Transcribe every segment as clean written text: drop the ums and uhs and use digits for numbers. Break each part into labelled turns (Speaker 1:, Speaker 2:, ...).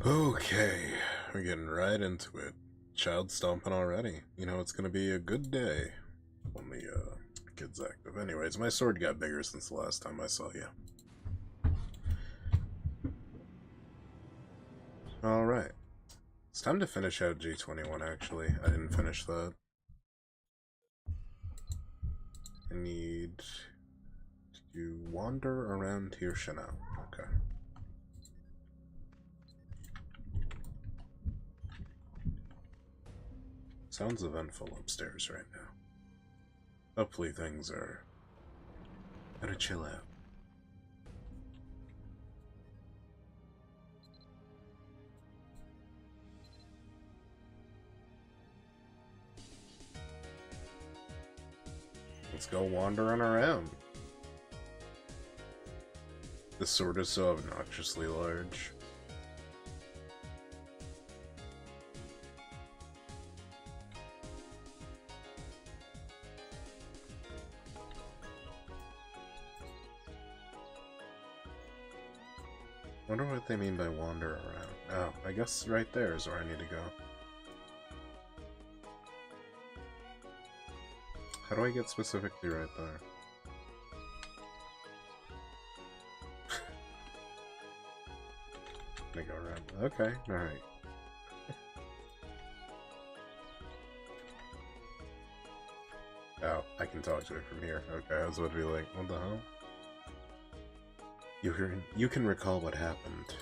Speaker 1: Okay, we're getting right into it. Child stomping already. You know, it's gonna be a good day when the kid's active. Anyways, my sword got bigger since the last time I saw you. Alright. It's time to finish out G21, actually. I didn't finish that. I need to wander around here now. Okay. Sounds eventful upstairs right now. Hopefully things are gonna chill out. Let's go wandering around. This sword is so obnoxiously large. Wonder what they mean by wander around. Oh, I guess right there is where I need to go. How do I get specifically right there? Let me go around. Okay, alright. Oh, I can talk to it from here. Okay, I was about to be like, what the hell? You can recall what happened.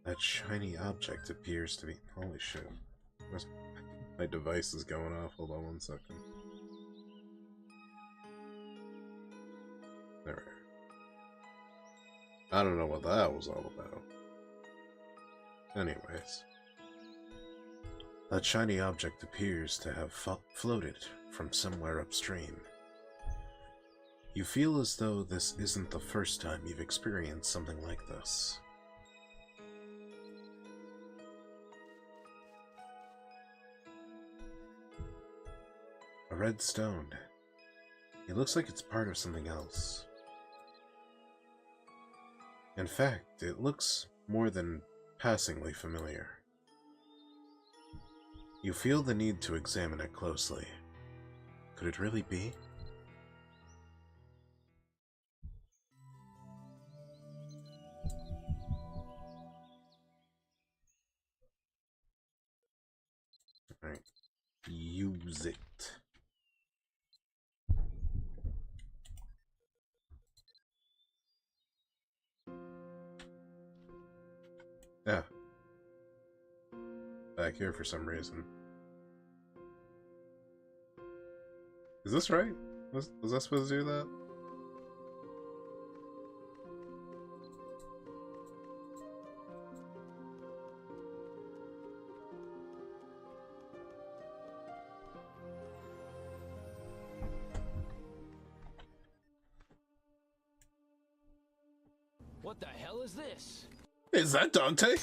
Speaker 1: That shiny object appears to be... Holy shit. My device is going off. Hold on 1 second. There. I don't know what that was all about. Anyways. That shiny object appears to have floated from somewhere upstream. You feel as though this isn't the first time you've experienced something like this. A red stone. It looks like it's part of something else. In fact, it looks more than passingly familiar. You feel the need to examine it closely. Could it really be? Alright. Use it. Yeah. Back here for some reason. Is this right? Was I supposed to do that?
Speaker 2: What the hell is this?
Speaker 1: Is that Dante?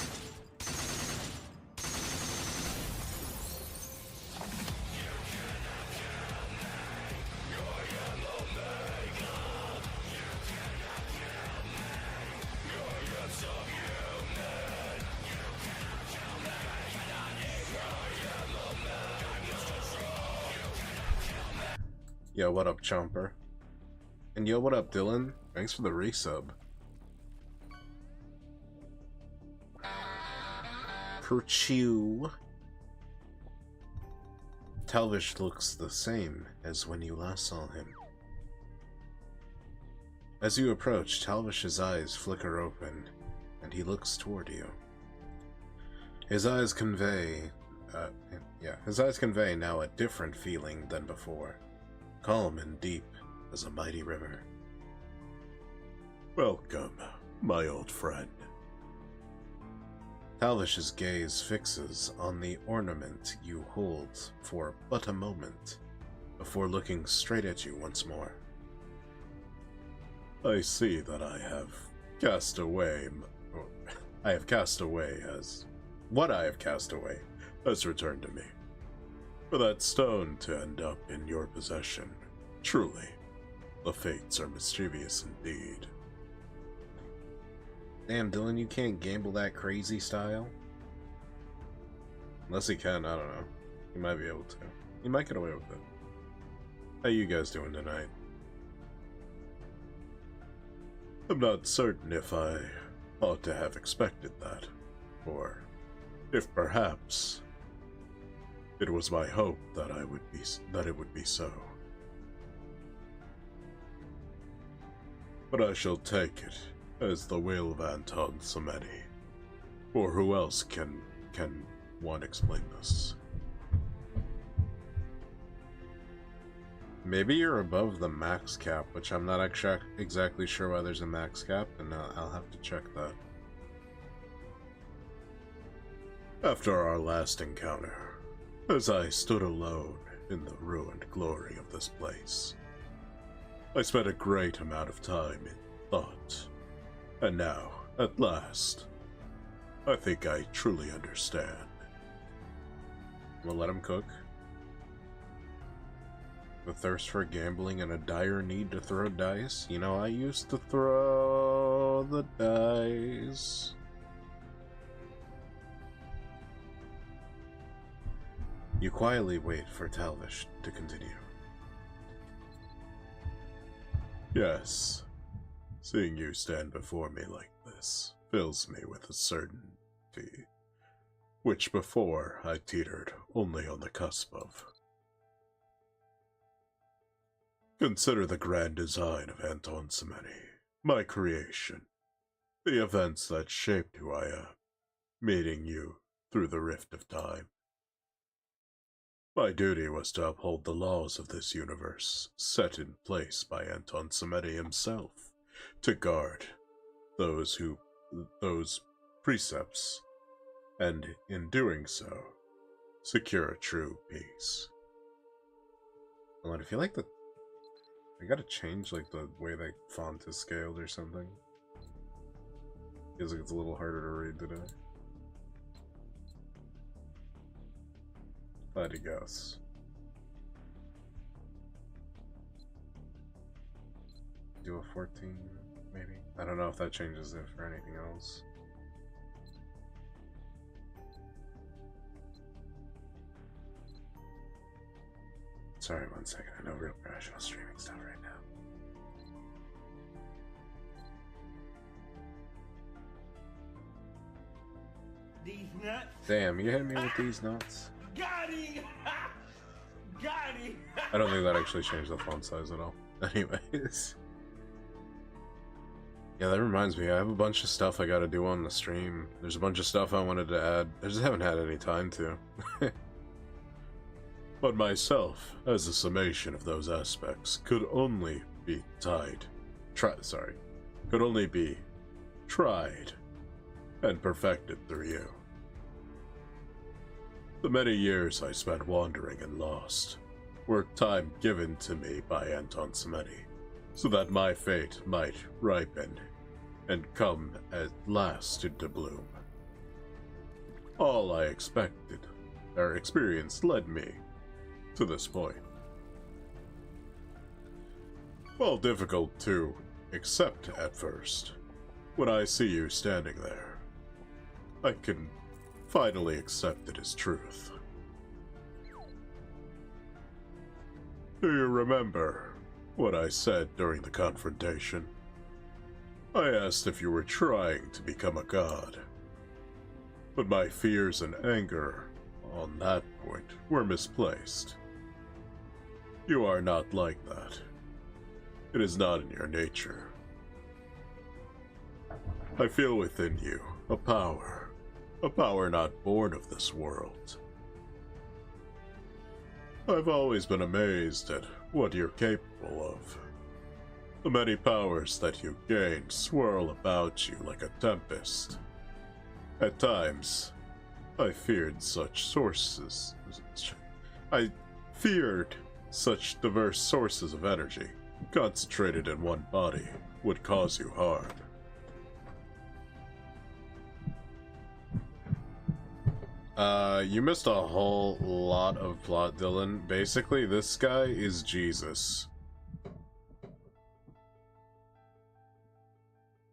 Speaker 1: Yo, what up, Chomper? And yo, what up, Dylan? Thanks for the resub. Perchew. Talvish looks the same as when you last saw him. As you approach, Talvish's eyes flicker open, and he looks toward you. His eyes convey now a different feeling than before, calm and deep as a mighty river. Welcome, my old friend. Talvish's gaze fixes on the ornament you hold for but a moment, before looking straight at you once more. I see that I have cast away. I have cast away as. What I have cast away has returned to me. For that stone to end up in your possession, truly, the fates are mischievous indeed. Damn, Dylan, you can't gamble that crazy style? Unless he can, I don't know. He might be able to. He might get away with it. How you guys doing tonight? I'm not certain if I ought to have expected that, or if perhaps it was my hope that it would be so. But I shall take it as the will of Anton Samedi. Or who else can one explain this? Maybe you're above the max cap, which I'm not exactly sure why there's a max cap, and I'll have to check that. After our last encounter, as I stood alone in the ruined glory of this place, I spent a great amount of time in thought, and now, at last, I think I truly understand. We'll let him cook. The thirst for gambling and a dire need to throw dice? You know, I used to throw the dice. You quietly wait for Talvish to continue. Yes, seeing you stand before me like this fills me with a certainty, which before I teetered only on the cusp of. Consider the grand design of Anton Samedi, my creation, the events that shaped who I am, meeting you through the rift of time. My duty was to uphold the laws of this universe, set in place by Anton Samedi himself, to guard those precepts, and in doing so, secure a true peace. Well, I feel like I gotta change like the way that font is scaled or something. Feels like it's a little harder to read today. If I had to guess. Do a 14, maybe? I don't know if that changes it for anything else. Sorry, 1 second. I know real professional streaming stuff right now.
Speaker 3: These nuts.
Speaker 1: Damn, you hit me with these nuts.
Speaker 3: Got him! Got him!
Speaker 1: I don't think that actually changed the font size at all. Anyways. Yeah, that reminds me, I have a bunch of stuff I gotta do on the stream. There's a bunch of stuff I wanted to add. I just haven't had any time to. But myself, as a summation of those aspects, could only be could only be tried and perfected through you. The many years I spent wandering and lost were time given to me by Anton Samedi, so that my fate might ripen and come at last into bloom. All I expected or experienced led me to this point. While difficult to accept at first, when I see you standing there, I can finally accept it as truth. Do you remember what I said during the confrontation? I asked if you were trying to become a god, but my fears and anger on that point were misplaced. You are not like that. It is not in your nature. I feel within you a power not born of this world. I've always been amazed at what you're capable of. The many powers that you gain swirl about you like a tempest. At times, I feared such diverse sources of energy concentrated in one body would cause you harm. You missed a whole lot of plot, Dylan. Basically, this guy is Jesus.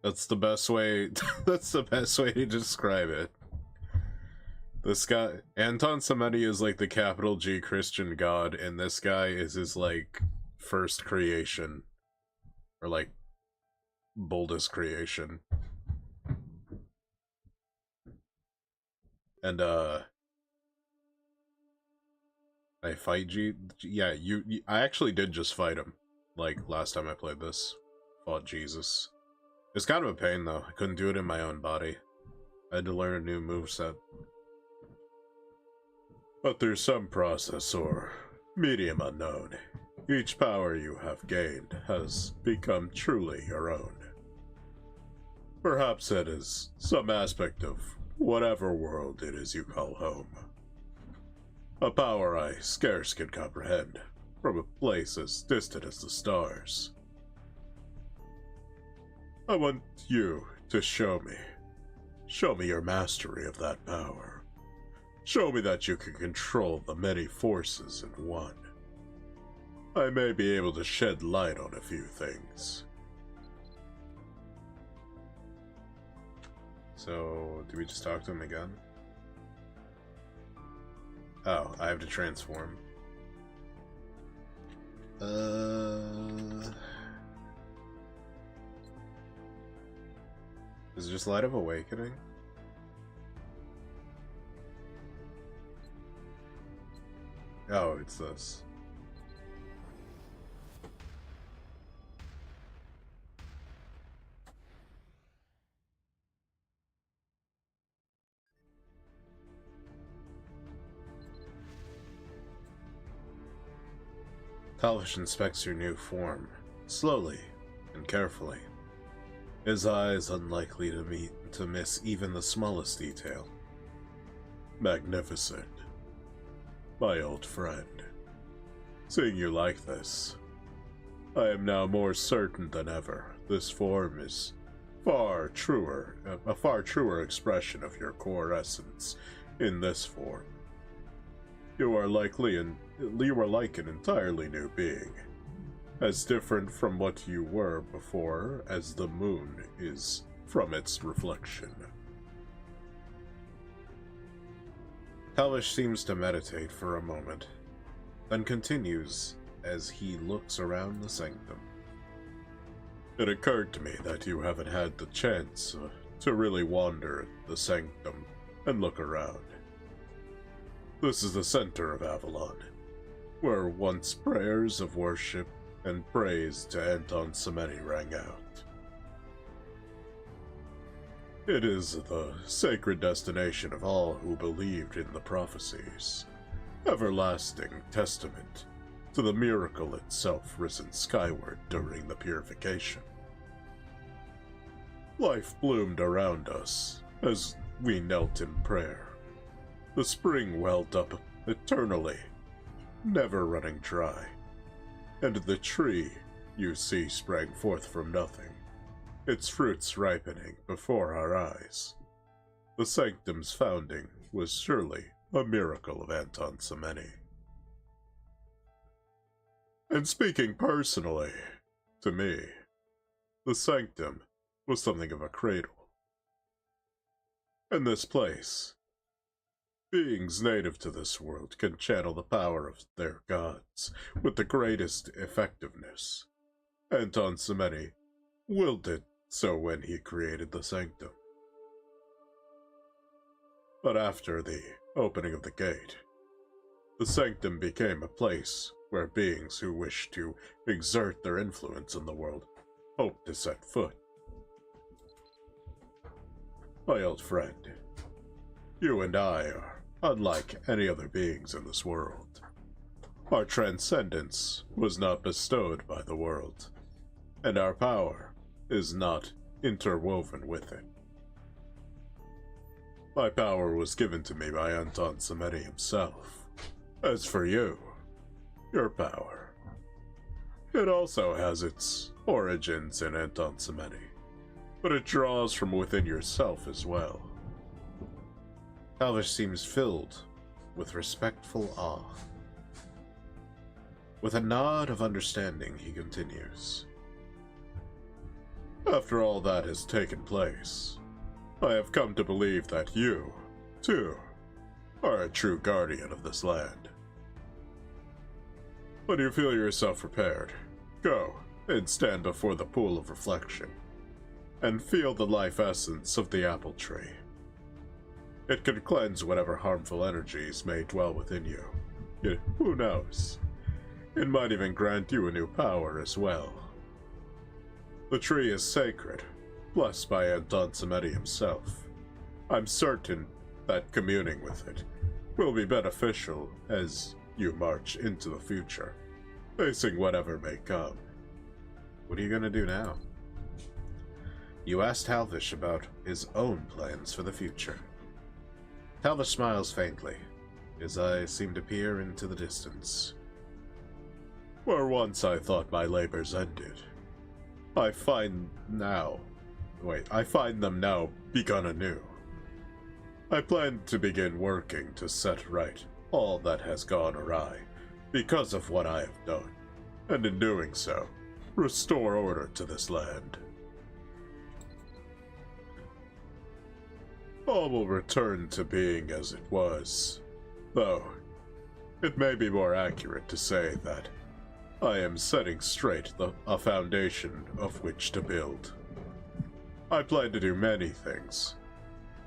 Speaker 1: That's the best way, that's the best way to describe it. This guy, Anton Semeni is like the capital G Christian god, and this guy is his, like, first creation. Or, like, boldest creation. And, I fight yeah, I actually did just fight him. Like, last time I played this. Fought Jesus. It's kind of a pain, though. I couldn't do it in my own body. I had to learn a new moveset. But through some process or medium unknown, each power you have gained has become truly your own. Perhaps it is some aspect of whatever world it is you call home. A power I scarce can comprehend, from a place as distant as the stars. I want you to show me your mastery of that power. Show me that you can control the many forces in one. I may be able to shed light on a few things. So, do we just talk to him again? Oh, I have to transform. Is it just Light of Awakening? Oh, it's this. Talvish inspects your new form, slowly and carefully. His eyes unlikely to miss even the smallest detail. Magnificent. My old friend. Seeing you like this, I am now more certain than ever this form is a far truer expression of your core essence in this form. You are like an entirely new being, as different from what you were before as the moon is from its reflection. Talvish seems to meditate for a moment, then continues as he looks around the sanctum. It occurred to me that you haven't had the chance to really wander the sanctum and look around. This is the center of Avalon, where once prayers of worship and praise to Anton Semeni rang out. It is the sacred destination of all who believed in the prophecies, everlasting testament to the miracle itself risen skyward during the purification. Life bloomed around us as we knelt in prayer. The spring welled up eternally, never running dry, and the tree you see sprang forth from nothing, its fruits ripening before our eyes. The sanctum's founding was surely a miracle of Anton Semeni. And speaking personally, to me, the sanctum was something of a cradle. In this place, beings native to this world can channel the power of their gods with the greatest effectiveness. Anton Semeni willed it so when he created the sanctum. But after the opening of the gate, the sanctum became a place where beings who wished to exert their influence in the world hoped to set foot. My old friend, you and I are unlike any other beings in this world. Our transcendence was not bestowed by the world, and our power is not interwoven with it. My power was given to me by Anton Semeni himself. As for you, your power, It also has its origins in Anton Semeni, but it draws from within yourself as well. Talvish seems filled with respectful awe. With a nod of understanding, he continues. After all that has taken place, I have come to believe that you, too, are a true guardian of this land. When you feel yourself prepared, go and stand before the pool of reflection, and feel the life essence of the apple tree. It can cleanse whatever harmful energies may dwell within you. Yet, who knows? It might even grant you a new power as well. The tree is sacred, blessed by Anton Semeni himself. I'm certain that communing with it will be beneficial as you march into the future, facing whatever may come. What are you gonna do now? You asked Talvish about his own plans for the future. Talvish smiles faintly. His eyes seem to peer into the distance. Where once I thought my labors ended, I find them now begun anew. I plan to begin working to set right all that has gone awry because of what I have done, and in doing so, restore order to this land. All will return to being as it was, though it may be more accurate to say that I am setting straight a foundation of which to build. I plan to do many things,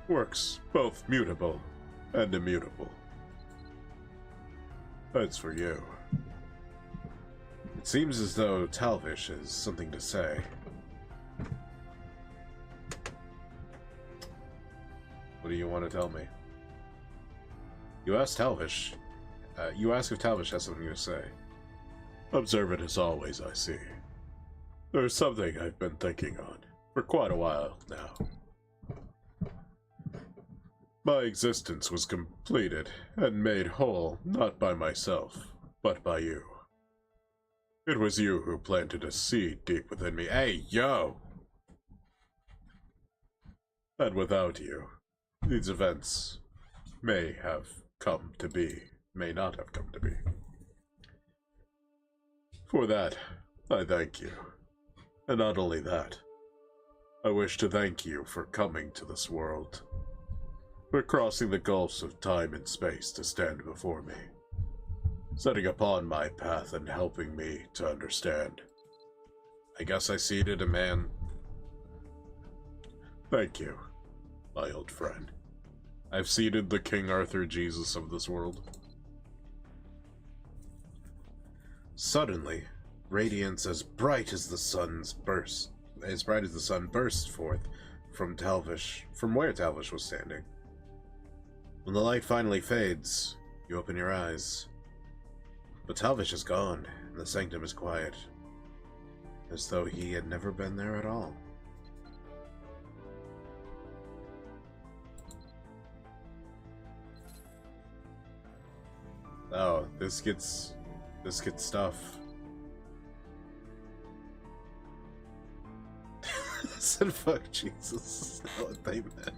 Speaker 1: works both mutable and immutable. That's for you. It seems as though Talvish has something to say. What do you want to tell me? You ask Talvish. You ask if Talvish has something to say. Observant as always, I see. There's something I've been thinking on for quite a while now. My existence was completed and made whole not by myself, but by you. It was you who planted a seed deep within me. Hey, yo! And without you, these events may have come to be, may not have come to be. For that, I thank you. And not only that, I wish to thank you for coming to this world, for crossing the gulfs of time and space to stand before me, setting upon my path and helping me to understand. I guess I seeded a man. Thank you, my old friend. I've seeded the King Arthur Jesus of this world. Suddenly, radiance as bright as the sun burst forth from where Talvish was standing. When the light finally fades, you open your eyes. But Talvish is gone, and the sanctum is quiet, as though he had never been there at all. Oh, this gets stuff. Said fuck Jesus. That's not what they meant.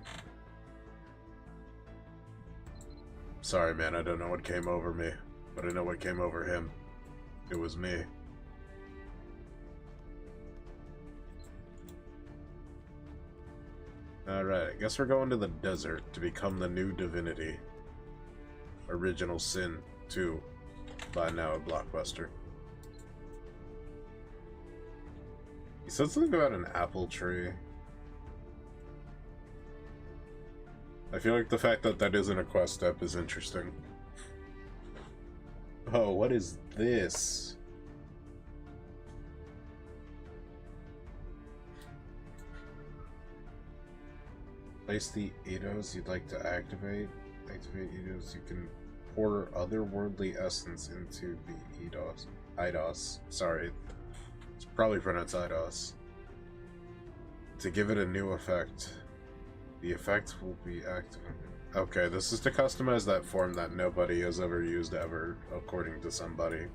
Speaker 1: Sorry, man, I don't know what came over me, but I know what came over him. It was me. Alright, I guess we're going to the desert to become the new divinity. Original Sin 2. By now a blockbuster. He said something about an apple tree. I feel like the fact that that isn't a quest step is interesting. Oh, what is this? Place the Eidos you'd like to activate. Activate Eidos. You can pour otherworldly essence into the Eidos. Eidos. Sorry. It's probably pronounced Eidos. To give it a new effect. The effect will be activated. Okay, this is to customize that form that nobody has ever used ever, according to somebody.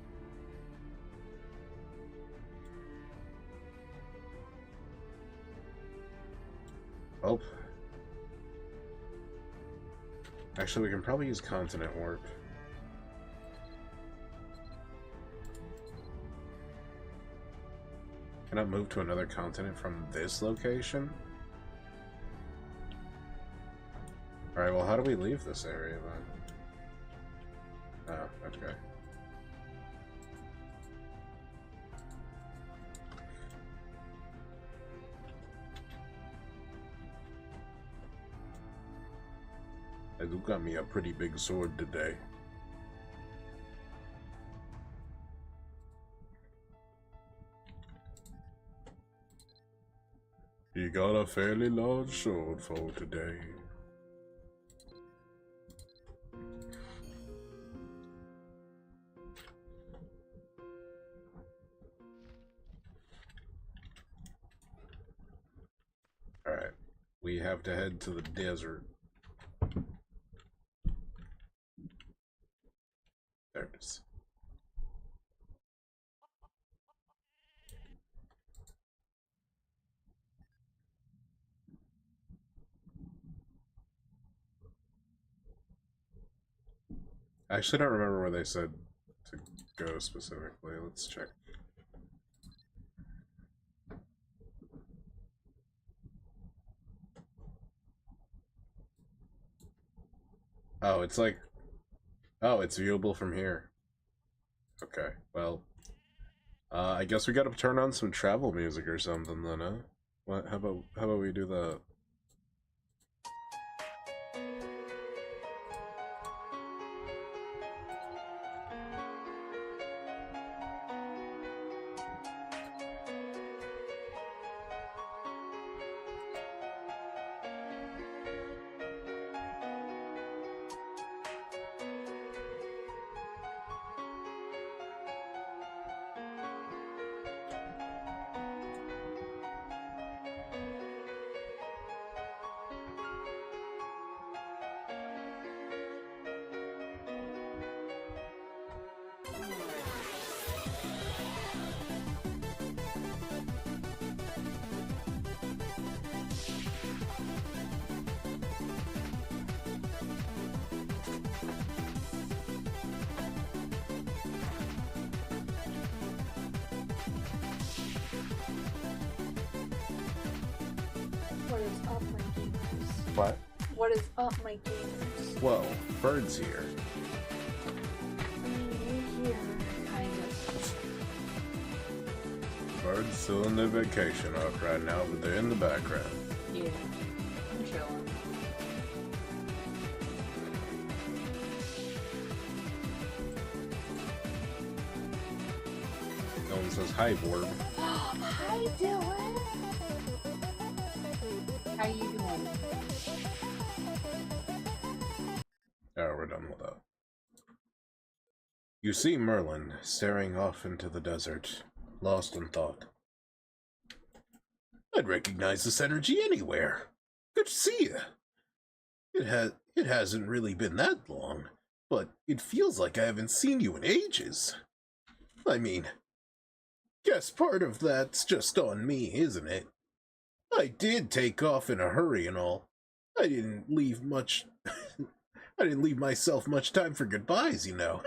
Speaker 1: Oh. Actually, we can probably use continent warp. Can I move to another continent from this location? Alright, well, how do we leave this area then? Oh, okay. I do got me a pretty big sword today. You got a fairly large sword for today. Alright, we have to head to the desert. There it is. I actually don't remember where they said to go specifically. Let's check. Oh, it's like... Oh, it's viewable from here. Okay, well... I guess we gotta turn on some travel music or something then, huh? What? How about we do that?
Speaker 4: What is up, my gamers?
Speaker 1: What?
Speaker 4: What is up, my gamers?
Speaker 1: Whoa, Bird's here.
Speaker 4: I mean, you're here, kind of.
Speaker 1: Bird's still in their vacation arc right now, but they're in the background.
Speaker 4: Yeah, I'm chilling.
Speaker 1: No one says hi, Borb.
Speaker 4: Hi, Dylan! How you doing?
Speaker 1: Alright, we're done with that. You see Merlin staring off into the desert, lost in thought. I'd recognize this energy anywhere. Good to see you. It hasn't really been that long, but it feels like I haven't seen you in ages. I mean, guess part of that's just on me, isn't it? I did take off in a hurry and all. I didn't leave myself much time for goodbyes, you know.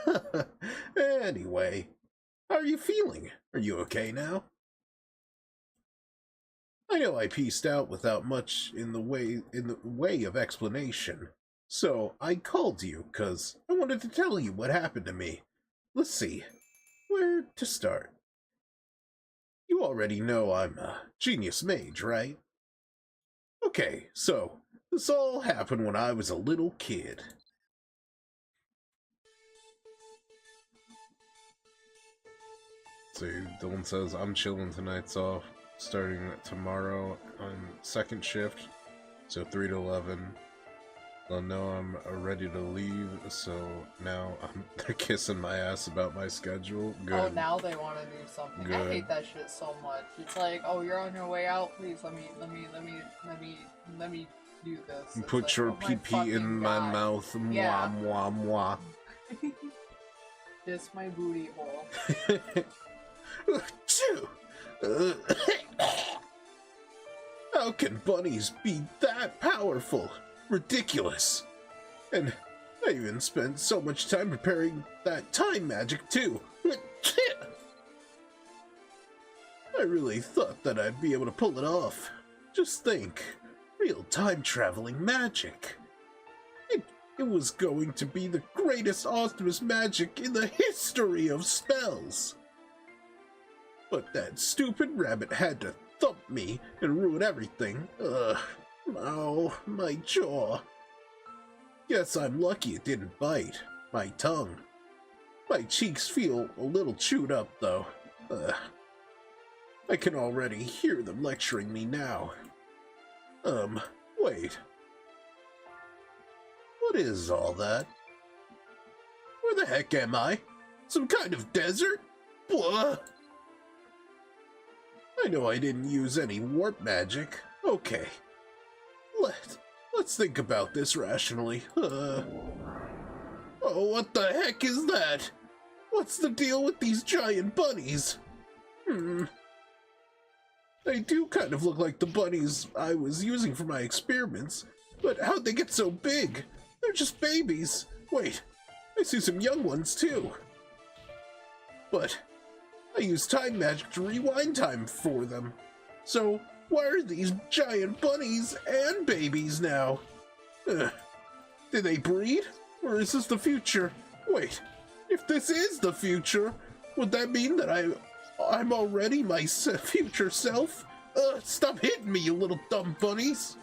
Speaker 1: Anyway, how are you feeling? Are you okay now? I know I pieced out without much in the way of explanation, so I called you because I wanted to tell you what happened to me. Let's see, where to start? You already know I'm a genius mage, right? Okay, so this all happened when I was a little kid. So Dylan says, I'm chilling tonight's off, starting tomorrow on second shift, so 3 to 11. They'll know I'm ready to leave, so now they're kissing my ass about my schedule. Good.
Speaker 5: Oh, now they want to do something.
Speaker 1: Good.
Speaker 5: I hate that shit so much. It's like, oh, you're on your way out. Please let me do this. It's
Speaker 1: Put
Speaker 5: like,
Speaker 1: your
Speaker 5: oh my
Speaker 1: pee-pee in
Speaker 5: fucking
Speaker 1: my
Speaker 5: God.
Speaker 1: mouth.
Speaker 5: Yeah.
Speaker 1: Mwah, mwah,
Speaker 5: Kiss my booty hole.
Speaker 1: mwah. How can bunnies be that powerful? Ridiculous. And I even spent so much time preparing that time magic too. I really thought that I'd be able to pull it off. Just think, real time traveling magic. It was going to be the greatest awesomest magic in the history of spells. But that stupid rabbit had to thump me and ruin everything. Ugh. Oh, my jaw. Guess I'm lucky it didn't bite. My tongue. My cheeks feel a little chewed up, though. I can already hear them lecturing me now. Wait. What is all that? Where the heck am I? Some kind of desert? Blah! I know I didn't use any warp magic. Okay. Let's think about this rationally. Oh, what the heck is that? What's the deal with these giant bunnies? They do kind of look like the bunnies I was using for my experiments, but how'd they get so big? They're just babies. Wait, I see some young ones too. But I used time magic to rewind time for them. So why are these giant bunnies and babies now? Did they breed? Or is this the future? Wait, if this is the future, would that mean that I'm already my future self? Stop hitting me, you little dumb bunnies!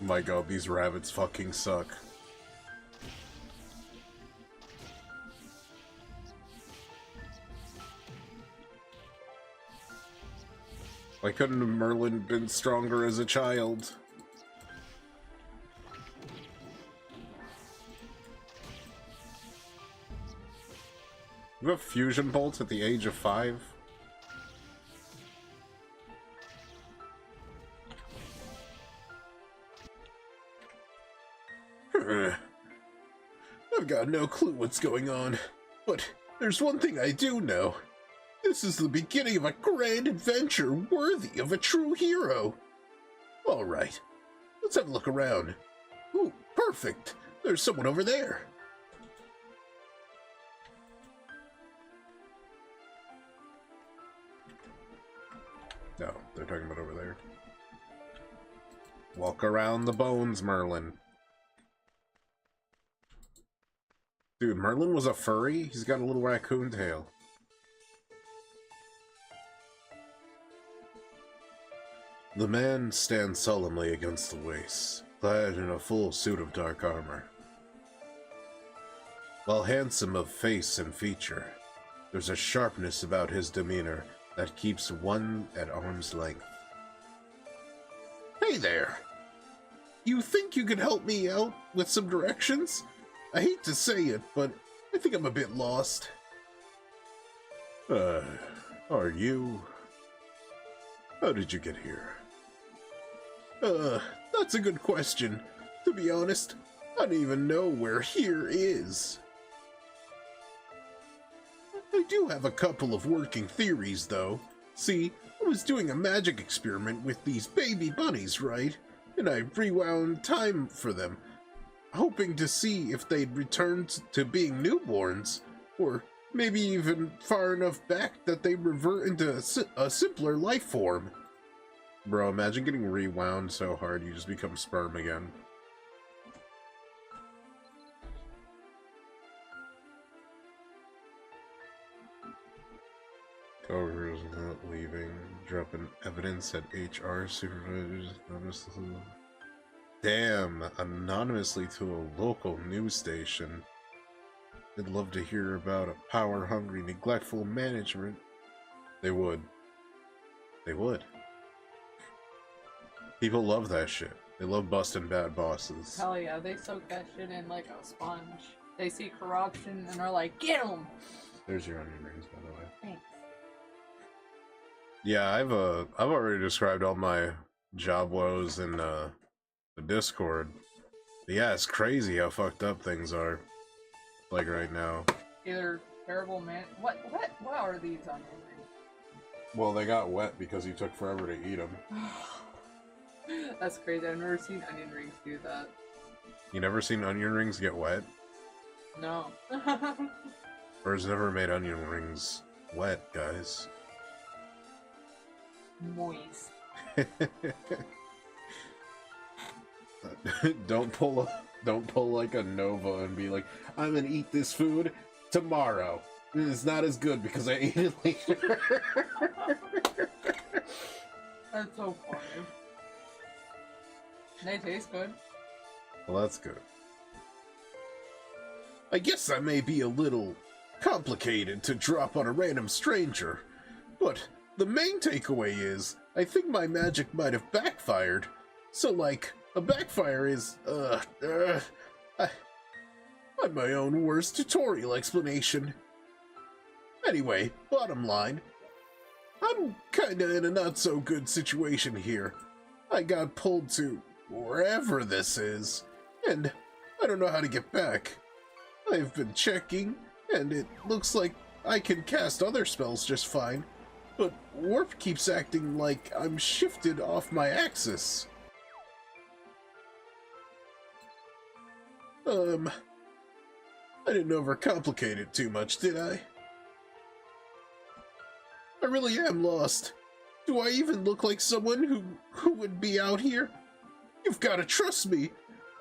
Speaker 1: My god, these rabbits fucking suck. Why couldn't Merlin been stronger as a child? You have fusion bolts at the age of 5? I've got no clue what's going on, but there's one thing I do know. This is the beginning of a grand adventure worthy of a true hero. Alright, let's have a look around. Ooh, perfect! There's someone over there. No, they're talking about over there. Walk around the bones, Merlin. Dude, Merlin was a furry? He's got a little raccoon tail. The man stands solemnly against the wastes, clad in a full suit of dark armor. While handsome of face and feature, there's a sharpness about his demeanor that keeps one at arm's length. Hey there! You think you could help me out with some directions? I hate to say it, but I think I'm a bit lost. Are you? How did you get here? That's a good question. To be honest, I don't even know where here is. I do have a couple of working theories, though. See, I was doing a magic experiment with these baby bunnies, right? And I rewound time for them, hoping to see if they'd returned to being newborns, or maybe even far enough back that they revert into a simpler life form. Bro, imagine getting rewound so hard you just become sperm again. Cover's not leaving. Dropping evidence at HR supervisors. Damn, anonymously to a local news station. They'd love to hear about a power-hungry, neglectful management. They would. They would. People love that shit. They love busting bad bosses.
Speaker 5: Hell yeah, they soak that shit in like a sponge. They see corruption and are like, get 'em!
Speaker 1: There's your onion rings, by the way.
Speaker 5: Thanks.
Speaker 1: Yeah, I've already described all my job woes in the Discord. But yeah, it's crazy how fucked up things are. Like right now.
Speaker 5: Either terrible man. What are these onion rings?
Speaker 1: Well, they got wet because you took forever to eat them.
Speaker 5: That's crazy. I've never seen onion rings do that.
Speaker 1: You never seen onion rings get wet?
Speaker 5: No.
Speaker 1: Birds never made onion rings wet, guys.
Speaker 5: Moist.
Speaker 1: Don't pull like a Nova and be like, I'm gonna eat this food tomorrow. It's not as good because I ate it later.
Speaker 5: That's so funny. They taste good.
Speaker 1: Well, that's good. I guess I may be a little complicated to drop on a random stranger, but the main takeaway is, I think my magic might have backfired. So, like, a backfire is, I'm my own worst tutorial explanation. Anyway, bottom line, I'm kinda in a not-so-good situation here. I got pulled to wherever this is, and I don't know how to get back. I've been checking, and it looks like I can cast other spells just fine, but Warp keeps acting like I'm shifted off my axis. I didn't overcomplicate it too much, did I? I really am lost. Do I even look like someone who would be out here? You've got to trust me.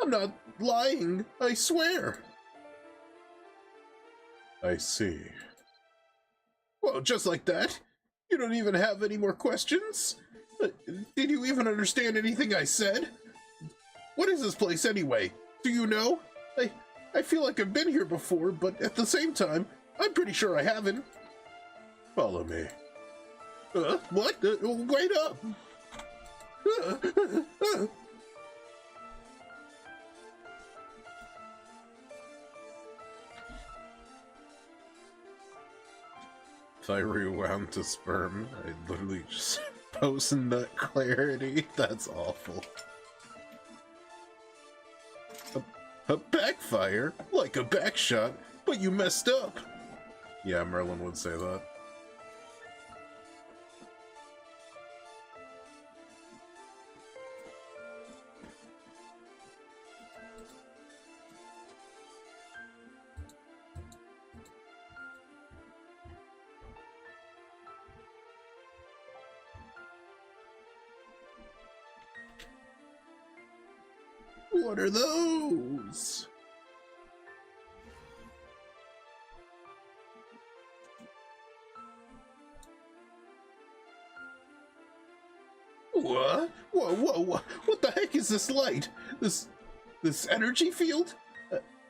Speaker 1: I'm not lying, I swear. I see. Well, just like that? You don't even have any more questions? Did you even understand anything I said? What is this place anyway? Do you know? I feel like I've been here before, but at the same time, I'm pretty sure I haven't. Follow me. What? Wait up! If I rewound to sperm, I'd literally just post-nut clarity. That's awful. A backfire? Like a backshot, but you messed up. Yeah, Merlin would say that. What are those? What? Whoa. What the heck is this light? This energy field?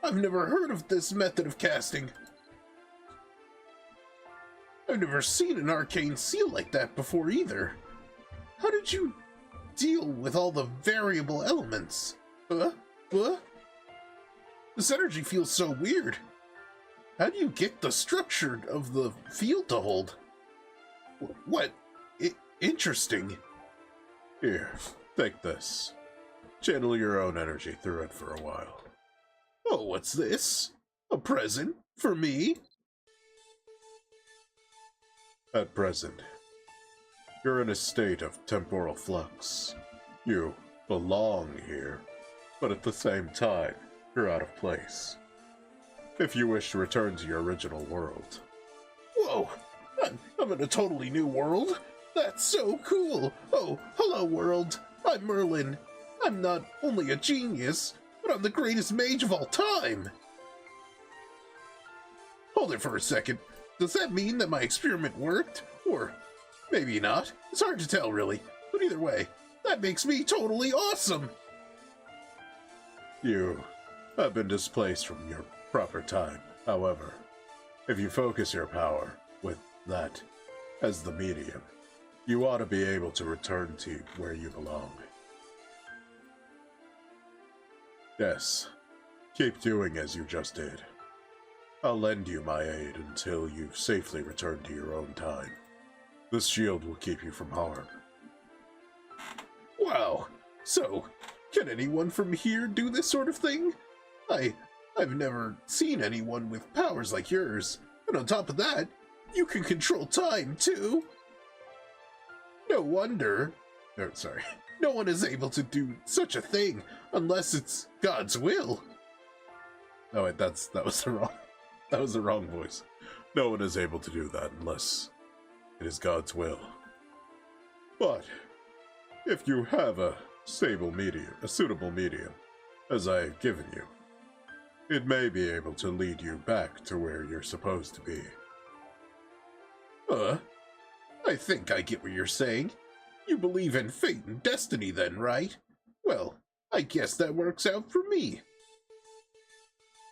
Speaker 1: I've never heard of this method of casting. I've never seen an arcane seal like that before either. How did you deal with all the variable elements? What? This energy feels so weird. How do you get the structure of the field to hold? What? Interesting. Here, take this. Channel your own energy through it for a while. Oh, what's this? A present? For me? At present, you're in a state of temporal flux. You belong here, but at the same time, you're out of place. If you wish to return to your original world. Whoa! I'm in a totally new world? That's so cool! Oh, hello world! I'm Merlin. I'm not only a genius, but I'm the greatest mage of all time! Hold it for a second. Does that mean that my experiment worked? Or maybe not. It's hard to tell, really. But either way, that makes me totally awesome! You have been displaced from your proper time. However, if you focus your power with that as the medium, you ought to be able to return to where you belong. Yes, keep doing as you just did. I'll lend you my aid until you've safely returned to your own time. This shield will keep you from harm.
Speaker 6: Wow. So, can anyone from here do this sort of thing? I've never seen anyone with powers like yours. And on top of that, you can control time, too. No wonder... No one is able to do such a thing unless it's God's will.
Speaker 1: Oh wait, that was the wrong voice. No one is able to do that unless it is God's will. But if you have a suitable medium, as I have given you, it may be able to lead you back to where you're supposed to be.
Speaker 6: I think I get what you're saying. You believe in fate and destiny then, right? Well, I guess that works out for me.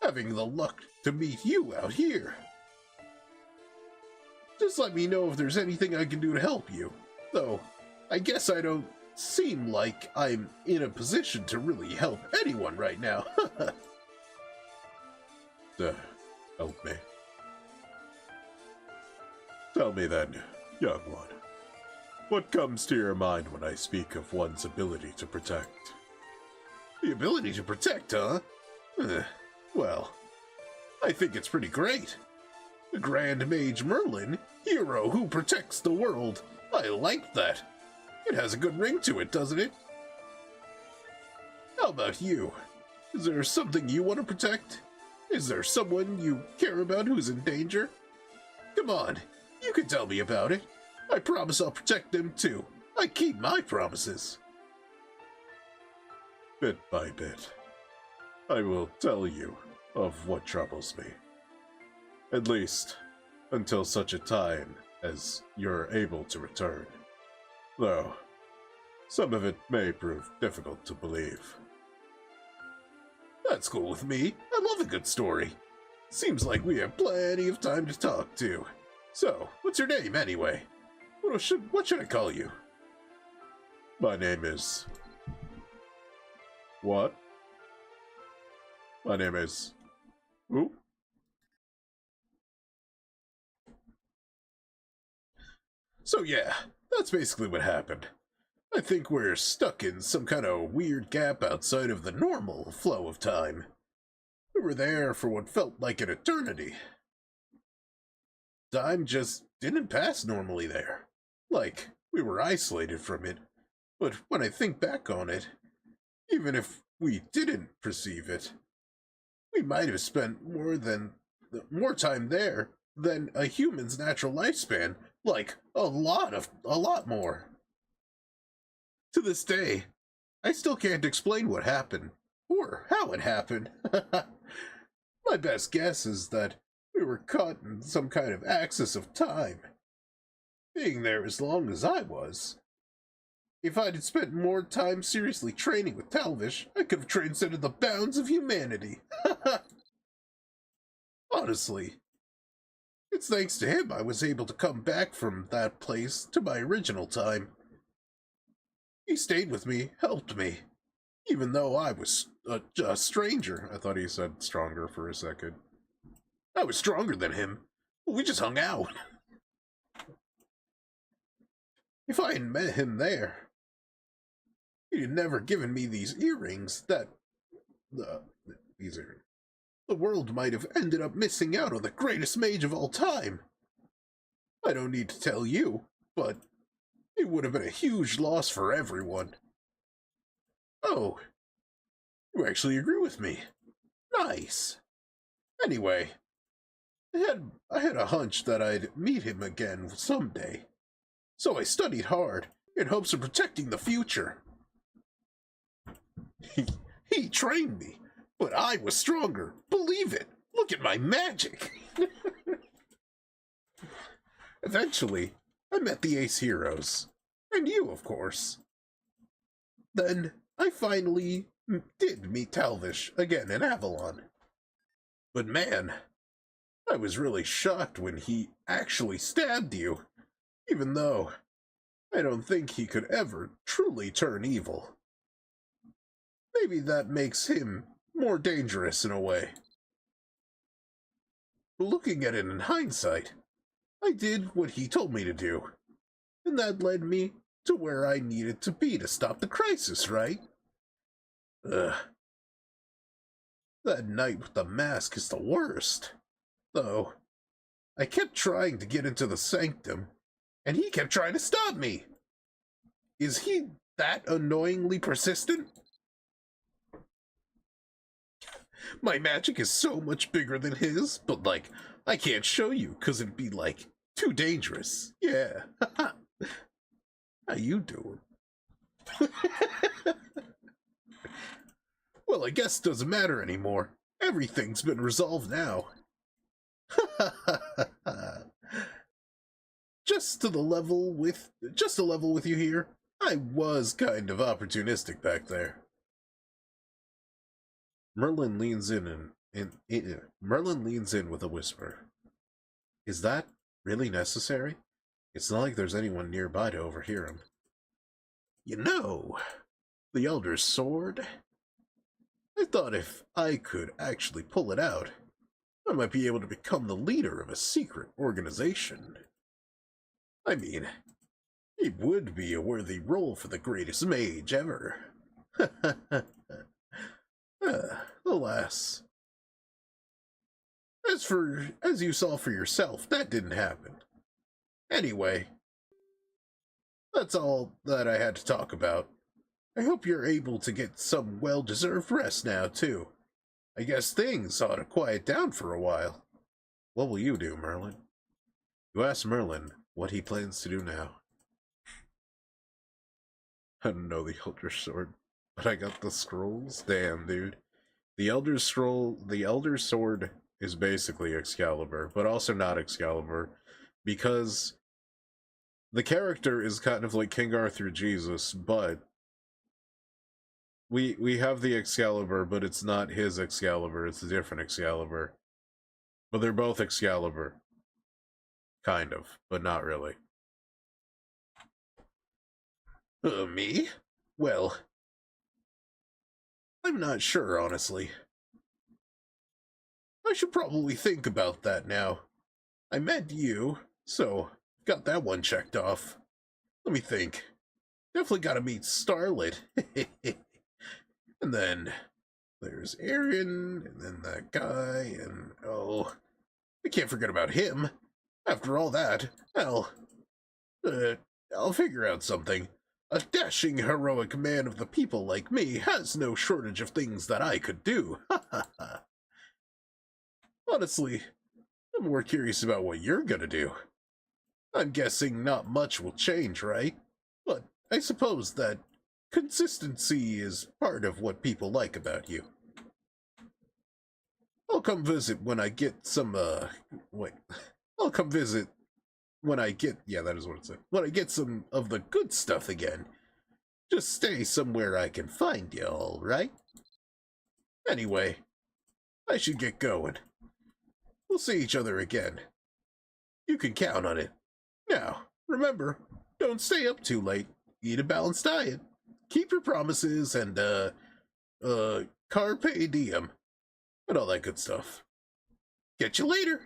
Speaker 6: Having the luck to meet you out here. Just let me know if there's anything I can do to help you. Though, I guess I don't seem like I'm in a position to really help anyone right now.
Speaker 1: Help me. Tell me then, young one. What comes to your mind when I speak of one's ability to protect?
Speaker 6: The ability to protect, huh? Well, I think it's pretty great. The Grand Mage Merlin, hero who protects the world. I like that. It has a good ring to it, doesn't it? How about you? Is there something you want to protect? Is there someone you care about who's in danger? Come on, you can tell me about it. I promise I'll protect them too. I keep my promises.
Speaker 1: Bit by bit, I will tell you of what troubles me. At least, until such a time as you're able to return. Though, some of it may prove difficult to believe.
Speaker 6: That's cool with me. I love a good story. Seems like we have plenty of time to talk to. So, what's your name anyway? What should I call you?
Speaker 1: My name is... What? My name is... Who?
Speaker 6: So yeah, that's basically what happened. I think we're stuck in some kind of weird gap outside of the normal flow of time. We were there for what felt like an eternity. Time just didn't pass normally there. Like, we were isolated from it. But when I think back on it, even if we didn't perceive it, we might have spent more time there than a human's natural lifespan. Like, a lot more. To this day, I still can't explain what happened, or how it happened. My best guess is that we were caught in some kind of axis of time. Being there as long as I was. If I'd had spent more time seriously training with Talvish, I could have transcended the bounds of humanity. Honestly, it's thanks to him I was able to come back from that place to my original time. He stayed with me, helped me, even though I was a stranger.
Speaker 1: I thought he said stronger for a second.
Speaker 6: I was stronger than him. We just hung out. If I hadn't met him there, he'd never given me these earrings that... The world might have ended up missing out on the greatest mage of all time. I don't need to tell you, but it would have been a huge loss for everyone. Oh, you actually agree with me. Nice. Anyway, I had a hunch that I'd meet him again someday. So I studied hard, in hopes of protecting the future. He trained me, but I was stronger. Believe it. Look at my magic. Eventually, I met the Ace Heroes. And you, of course. Then, I finally did meet Talvish again in Avalon. But man, I was really shocked when he actually stabbed you. Even though I don't think he could ever truly turn evil. Maybe that makes him more dangerous in a way. Looking at it in hindsight, I did what he told me to do. And that led me to where I needed to be to stop the crisis, right? Ugh. That night with the mask is the worst. Though, I kept trying to get into the sanctum, and he kept trying to stop me. Is he that annoyingly persistent? My magic is so much bigger than his, but like, I can't show you because it'd be like too dangerous. Yeah. How you doing? Well, I guess it doesn't matter anymore. Everything's been resolved now. Just to level with you here, I was kind of opportunistic back there. Merlin leans in Merlin leans in with a whisper. Is that really necessary? It's not like there's anyone nearby to overhear him. You know, the Elder's sword? I thought if I could actually pull it out, I might be able to become the leader of a secret organization. I mean, it would be a worthy role for the greatest mage ever. Alas. As you saw for yourself, that didn't happen. Anyway, that's all that I had to talk about. I hope you're able to get some well-deserved rest now, too. I guess things ought to quiet down for a while. What will you do, Merlin? You ask Merlin what he plans to do now. I don't know the Elder Sword, but I got the scrolls? Damn, dude. The Elder Sword is basically Excalibur, but also not Excalibur, because the character is kind of like King Arthur Jesus, but we have the Excalibur, but it's not his Excalibur, it's a different Excalibur. But they're both Excalibur. Kind of, but not really. Me? Well, I'm not sure, honestly. I should probably think about that now. I met you, so got that one checked off. Let me think. Definitely gotta meet Starlet. And then there's Aaron, and then that guy, and oh, I can't forget about him. After all that, I'll figure out something. A dashing, heroic man of the people like me has no shortage of things that I could do. Honestly, I'm more curious about what you're gonna do. I'm guessing not much will change, right? But I suppose that consistency is part of what people like about you. I'll come visit when I get some, I'll come visit when I get, yeah, that is what it said. When I get some of the good stuff again. Just stay somewhere I can find you, all right? Anyway, I should get going. We'll see each other again. You can count on it. Now, remember, don't stay up too late. Eat a balanced diet. Keep your promises and, carpe diem. And all that good stuff. Catch you later!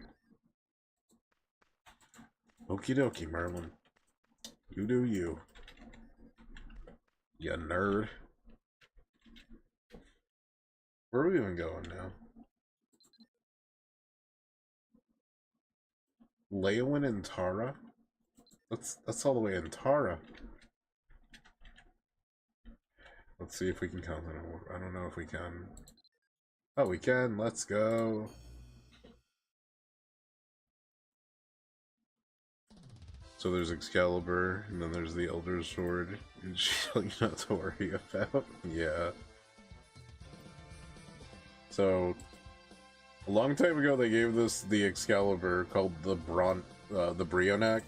Speaker 6: Okie dokie, Merlin. You do you. You nerd. Where are we even going now? Leowyn and Tara? That's all the way in Tara. Let's see if we can count that. I don't know if we can. Oh, we can. Let's go. So there's Excalibur, and then there's the Elder Sword. And she's like not to worry about. Yeah. So a long time ago, they gave this the Excalibur called the Brionac.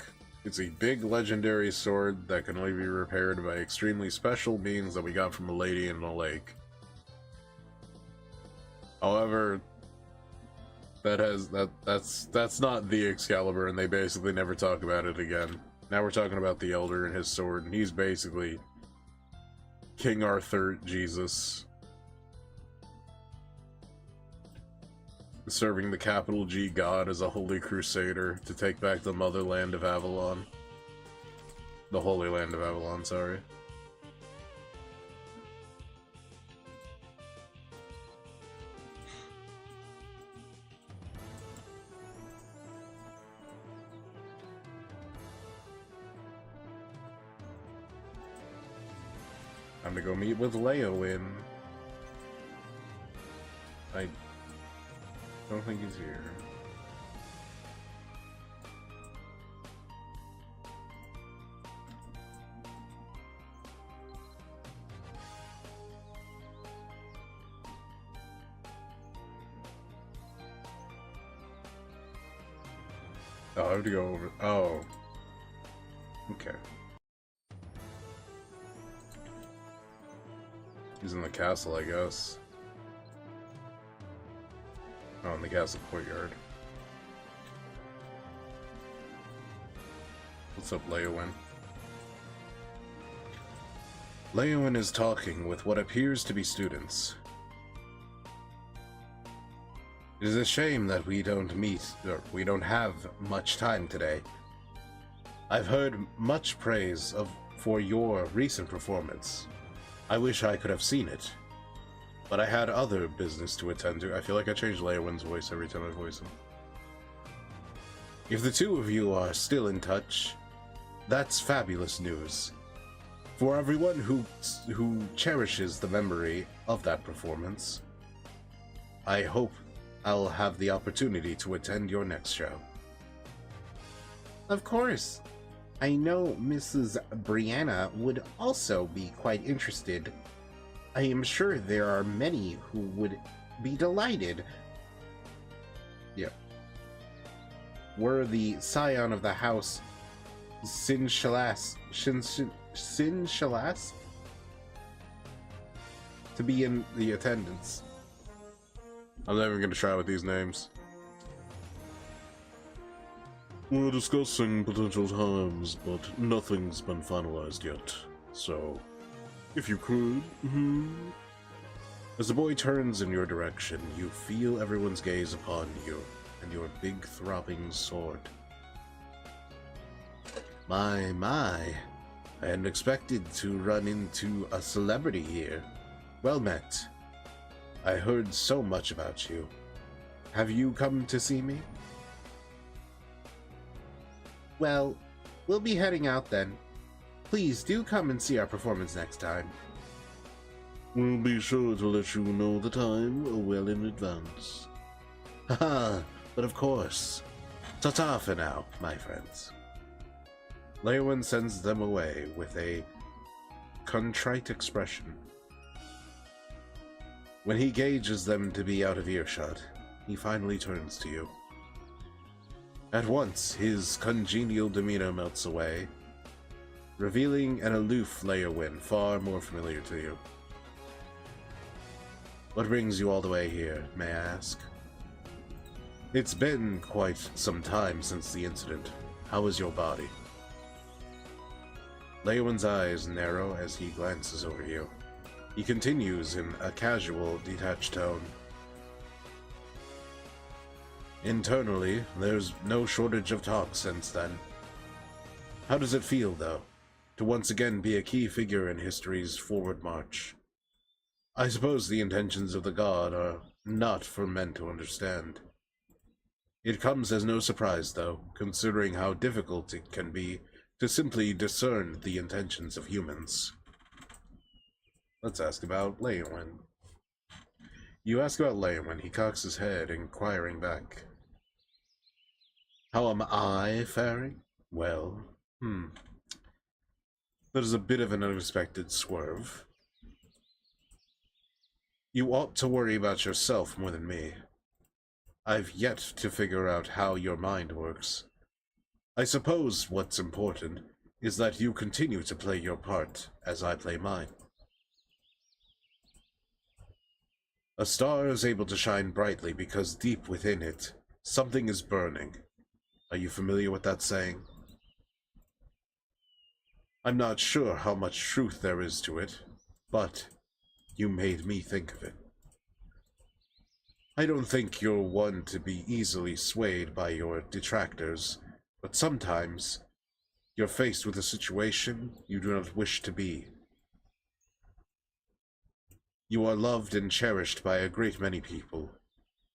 Speaker 6: It's a big legendary sword that can only be repaired by extremely special means that we got from a lady in the lake. However, that's not the Excalibur, and they basically never talk about it again. Now we're talking about the Elder and his sword, and he's basically King Arthur Jesus. Serving the capital G God as a holy crusader to take back the motherland of Avalon.
Speaker 1: The Holy Land of Avalon, sorry. Time to go meet with Leowin. I don't think he's here. Oh, I have to go over. Oh. Okay. He's in the castle, I guess. Oh, in the castle courtyard. What's up, Leowin? Leowin is talking with what appears to be students. It is a shame that we don't have much time today. I've heard much praise for your recent performance. I wish I could have seen it, but I had other business to attend to. I feel like I change Leowin's voice every time I voice him. If the two of you are still in touch, that's fabulous news. For everyone who cherishes the memory of that performance, I hope I'll have the opportunity to attend your next show.
Speaker 7: Of course. I know Mrs. Brianna would also be quite interested. I am sure there are many who would be delighted.
Speaker 1: Yeah.
Speaker 7: Were the scion of the house Sinshalas to be in the attendance.
Speaker 1: I'm not even going to try with these names. We're discussing potential times, but nothing's been finalized yet. So, if you could, As the boy turns in your direction, you feel everyone's gaze upon you and your big throbbing sword. My, I hadn't expected to run into a celebrity here. Well met. I heard so much about you. Have you come to see me?
Speaker 7: Well, we'll be heading out then. Please do come and see our performance next time.
Speaker 1: We'll be sure to let you know the time well in advance. Haha, but of course. Ta-ta for now, my friends. Leowin sends them away with a contrite expression. When he gauges them to be out of earshot, he finally turns to you. At once, his congenial demeanor melts away, revealing an aloof Leowin far more familiar to you. What brings you all the way here, may I ask? It's been quite some time since the incident. How is your body? Leowin's eyes narrow as he glances over you. He continues in a casual, detached tone. Internally, there's no shortage of talk since then. How does it feel, though, to once again be a key figure in history's forward march? I suppose the intentions of the god are not for men to understand. It comes as no surprise, though, considering how difficult it can be to simply discern the intentions of humans. Let's ask about Leowin. You ask about Leowin, he cocks his head, inquiring back. How am I faring? Well, that is a bit of an unexpected swerve. You ought to worry about yourself more than me. I've yet to figure out how your mind works. I suppose what's important is that you continue to play your part as I play mine. A star is able to shine brightly because deep within it, something is burning. Are you familiar with that saying? I'm not sure how much truth there is to it, but you made me think of it. I don't think you're one to be easily swayed by your detractors, but sometimes
Speaker 6: You're faced with a situation you do not wish to be. You are loved and cherished by a great many people.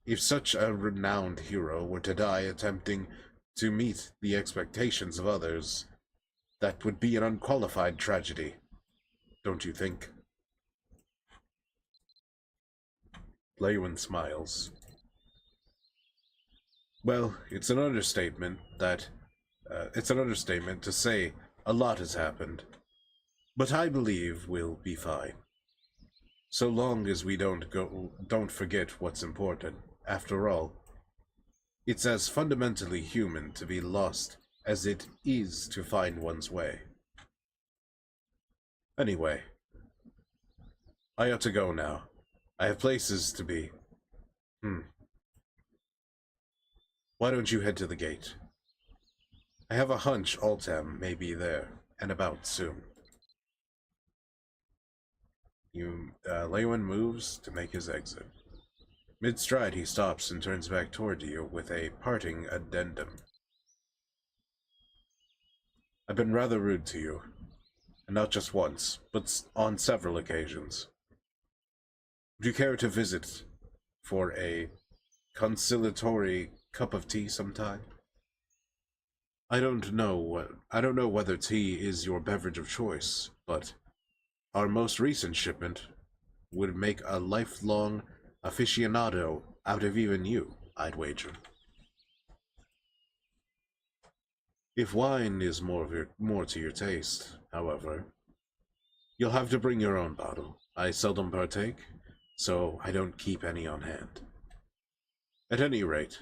Speaker 6: If such a renowned hero were to die attempting to meet the expectations of others, that would be an unqualified tragedy, don't you think? Lewin smiles. Well, it's an understatement to say a lot has happened, but I believe we'll be fine. So long as we don't forget what's important. After all, it's as fundamentally human to be lost as it is to find one's way. Anyway, I ought to go now. I have places to be. Why don't you head to the gate? I have a hunch Altam may be there and about soon. Lewin moves to make his exit. Mid-stride, he stops and turns back toward you with a parting addendum. I've been rather rude to you, and not just once, but on several occasions. Would you care to visit for a conciliatory cup of tea sometime? I don't know whether tea is your beverage of choice, but our most recent shipment would make a lifelong aficionado out of even you, I'd wager. If wine is more to your taste, however, you'll have to bring your own bottle. I seldom partake, so I don't keep any on hand. At any rate,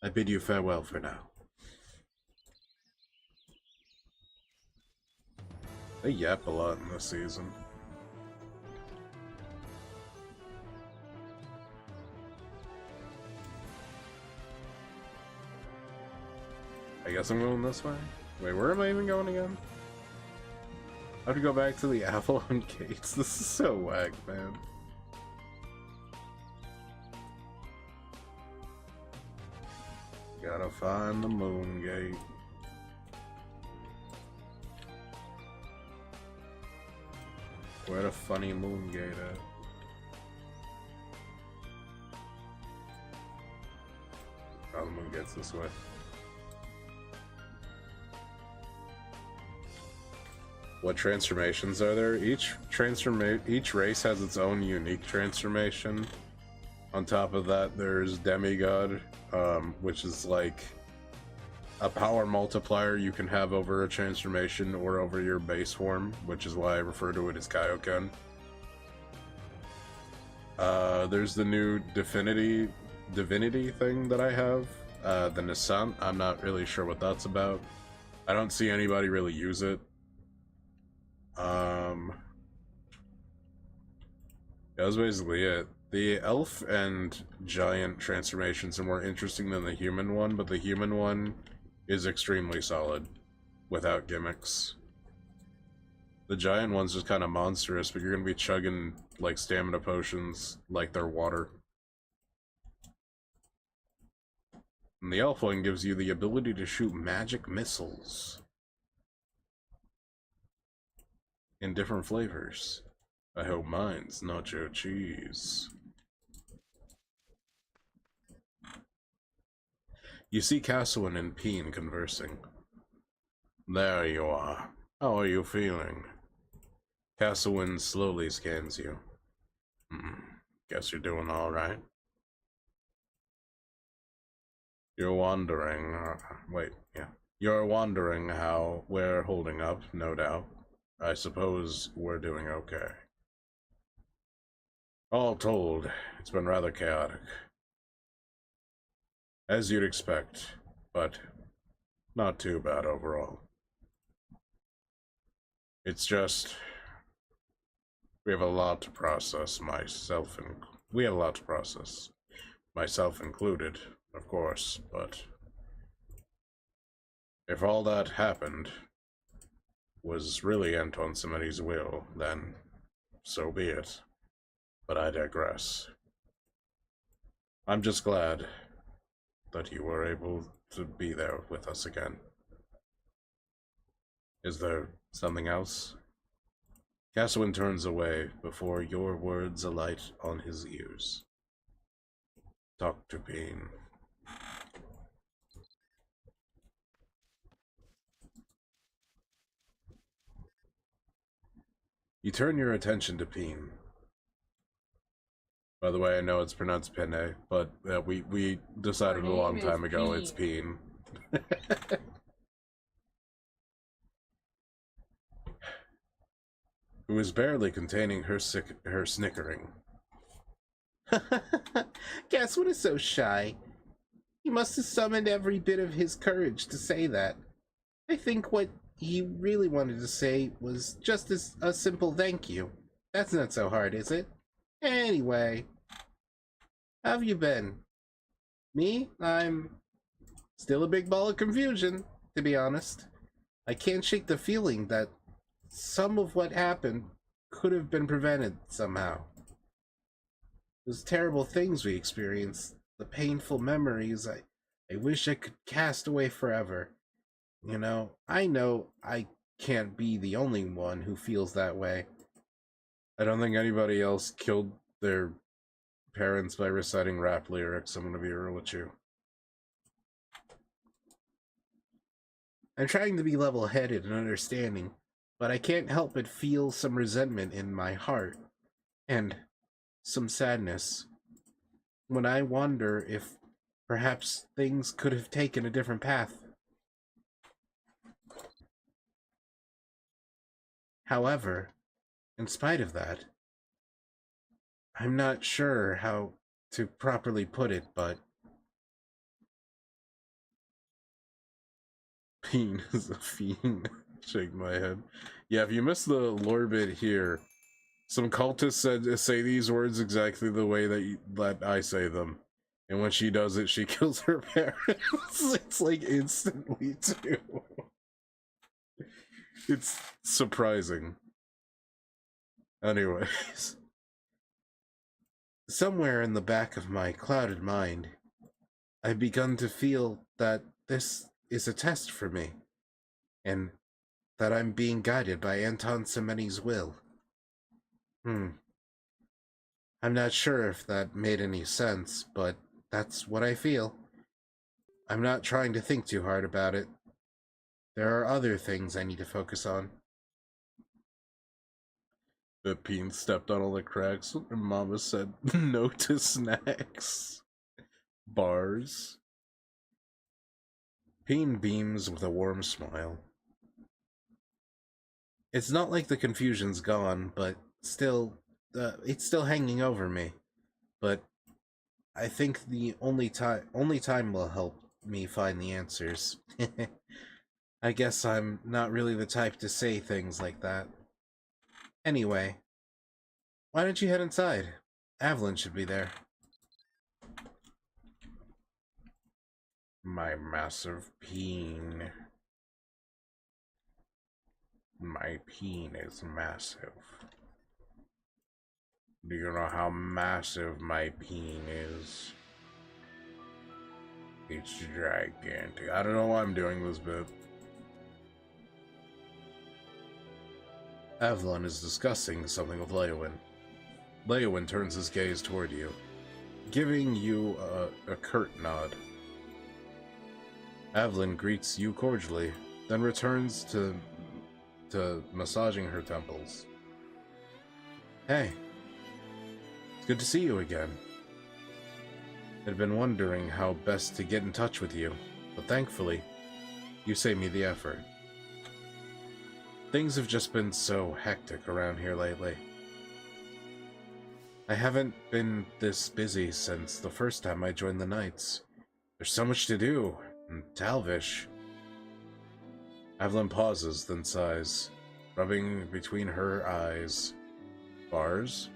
Speaker 6: I bid you farewell for now. They yap a lot in this season. I guess I'm going this way? Wait, where am I even going again? I have to go back to the Avalon Gates. This is so whack, man. Gotta find the Moon Gate. Where the funny Moon Gate at? Oh, the Moon Gate's this way. What transformations are there? Each race has its own unique transformation. On top of that, there's Demigod, which is like a power multiplier you can have over a transformation or over your base form, which is why I refer to it as Kaioken. There's the new divinity thing that I have, the Nascent. I'm not really sure what that's about. I don't see anybody really use it. That's basically it. The elf and giant transformations are more interesting than the human one, but the human one is extremely solid, without gimmicks. The giant one's just kind of monstrous, but you're gonna be chugging, like, stamina potions like they're water. And the elf one gives you the ability to shoot magic missiles. In different flavors. I hope mine's nacho cheese. You see Cassowin and Peen conversing. There you are. How are you feeling? Cassowin slowly scans you. Guess you're doing alright. You're wondering... You're wondering how we're holding up, no doubt. I suppose we're doing okay. All told, it's been rather chaotic. As you'd expect, but not too bad overall. It's just... we have a lot to process, myself included, of course, but... if all that happened was really Anton Samedi's will, then so be it. But I digress. I'm just glad that you were able to be there with us again.
Speaker 1: Is there something else? Caswin turns away before your words alight on his ears. Dr. Bean. You turn your attention to Peen. By the way, I know it's pronounced Penne, but we decided
Speaker 5: Her
Speaker 1: a long
Speaker 5: name
Speaker 1: time
Speaker 5: is
Speaker 1: ago
Speaker 5: Peen.
Speaker 1: it's Peen. Who is barely containing her snickering.
Speaker 7: Gaswood is so shy. He must have summoned every bit of his courage to say that. I think what he really wanted to say was just a simple thank you. That's not so hard, is it? Anyway, how have you been? Me? I'm still a big ball of confusion, to be honest. I can't shake the feeling that some of what happened could have been prevented somehow. Those terrible things we experienced, the painful memories, I wish I could cast away forever. You know I can't be the only one who feels that way.
Speaker 1: I don't think anybody else killed their parents by reciting rap lyrics, I'm gonna be real with you.
Speaker 7: I'm trying to be level-headed and understanding, but I can't help but feel some resentment in my heart, and some sadness, when I wonder if perhaps things could have taken a different path. However, in spite of that, I'm not sure how to properly put it, but
Speaker 1: Peen is a fiend. Shake my head. Yeah, if you missed the lore bit here, some cultists say these words exactly the way that I say them. And when she does it, she kills her parents. It's like instantly, too. It's surprising. Anyways.
Speaker 7: somewhere in the back of my clouded mind, I've begun to feel that this is a test for me, and that I'm being guided by Anton Semeni's will. I'm not sure if that made any sense, but that's what I feel. I'm not trying to think too hard about it. There are other things I need to focus on.
Speaker 1: The Peen stepped on all the cracks, and Mama said, no to snacks. Bars.
Speaker 7: Peen beams with a warm smile. It's not like the confusion's gone, but still, it's still hanging over me. But I think the only time will help me find the answers. I guess I'm not really the type to say things like that. Anyway, why don't you head inside? Evelyn should be there.
Speaker 1: My massive peen. My peen is massive. Do you know how massive my peen is? It's gigantic. I don't know why I'm doing this bit.
Speaker 7: Evelyn is discussing something with Leowin. Leowin turns his gaze toward you, giving you a curt nod. Evelyn greets you cordially, then returns to massaging her temples. Hey, it's good to see you again. I'd been wondering how best to get in touch with you, but thankfully, you saved me the effort. Things have just been so hectic around here lately. I haven't been this busy since the first time I joined the Knights. There's so much to do, and Talvish. Evelyn pauses, then sighs, rubbing between her eyes. Bars?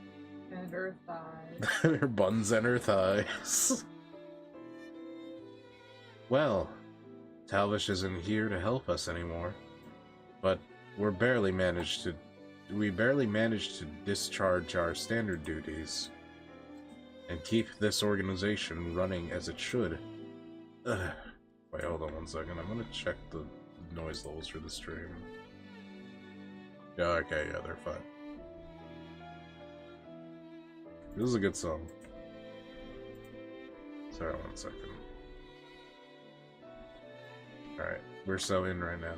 Speaker 5: And her thighs.
Speaker 1: Her buns and her thighs.
Speaker 7: Well, Talvish isn't here to help us anymore, but we barely managed to discharge our standard duties and keep this organization running as it should.
Speaker 1: Wait, hold on one second. I'm gonna check the noise levels for the stream. Yeah, okay, yeah, they're fine. This is a good song. Sorry, 1 second. Alright, we're so in right now.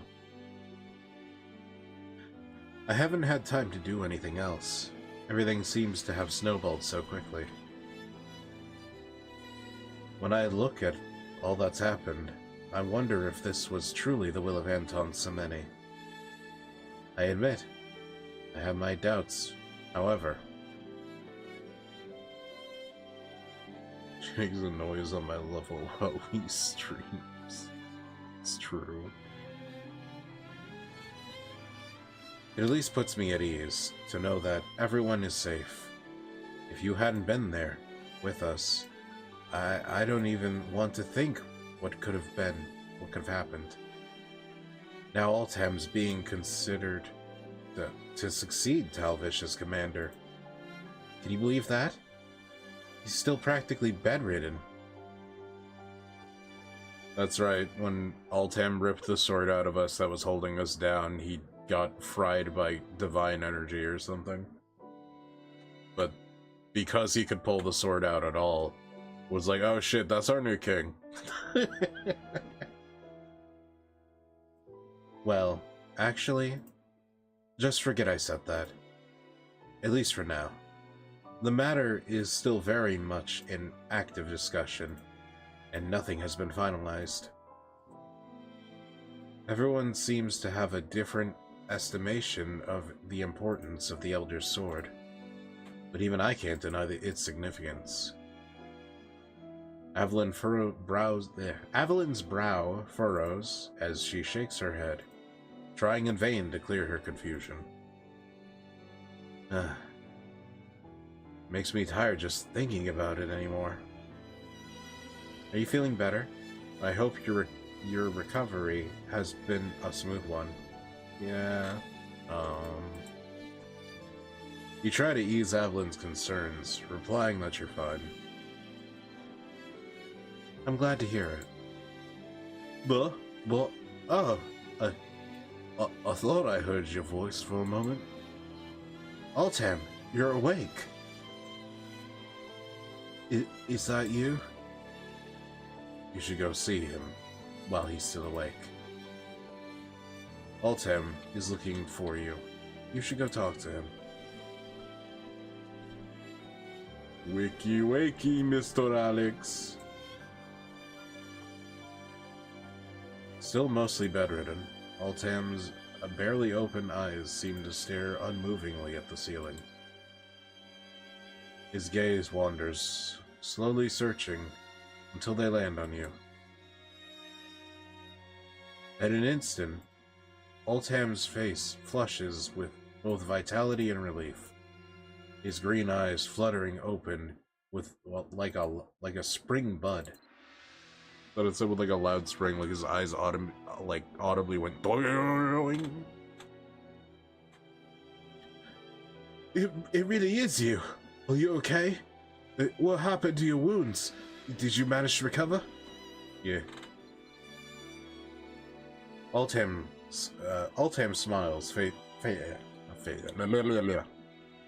Speaker 1: I haven't had time to do anything else. Everything seems to have snowballed so quickly. When I look at all that's happened, I wonder if this was truly the will of Anton Semeny. I admit, I have my doubts. However, she makes a noise on my level while he streams. It's true. It at least puts me at ease to know that everyone is safe. If you hadn't been there with us, I don't even want to think what could have been, what could have happened. Now Altam's being considered to succeed Talvish as commander. Can you believe that? He's still practically bedridden. That's right, when Altam ripped the sword out of us that was holding us down, he got fried by divine energy or something. But because he could pull the sword out at all, was like, oh shit, that's our new king. Well, actually, just forget I said that. At least for now. The matter is still very much in active discussion, and nothing has been finalized. Everyone seems to have a different estimation of the importance of the Elder's Sword, but even I can't deny its significance. Evelyn's brow furrows as she shakes her head, trying in vain to clear her confusion. Makes me tired just thinking about it anymore. Are you feeling better? I hope your recovery has been a smooth one. Yeah. You try to ease Evelyn's concerns, replying that you're fine. I'm glad to hear it. I thought I heard your voice for a moment. Altam, you're awake. Is that you? You should go see him while he's still awake. Altam is looking for you. You should go talk to him. Wakey wakey, Mr. Alex. Still mostly bedridden, Altam's barely open eyes seem to stare unmovingly at the ceiling. His gaze wanders, slowly searching, until they land on you. At an instant, Altam's face flushes with both vitality and relief, his green eyes fluttering open with, well, like a spring bud. But it said with like a loud spring, like his eyes audibly went doing. It really is you. Are you okay? What happened to your wounds? Did you manage to recover? Yeah. Altam smiles.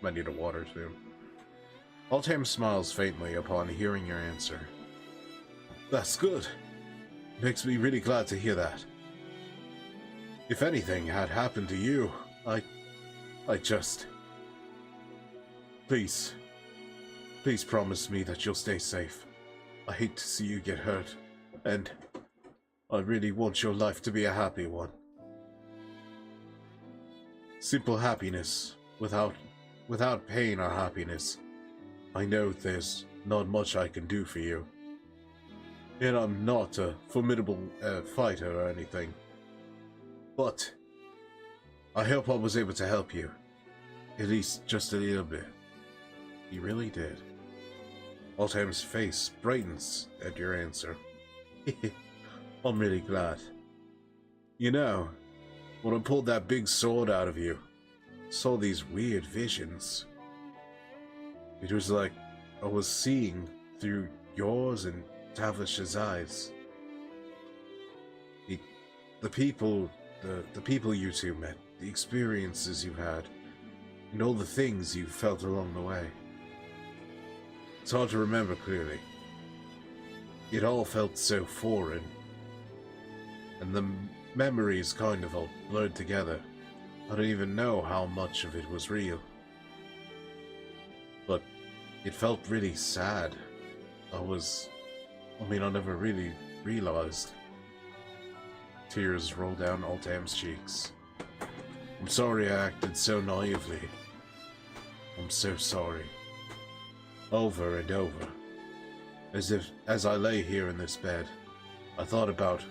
Speaker 1: Might need a water soon. Altam smiles faintly upon hearing your answer. That's good. Makes me really glad to hear that. If anything had happened to you, I just... Please promise me that you'll stay safe. I hate to see you get hurt, and I really want your life to be a happy one. Simple happiness, without pain or happiness. I know there's not much I can do for you. And I'm not a formidable fighter or anything. But I hope I was able to help you. At least just a little bit. He really did. Altam's face brightens at your answer. I'm really glad. You know, when I pulled that big sword out of you, I saw these weird visions. It was like I was seeing through yours and Tavish's eyes. The people you two met,
Speaker 6: the experiences you've had, and all the things you've felt along the way. It's hard to remember clearly. It all felt so foreign, and the memories kind of all blurred together. I don't even know how much of it was real. But it felt really sad. I never really realized. Tears rolled down Altam's cheeks. I'm sorry I acted so naively. I'm so sorry. Over and over. As I lay here in this bed, I thought about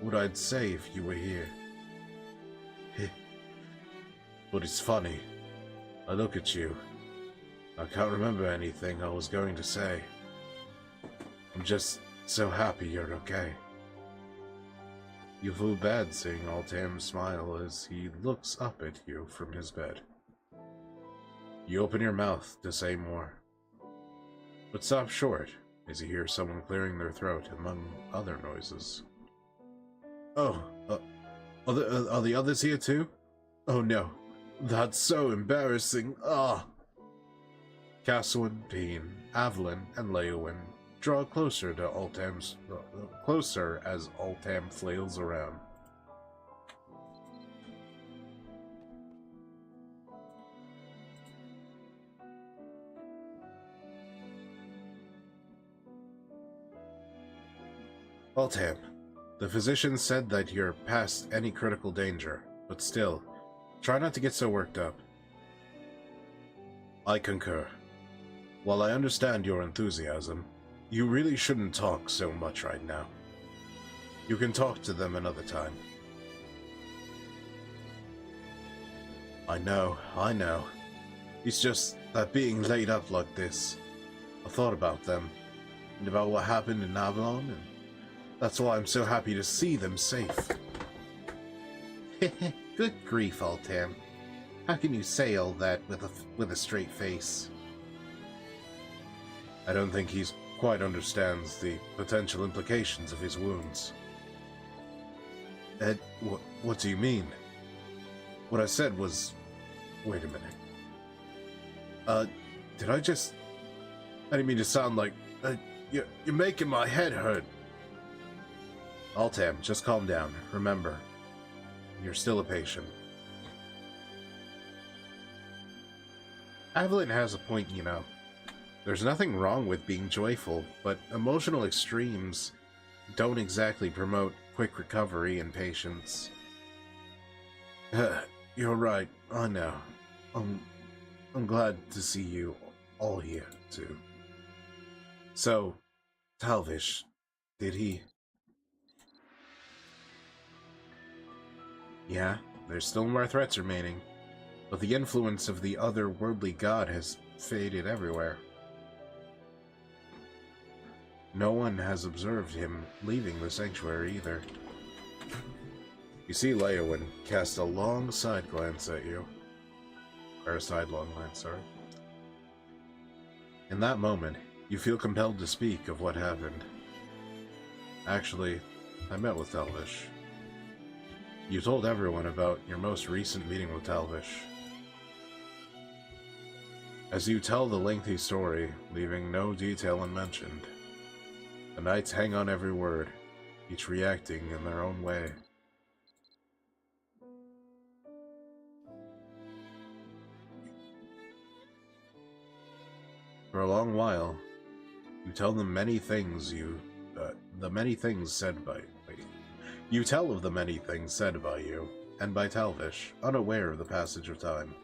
Speaker 6: what I'd say if you were here. But it's funny. I look at you. I can't remember anything I was going to say. I'm just so happy you're okay. You feel bad seeing Altam smile as he looks up at you from his bed. You open your mouth to say more, but stop short as you hear someone clearing their throat among other noises. Oh, are the others here too? Oh no, that's so embarrassing. Ah! Caswin, Peen, Avalyn, and Leowyn draw closer to closer as Altam flails around. Altam, the physician said that you're past any critical danger, but still, try not to get so worked up. I concur. While I understand your enthusiasm, you really shouldn't talk so much right now. You can talk to them another time. I know. It's just that being laid up like this, I thought about them, and about what happened in Avalon, and that's why I'm so happy to see them safe. Good grief, Altam. How can you say all that with a straight face? I don't think he quite understands the potential implications of his wounds. Ed, what do you mean? What I said was... Wait a minute. Did I just... I didn't mean to sound like... You're making my head hurt. Altam, just calm down. Remember, you're still a patient. Avalyn has a point, you know. There's nothing wrong with being joyful, but emotional extremes don't exactly promote quick recovery and patience. You're right, I know. I'm glad to see you all here, too. So, Talvish, did he... Yeah, there's still more threats remaining, but the influence of the otherworldly god has faded everywhere. No one has observed him leaving the sanctuary either. You see Leowyn cast a long side glance at you. Or a sidelong glance, sorry. In that moment, you feel compelled to speak of what happened. Actually, I met with Talvish. You told everyone about your most recent meeting with Talvish. As you tell the lengthy story, leaving no detail unmentioned, the knights hang on every word, each reacting in their own way. For a long while, you tell them many things said by you and by Talvish, unaware of the passage of time.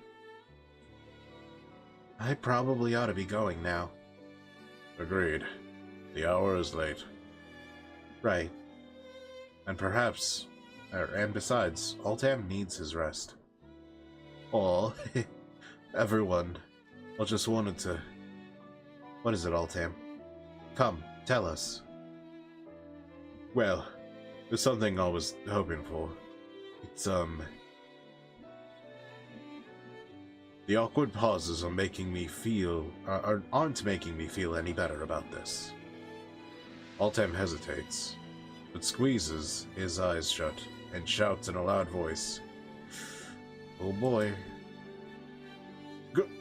Speaker 6: I probably ought to be going now. Agreed. The hour is late. Right. And perhaps, and besides, Altam needs his rest. Oh, everyone. I just wanted to... What is it, Altam? Come, tell us. Well, there's something I was hoping for. It's, The awkward pauses are making me feel... aren't making me feel any better about this. Altam hesitates, but squeezes his eyes shut and shouts in a loud voice. Oh boy.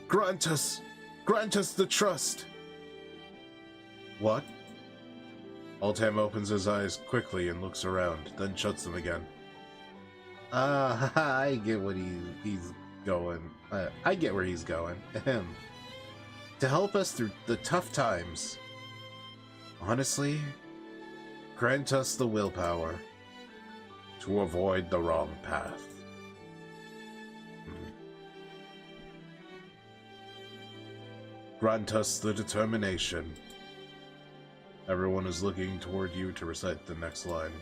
Speaker 6: Grant us the trust. What? Altam opens his eyes quickly and looks around, then shuts them again. I get what he's going. I get where he's going. Ahem. To help us through the tough times. Honestly, grant us the willpower to avoid the wrong path. Grant us the determination. Everyone is looking toward you to recite the next line.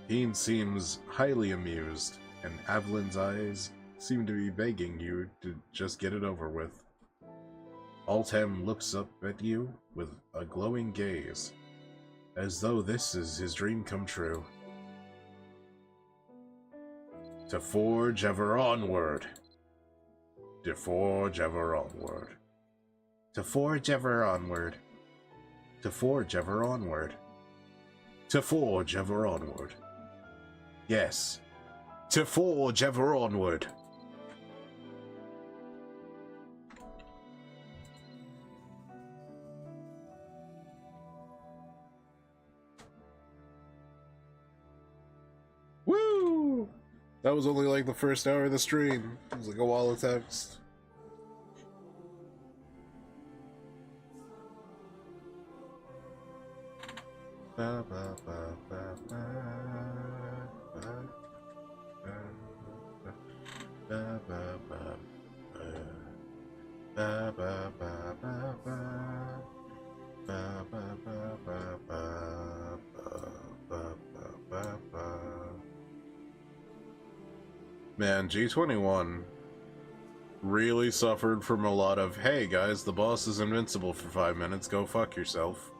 Speaker 6: Heen seems highly amused, and Avelin's eyes seem to be begging you to just get it over with. Altam looks up at you with a glowing gaze, as though this is his dream come true. To forge ever onward. To forge ever onward. To forge ever onward. To forge ever onward. To forge ever onward. Yes. To forge ever onward. Woo! That was only like the first hour of the stream. It was like a wall of text. Ba, ba, ba, ba, ba, ba, ba, ba, ba, ba, ba, ba, ba, ba, ba, ba, ba, ba, ba. Man, G21 really suffered from a lot of, hey guys, the boss is invincible for 5 minutes, go fuck yourself.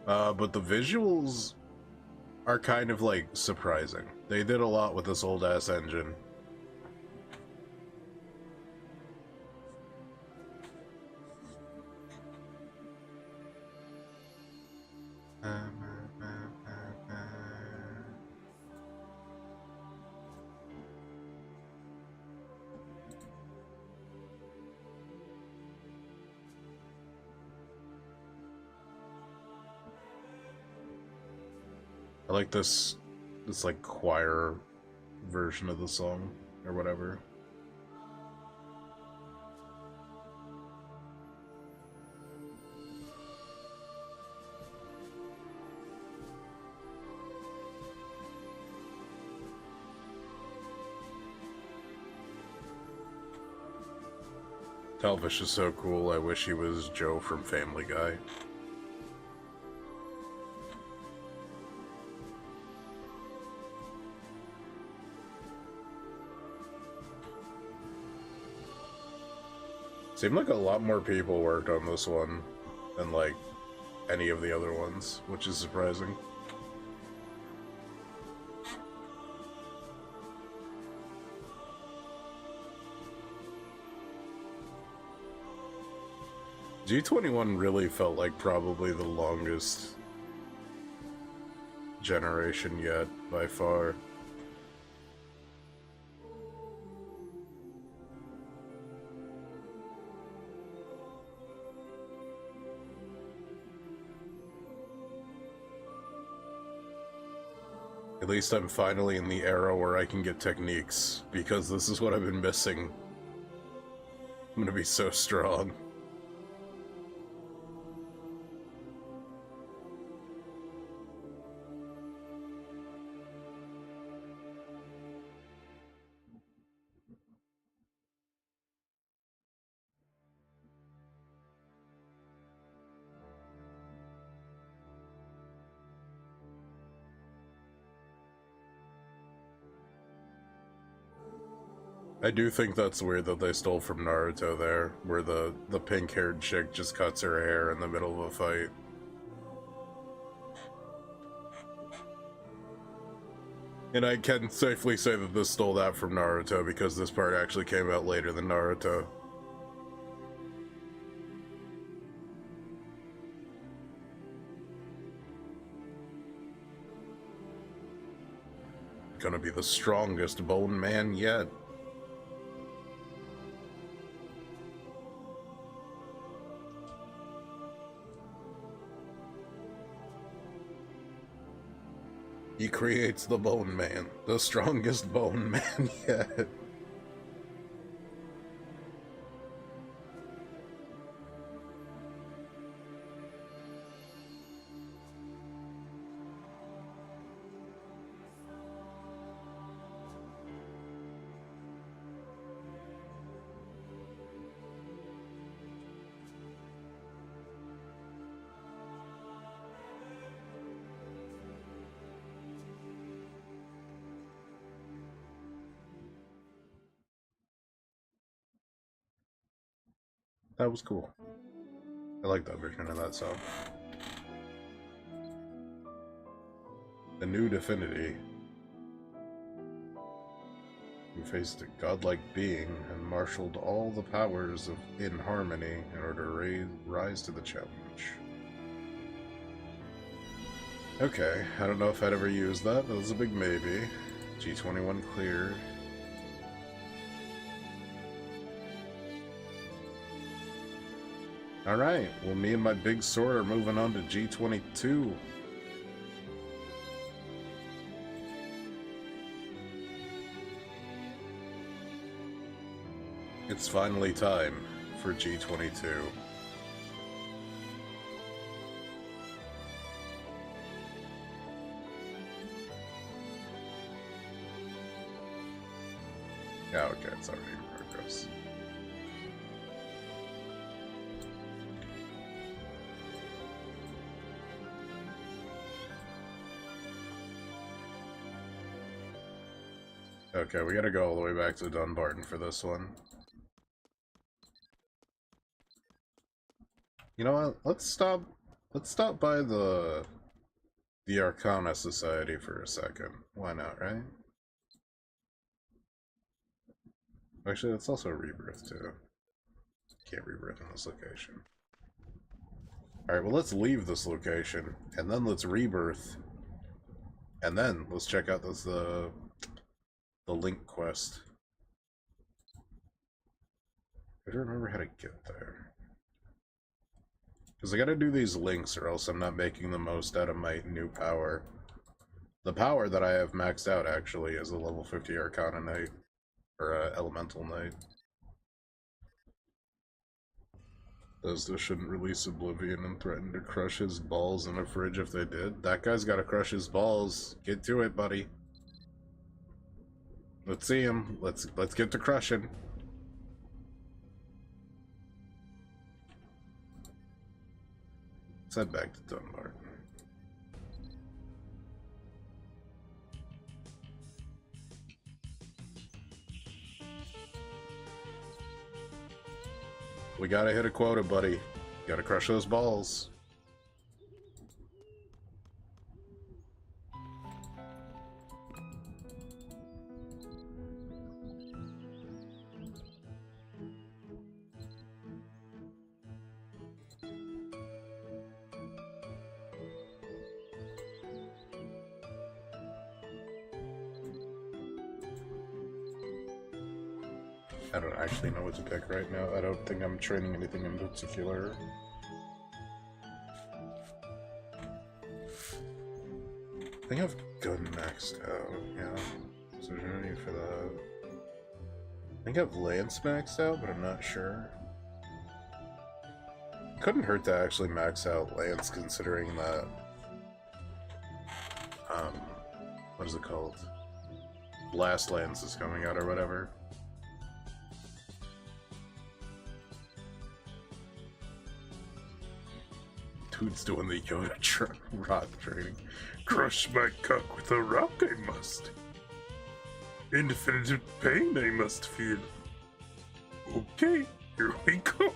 Speaker 6: But the visuals are kind of like surprising. They did a lot with this old ass engine. I like this like choir version of the song or whatever. Talvish is so cool. I wish he was Joe from Family Guy. Seemed like a lot more people worked on this one than like any of the other ones, which is surprising. G21 really felt like probably the longest generation yet, by far. At least I'm finally in the era where I can get techniques, because this is what I've been missing. I'm gonna be so strong. I do think that's weird that they stole from Naruto there, where the pink-haired chick just cuts her hair in the middle of a fight. And I can safely say that this stole that from Naruto, because this part actually came out later than Naruto. gonna be the strongest bone man yet. He creates the bone man, the strongest bone man yet. That was cool. I like that version of that song. A new divinity who faced a godlike being and marshaled all the powers in harmony in order to rise to the challenge. Okay, I don't know if I'd ever use that. That was a big maybe. G21 cleared. Alright, well me and my big sword are moving on to G22. It's finally time for G22. Yeah, okay, it's already in progress. Okay, we gotta go all the way back to Dunbarton for this one. You know what? Let's stop by the Arcana Society for a second. Why not, right? Actually, that's also a rebirth too. Can't rebirth in this location. Alright, well let's leave this location, and then let's rebirth. And then let's check out the link quest. I don't remember how to get there. Because I gotta do these links or else I'm not making the most out of my new power. The power that I have maxed out, actually, is a level 50 Arcana Knight. Or Elemental Knight. Those shouldn't release Oblivion and threaten to crush his balls in a fridge if they did. That guy's gotta crush his balls. Get to it, buddy. Let's see him. Let's get to crushing. Let's head back to Dunbarton. We gotta hit a quota, buddy. Gotta crush those balls. I don't actually know what to pick right now. I don't think I'm training anything in particular. I think I've gun maxed out, yeah. So there's no need for that. I think I've lance maxed out, but I'm not sure. Couldn't hurt to actually max out lance considering that what is it called? Blast lance is coming out or whatever. Dude's doing the Yoda rock training. Crush my cock with a rock I must. Infinite pain I must feel. Okay, here we go.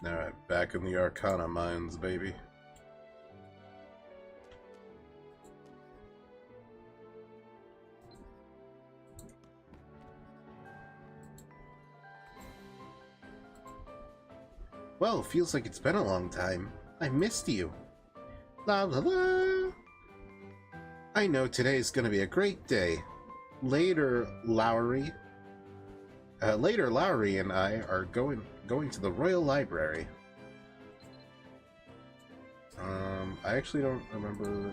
Speaker 6: Alright, back in the Arcana mines, baby.
Speaker 7: Well, feels like it's been a long time. I missed you. La la la. I know today's gonna be a great day. Later, Lowry and I are going to the Royal Library. I actually don't remember.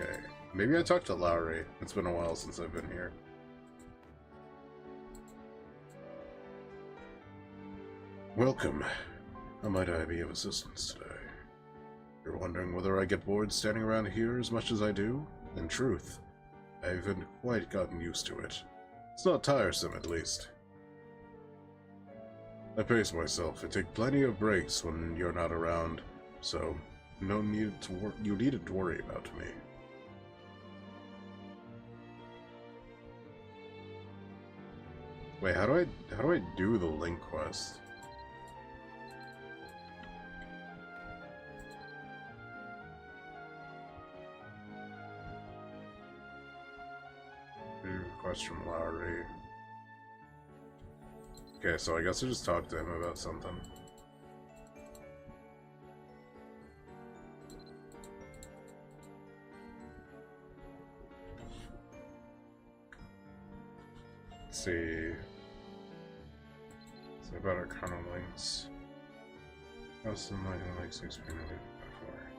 Speaker 7: Okay, maybe I talked to Lowry. It's been a while since I've been here. Welcome. How might I be of assistance today? You're wondering whether I get bored standing around here as much as I do? In truth, I haven't quite gotten used to it. It's not tiresome, at least. I pace myself. I take plenty of breaks when you're not around, so no need to you needn't worry about me. Wait, how do I do the link quest? Request from Lowry. Okay, so I guess I just talked to him about something. Let's see. So about our kernel links. How's the links experience before?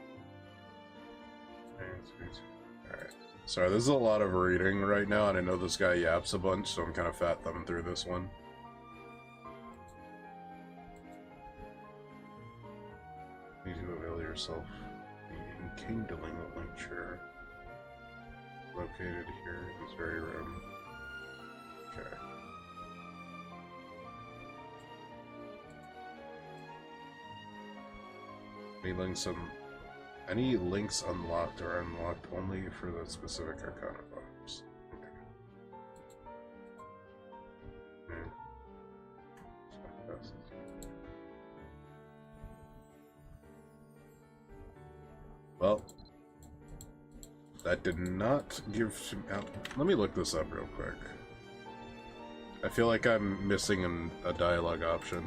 Speaker 7: Alright. Sorry, this is a lot of reading right now, and I know this guy yaps a bunch, so I'm kind of fat thumbing through this one. You need to avail yourself the enkindling lecture located here in this very room. Okay. Any links unlocked are unlocked only for the specific Arcana box. Okay. Well, that did not give to me. Let me look this up real quick. I feel like I'm missing a dialogue option.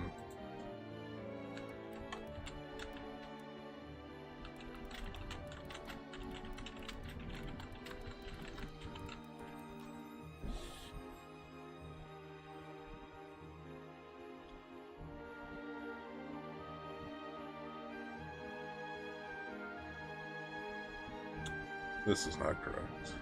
Speaker 7: This is not correct.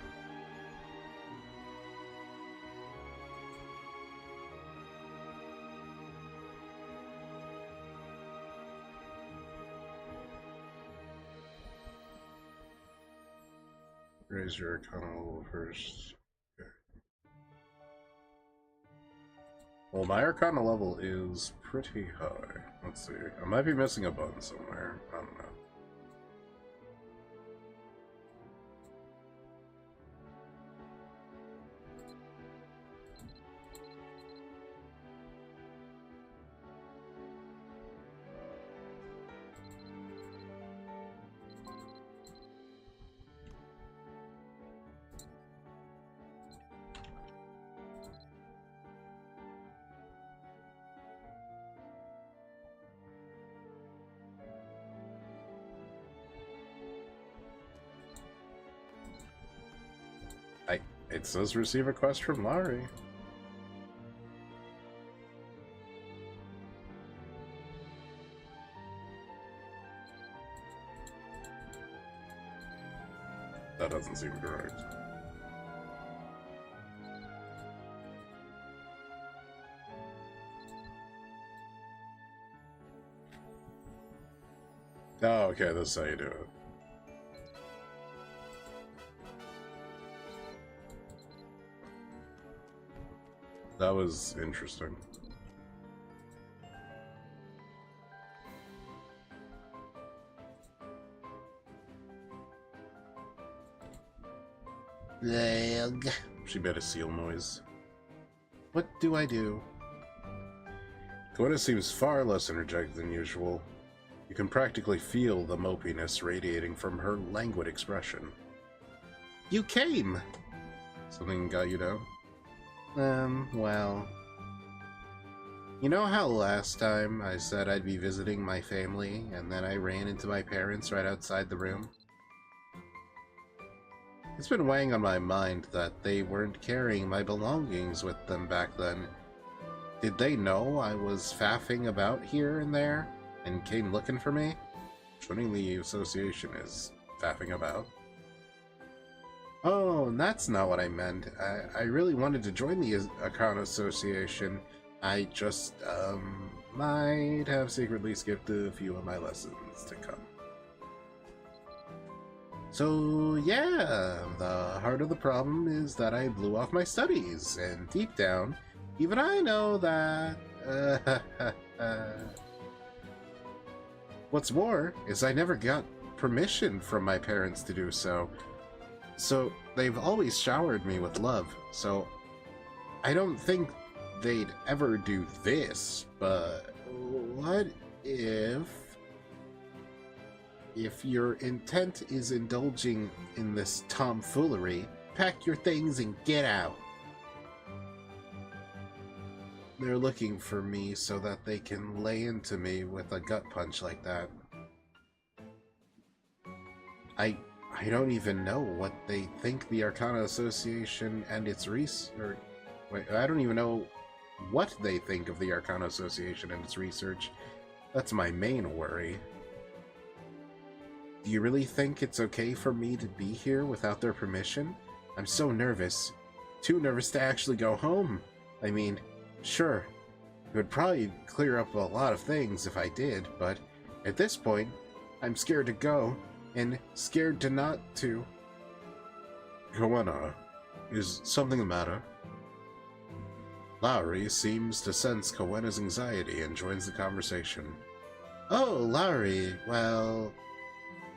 Speaker 7: Raise your Arcana level first. Okay. Well, my Arcana level is pretty high. Let's see. I might be missing a button somewhere. I don't know. It says receive a quest from Lowry. That doesn't seem correct. Oh, okay, that's how you do it. That was interesting. Leg. She made a seal noise. What do I do?
Speaker 6: Gwenna seems far less energetic than usual. You can practically feel the mopiness radiating from her languid expression.
Speaker 7: You came!
Speaker 6: Something got you down?
Speaker 7: Well... You know how last time I said I'd be visiting my family, and then I ran into my parents right outside the room? It's been weighing on my mind that they weren't carrying my belongings with them back then. Did they know I was faffing about here and there, and came looking for me? Joining the association is faffing about. Oh, that's not what I meant. I really wanted to join the Account Association. I just, might have secretly skipped a few of my lessons to come. So, yeah, the heart of the problem is that I blew off my studies, and deep down, even I know that, What's more, is I never got permission from my parents to do so. So, they've always showered me with love, so I don't think they'd ever do this, but what if your intent is indulging in this tomfoolery, pack your things and get out. They're looking for me so that they can lay into me with a gut punch like that. I don't even know what they think the Arcana Association and its research... Wait, I don't even know what they think of the Arcana Association and its research. That's my main worry. Do you really think it's okay for me to be here without their permission? I'm so nervous. Too nervous to actually go home. I mean, sure, it would probably clear up a lot of things if I did, but at this point, I'm scared to go, and scared to not to.
Speaker 1: Koena, is something the matter?
Speaker 7: Lowry seems to sense Koena's anxiety and joins the conversation. Oh, Lowry, well...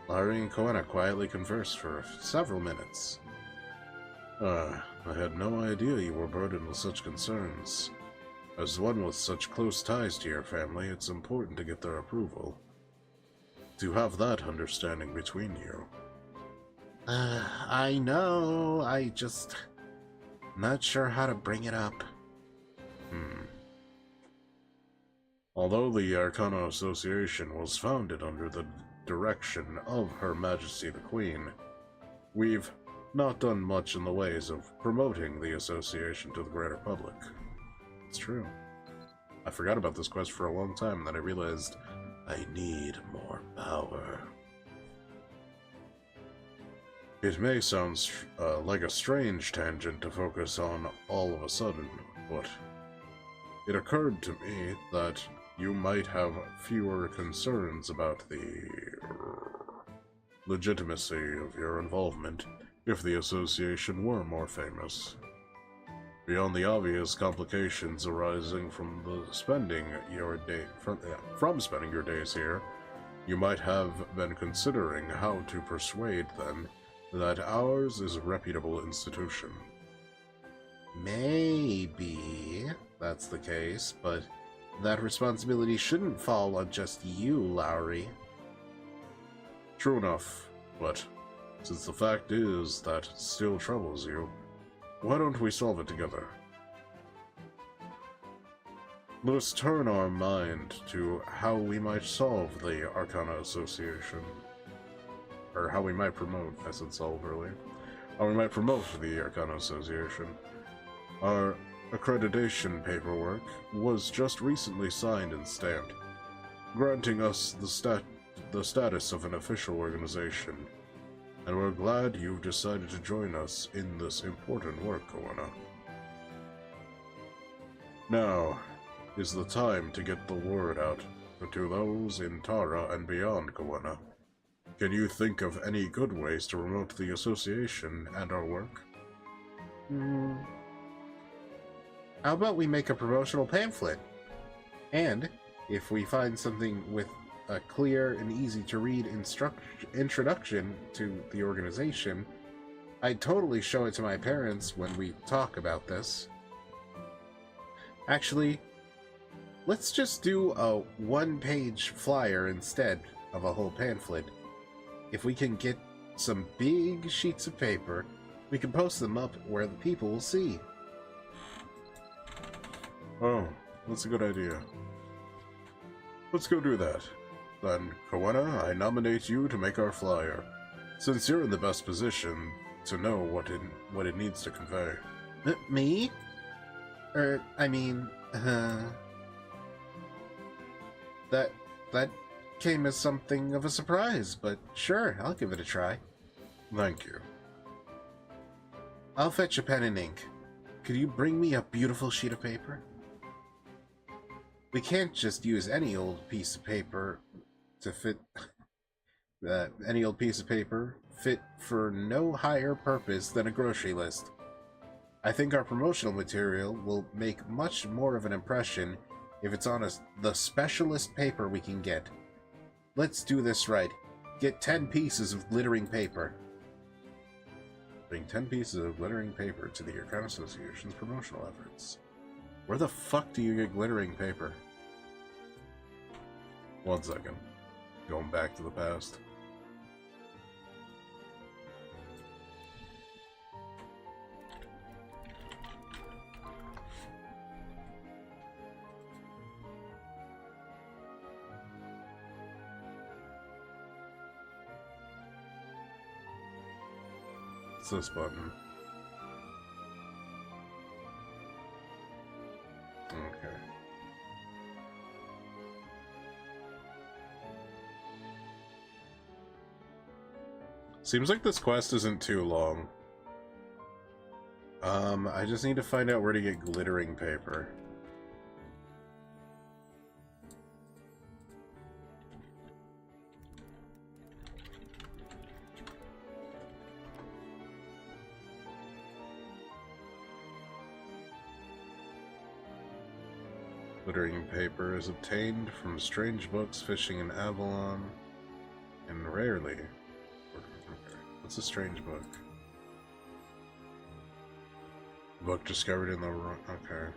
Speaker 1: Lowry and Koena quietly conversed for several minutes. I had no idea you were burdened with such concerns. As one with such close ties to your family, it's important to get their approval. To have that understanding between you.
Speaker 7: I know, I just... not sure how to bring it up.
Speaker 1: Although the Arcana Association was founded under the direction of Her Majesty the Queen, we've not done much in the ways of promoting the association to the greater public. It's true. I forgot about this quest for a long time, and then I realized I need more power. It may sound like a strange tangent to focus on all of a sudden, but it occurred to me that you might have fewer concerns about the legitimacy of your involvement if the association were more famous. Beyond the obvious complications arising from spending your days here, you might have been considering how to persuade them that ours is a reputable institution.
Speaker 7: Maybe that's the case, but that responsibility shouldn't fall on just you, Lowry.
Speaker 1: True enough, but since the fact is that still troubles you, why don't we solve it together? Let us turn our mind to how we might solve the Arcana Association. Or how we might promote, I said solve earlier. How we might promote the Arcana Association. Our accreditation paperwork was just recently signed and stamped, granting us the status of an official organization, and we're glad you've decided to join us in this important work, Koena. Now is the time to get the word out to those in Tara and beyond, Koena. Can you think of any good ways to promote the association and our work?
Speaker 7: How about we make a promotional pamphlet? And, if we find something with a clear and easy-to-read introduction to the organization, I'd totally show it to my parents when we talk about this. Actually, let's just do a one-page flyer instead of a whole pamphlet. If we can get some big sheets of paper, we can post them up where the people will see.
Speaker 1: Oh, That's a good idea. Let's go do that. Then, Koena, I nominate you to make our flyer, since you're in the best position to know what it needs to convey.
Speaker 7: Me? That came as something of a surprise, but sure, I'll give it a try.
Speaker 1: Thank you.
Speaker 7: I'll fetch a pen and ink. Could you bring me a beautiful sheet of paper? We can't just use any old piece of paper to fit... any old piece of paper fit for no higher purpose than a grocery list. I think our promotional material will make much more of an impression if it's on the specialist paper we can get. Let's do this right. Get 10 pieces of glittering paper.
Speaker 1: Bring 10 pieces of glittering paper to the Arcana Association's promotional efforts. Where the fuck do you get glittering paper? 1 second. Going back to the past. It's this button. Okay. Seems like this quest isn't too long. I just need to find out where to get glittering paper. Glittering paper is obtained from strange books, fishing in Avalon, and rarely... What's a strange book? Book discovered in the... Okay.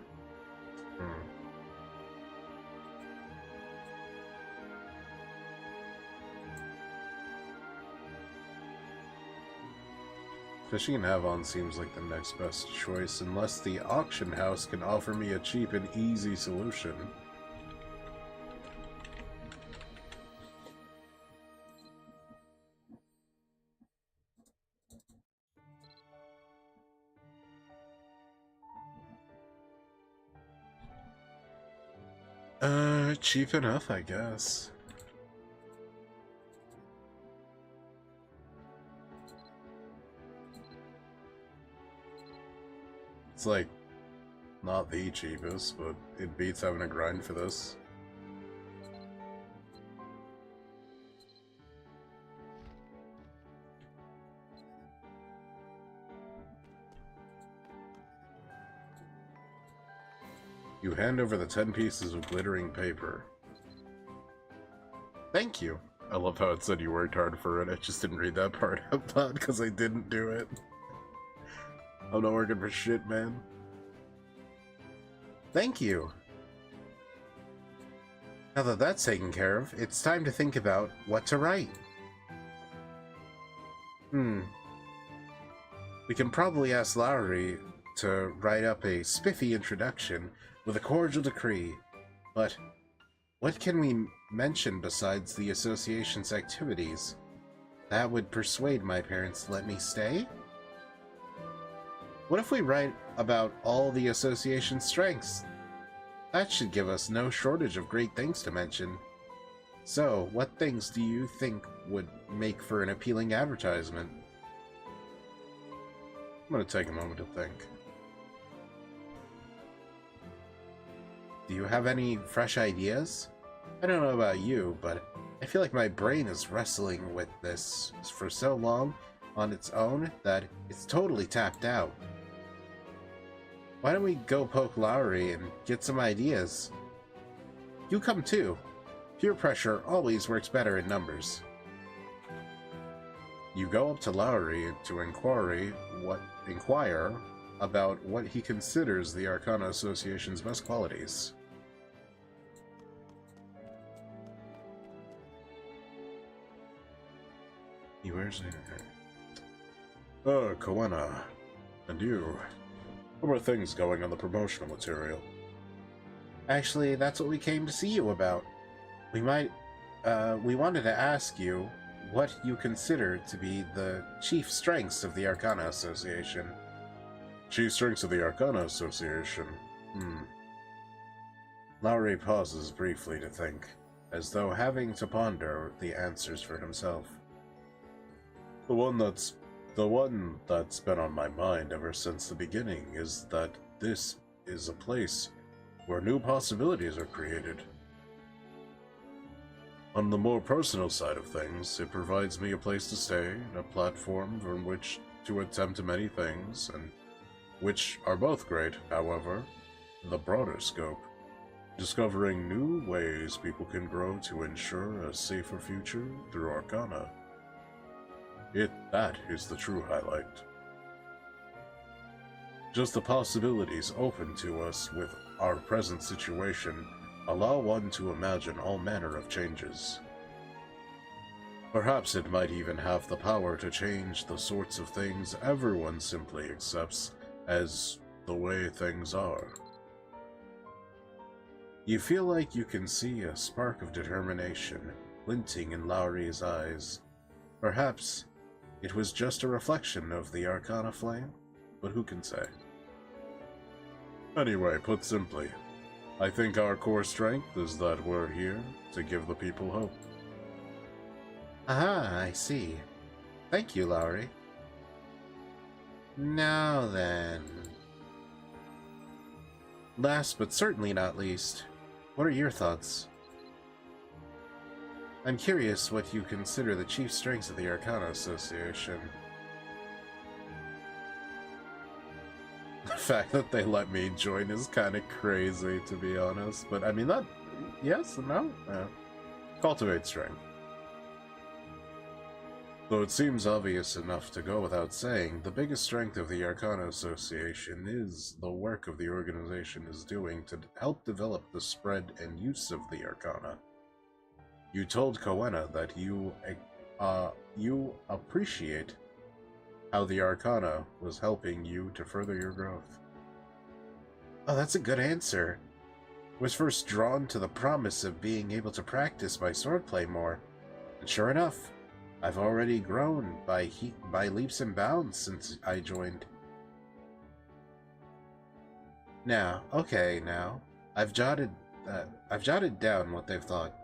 Speaker 1: Fishing in Avalon seems like the next best choice, unless the auction house can offer me a cheap and easy solution. Cheap enough, I guess. It's like, not the cheapest, but it beats having to grind for this. You hand over the 10 pieces of glittering paper. Thank you. I love how it said you worked hard for it. I just didn't read that part out loud because I didn't do it. I'm not working for shit, man.
Speaker 7: Thank you. Now that that's taken care of, it's time to think about what to write. We can probably ask Lowry to write up a spiffy introduction with a cordial decree, but what can we mention besides the association's activities that would persuade my parents to let me stay? What if we write about all the association's strengths? That should give us no shortage of great things to mention. So, what things do you think would make for an appealing advertisement?
Speaker 1: I'm gonna take a moment to think.
Speaker 7: Do you have any fresh ideas? I don't know about you, but I feel like my brain is wrestling with this for so long on its own that it's totally tapped out. Why don't we go poke Lowry and get some ideas? You come too. Peer pressure always works better in numbers.
Speaker 1: You go up to Lowry to inquire about what he considers the Arcana Association's best qualities. Where's it? Koena. And you? What are things going on the promotional material?
Speaker 7: Actually, that's what we came to see you about. We wanted to ask you what you consider to be the chief strengths of the Arcana Association.
Speaker 1: Chief strengths of the Arcana Association.
Speaker 7: Lowry pauses briefly to think, as though having to ponder the answers for himself.
Speaker 1: The one that's been on my mind ever since the beginning is that this is a place where new possibilities are created. On the more personal side of things, it provides me a place to stay, and a platform from which to attempt many things, and which are both great, however, in the broader scope, discovering new ways people can grow to ensure a safer future through Arcana. That is the true highlight. Just the possibilities open to us with our present situation allow one to imagine all manner of changes. Perhaps it might even have the power to change the sorts of things everyone simply accepts as the way things are. You feel like you can see a spark of determination glinting in Lowry's eyes. Perhaps it was just a reflection of the Arcana flame, but who can say? Anyway, put simply, I think our core strength is that we're here to give the people hope.
Speaker 7: Aha, I see. Thank you, Lowry. Now then... Last but certainly not least, what are your thoughts? I'm curious what you consider the chief strengths of the Arcana Association.
Speaker 1: The fact that they let me join is kind of crazy, to be honest. But I mean, that... yes and no? Cultivate strength. Though it seems obvious enough to go without saying, the biggest strength of the Arcana Association is the work of the organization is doing to help develop the spread and use of the Arcana. You told Coena that you appreciate how the Arcana was helping you to further your growth.
Speaker 7: Oh, that's a good answer. Was first drawn to the promise of being able to practice my swordplay more, and sure enough, I've already grown by leaps and bounds since I joined. Now, I've jotted down what they've thought.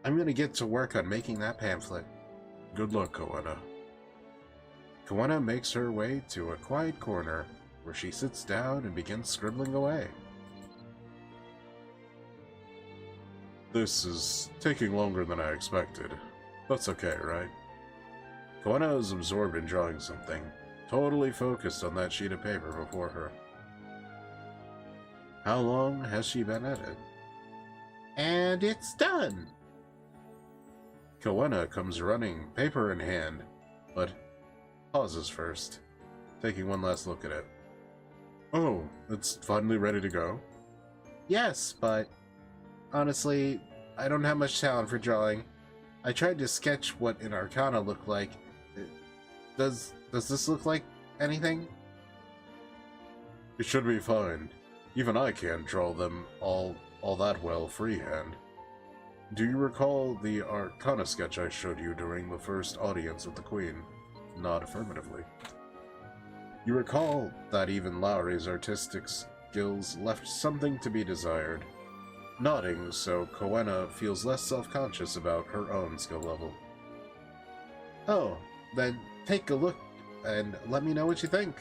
Speaker 7: I'm gonna get to work on making that pamphlet.
Speaker 1: Good luck, Coena.
Speaker 7: Coena makes her way to a quiet corner, where she sits down and begins scribbling away.
Speaker 1: This is taking longer than I expected. That's okay, right?
Speaker 7: Coena is absorbed in drawing something, totally focused on that sheet of paper before her. How long has she been at it? And it's done! Coena comes running, paper in hand, but pauses first, taking one last look at it.
Speaker 1: Oh, it's finally ready to go?
Speaker 7: Yes, but honestly, I don't have much talent for drawing. I tried to sketch what an Arcana looked like. Does this look like anything?
Speaker 1: It should be fine. Even I can't draw them all that well freehand. Do you recall the Arcana sketch I showed you during the first audience with the Queen? Nod affirmatively. You recall that even Lowry's artistic skills left something to be desired. Nodding, so Coena feels less self-conscious about her own skill level.
Speaker 7: Oh, then take a look and let me know what you think.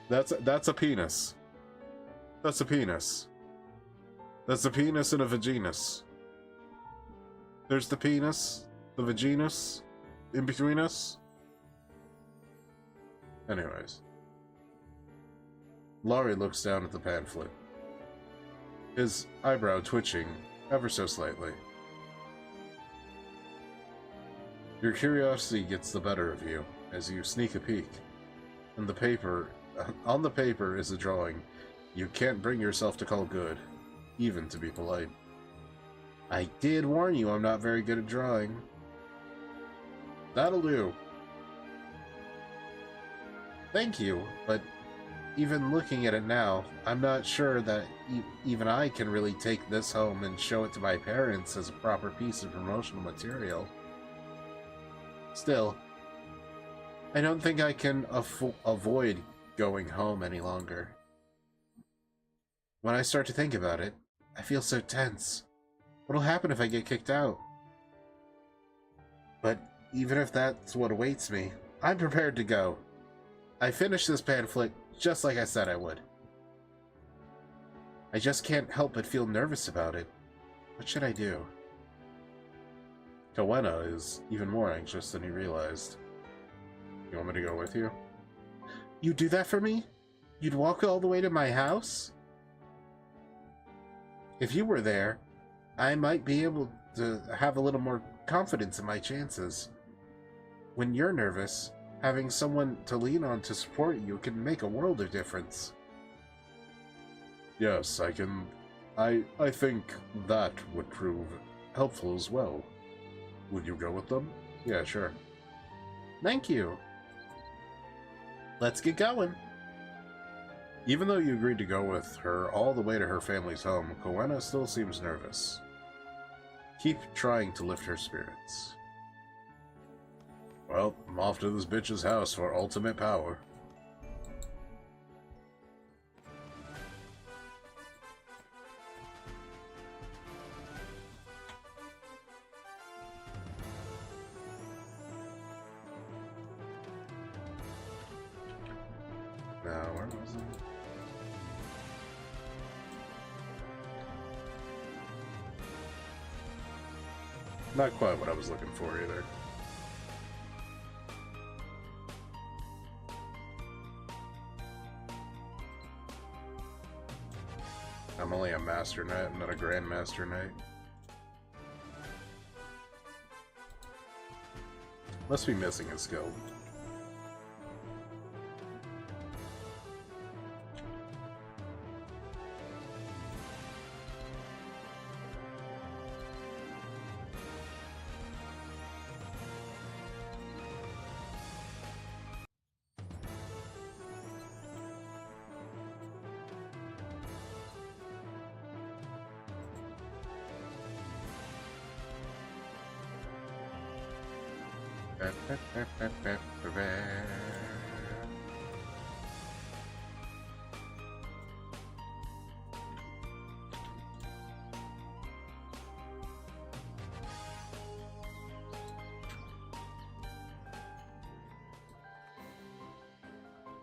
Speaker 1: That's a penis. That's a penis. That's a penis and a vaginus. There's the penis, the vaginus, in between us. Anyways.
Speaker 7: Lowry looks down at the pamphlet, his eyebrow twitching ever so slightly. Your curiosity gets the better of you as you sneak a peek. On the paper is a drawing you can't bring yourself to call good, even to be polite. I did warn you I'm not very good at drawing. That'll do. Thank you, but even looking at it now, I'm not sure that even I can really take this home and show it to my parents as a proper piece of promotional material. Still, I don't think I can avoid going home any longer. When I start to think about it, I feel so tense. What'll happen if I get kicked out? But even if that's what awaits me, I'm prepared to go. I finished this pamphlet just like I said I would. I just can't help but feel nervous about it. What should I do? Kawena is even more anxious than he realized. You want me to go with you? You'd do that for me? You'd walk all the way to my house? If you were there, I might be able to have a little more confidence in my chances. When you're nervous, having someone to lean on to support you can make a world of difference.
Speaker 1: Yes, I can. I think that would prove helpful as well. Would you go with them?
Speaker 7: Yeah, sure. Thank you. Let's get going.
Speaker 1: Even though you agreed to go with her all the way to her family's home, Kawena still seems nervous. Keep trying to lift her spirits. Well, I'm off to this bitch's house for ultimate power. Now, where was it? Not quite what I was looking for either. I'm only a Master Knight, I'm not a Grandmaster Knight. Must be missing a skill.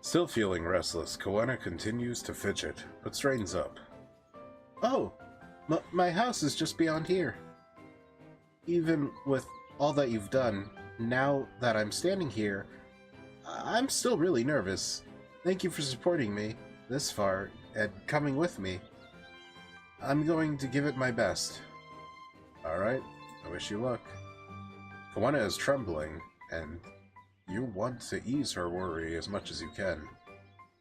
Speaker 1: Still feeling restless, Kawena continues to fidget, but straightens up.
Speaker 7: Oh, my house is just beyond here. Even with all that you've done, now that I'm standing here, I'm still really nervous. Thank you for supporting me this far and coming with me. I'm going to give it my best.
Speaker 1: Alright, I wish you luck. Kawena is trembling, and you want to ease her worry as much as you can.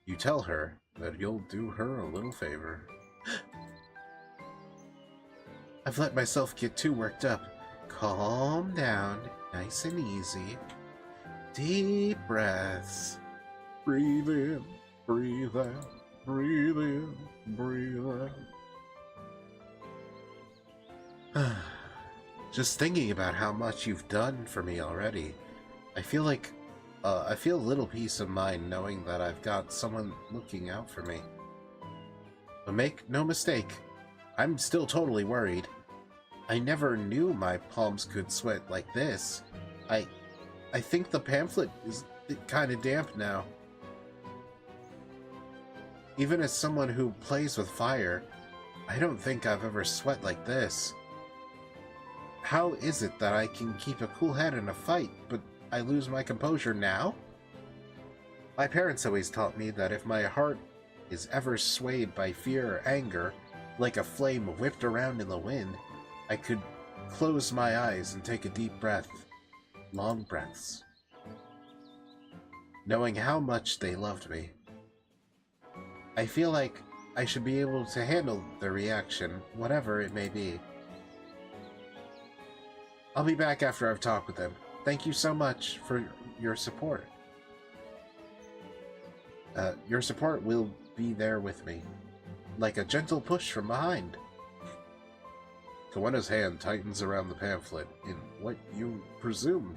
Speaker 1: You tell her that you'll do her a little favor.
Speaker 7: I've let myself get too worked up. Calm down, nice and easy. Deep breaths.
Speaker 1: Breathe in, breathe out, breathe in, breathe out.
Speaker 7: Just thinking about how much you've done for me already, I feel a little peace of mind knowing that I've got someone looking out for me. But make no mistake, I'm still totally worried. I never knew my palms could sweat like this. I think the pamphlet is kind of damp now. Even as someone who plays with fire, I don't think I've ever sweat like this. How is it that I can keep a cool head in a fight, but I lose my composure now? My parents always taught me that if my heart is ever swayed by fear or anger, like a flame whipped around in the wind, I could close my eyes and take a deep breath, long breaths, knowing how much they loved me. I feel like I should be able to handle their reaction, whatever it may be. I'll be back after I've talked with them. Thank you so much for your support. Your support will be there with me, like a gentle push from behind.
Speaker 6: Kawena's hand tightens around the pamphlet in what you presume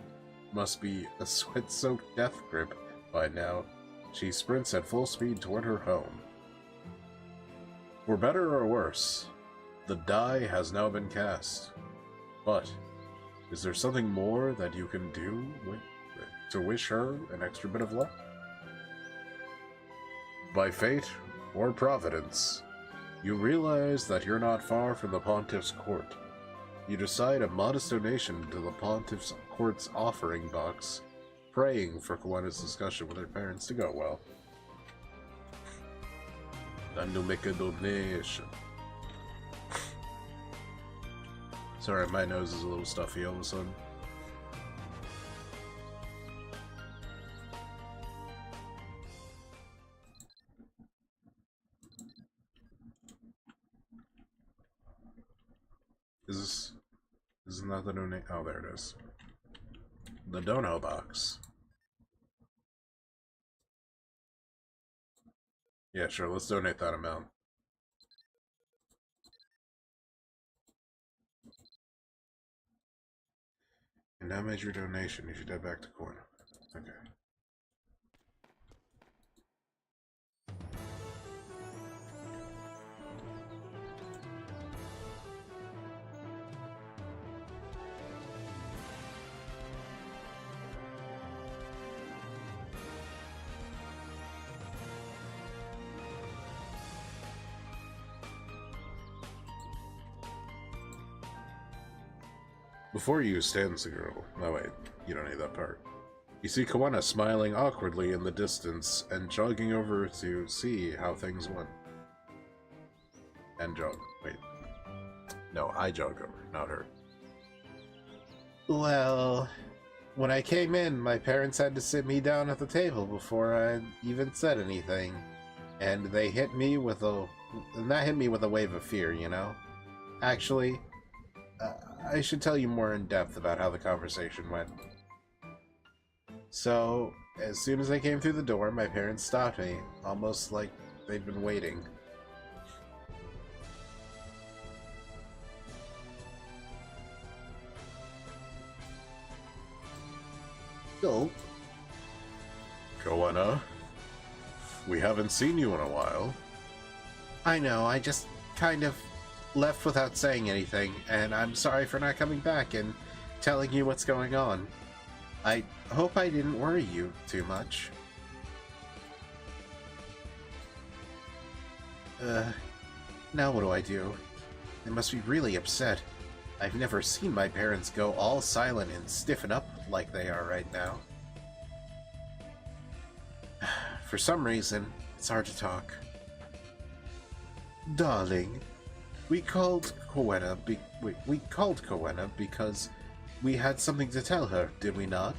Speaker 6: must be a sweat-soaked death grip by now. She sprints at full speed toward her home. For better or worse, the die has now been cast. But is there something more that you can do to wish her an extra bit of luck? By fate or providence, you realize that you're not far from the Pontiff's court. You decide a modest donation to the Pontiff's court's offering box, praying for Kawena's discussion with her parents to go well. Time to make a donation. Sorry, my nose is a little stuffy all of a sudden. Isn't that the donate? Oh, there it is. The dono box. Yeah, sure, let's donate that amount. And now made your donation, you should head back to Corn. Okay. Before you stands the girl. Oh wait, you don't need that part. You see Kawena smiling awkwardly in the distance and jogging over to see how things went. And jog. Wait. No, I jog over, not her.
Speaker 7: Well, when I came in, my parents had to sit me down at the table before I even said anything. And they hit me with a... And that hit me with a wave of fear, you know? Actually, I should tell you more in depth about how the conversation went. So, as soon as I came through the door, my parents stopped me, almost like they'd been waiting. So,
Speaker 6: Kawena, we haven't seen you in a while.
Speaker 7: I know, I just kind of left without saying anything, and I'm sorry for not coming back and telling you what's going on. I hope I didn't worry you too much. Now what do I do? They must be really upset. I've never seen my parents go all silent and stiffen up like they are right now. For some reason, it's hard to talk. Darling, we called Kawena because we had something to tell her, did we not?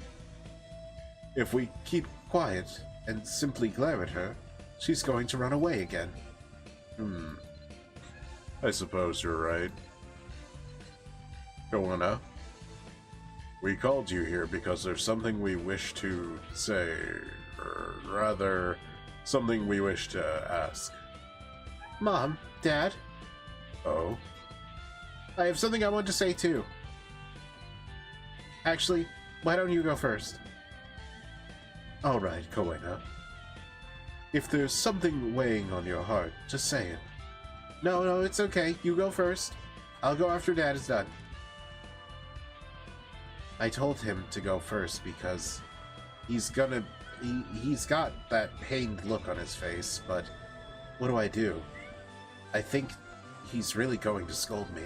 Speaker 7: If we keep quiet and simply glare at her, she's going to run away again.
Speaker 6: I suppose you're right. Kawena, we called you here because there's something we wish to say, or rather, something we wish to ask.
Speaker 7: Mom, Dad,
Speaker 6: Oh?
Speaker 7: I have something I want to say too. Actually, why don't you go first?
Speaker 6: Alright, Kawena. If there's something weighing on your heart, just say it.
Speaker 7: No, it's okay. You go first. I'll go after Dad is done. I told him to go first because he's got that pained look on his face, but what do I do? I think he's really going to scold me.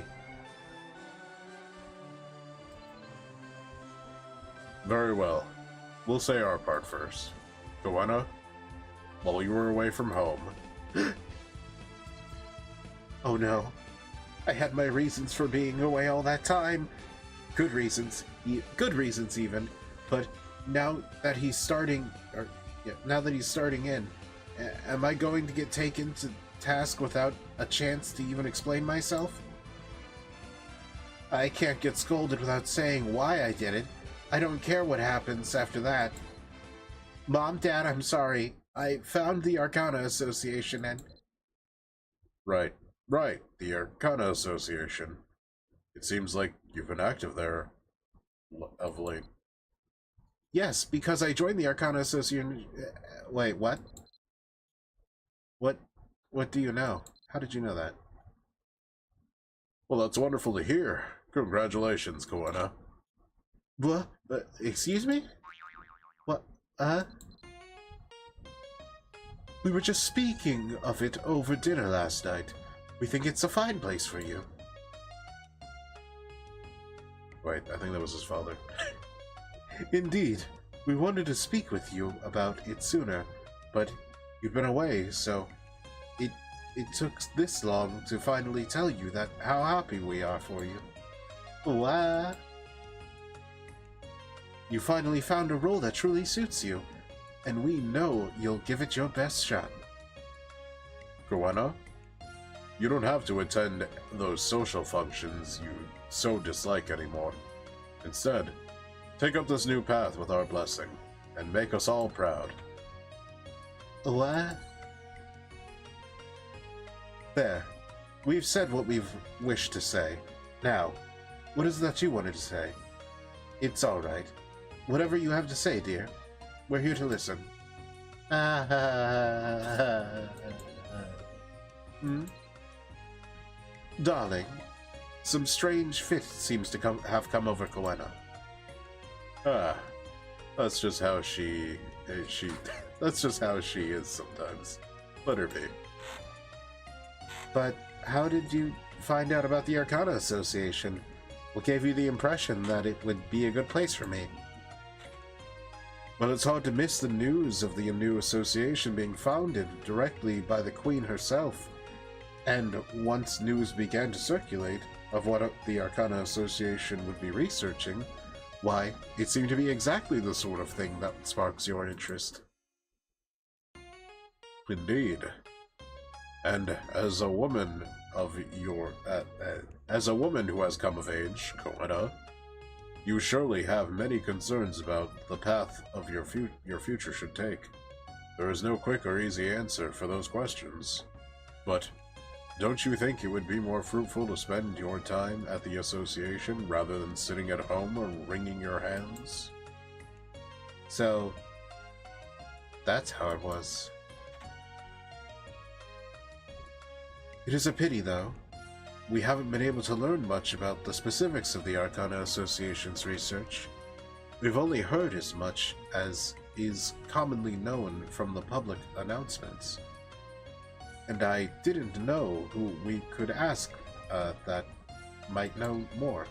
Speaker 6: Very well. We'll say our part first. Kawena, while you were away from home...
Speaker 7: Oh no. I had my reasons for being away all that time. Good reasons even. But now that he's starting in, am I going to get taken to task without a chance to even explain myself? I can't get scolded without saying why I did it. I don't care what happens after that. Mom, Dad, I'm sorry. I found the Arcana Association and...
Speaker 1: Right, the Arcana Association. It seems like you've been active there of late.
Speaker 7: Yes, because I joined the Arcana Association... Wait, what? What do you know? How did you know that?
Speaker 1: Well, that's wonderful to hear. Congratulations, Koana.
Speaker 7: What? Excuse me? What? We were just speaking of it over dinner last night. We think it's a fine place for you.
Speaker 1: Wait, I think that was his father.
Speaker 7: Indeed. We wanted to speak with you about it sooner, but you've been away, so it took this long to finally tell you that how happy we are for you. What? You finally found a role that truly suits you, and we know you'll give it your best shot.
Speaker 1: Koana, you don't have to attend those social functions you so dislike anymore. Instead, take up this new path with our blessing, and make us all proud.
Speaker 7: What? There. We've said what we've wished to say. Now, what is that you wanted to say? It's all right. Whatever you have to say, dear. We're here to listen. Darling, some strange fit seems to have come over Koana.
Speaker 1: That's just how that's just how she is sometimes. Let her be.
Speaker 7: But how did you find out about the Arcana Association? What gave you the impression that it would be a good place for me? Well, it's hard to miss the news of the new association being founded directly by the Queen herself. And once news began to circulate of what the Arcana Association would be researching, why, it seemed to be exactly the sort of thing that sparks your interest.
Speaker 1: Indeed. And as a woman of your, as a woman who has come of age, Koana, you surely have many concerns about the path of your future should take. There is no quick or easy answer for those questions. But don't you think it would be more fruitful to spend your time at the association rather than sitting at home or wringing your hands?
Speaker 7: So, that's how it was. It is a pity, though. We haven't been able to learn much about the specifics of the Arcana Association's research. We've only heard as much as is commonly known from the public announcements. And I didn't know who we could ask that might know more.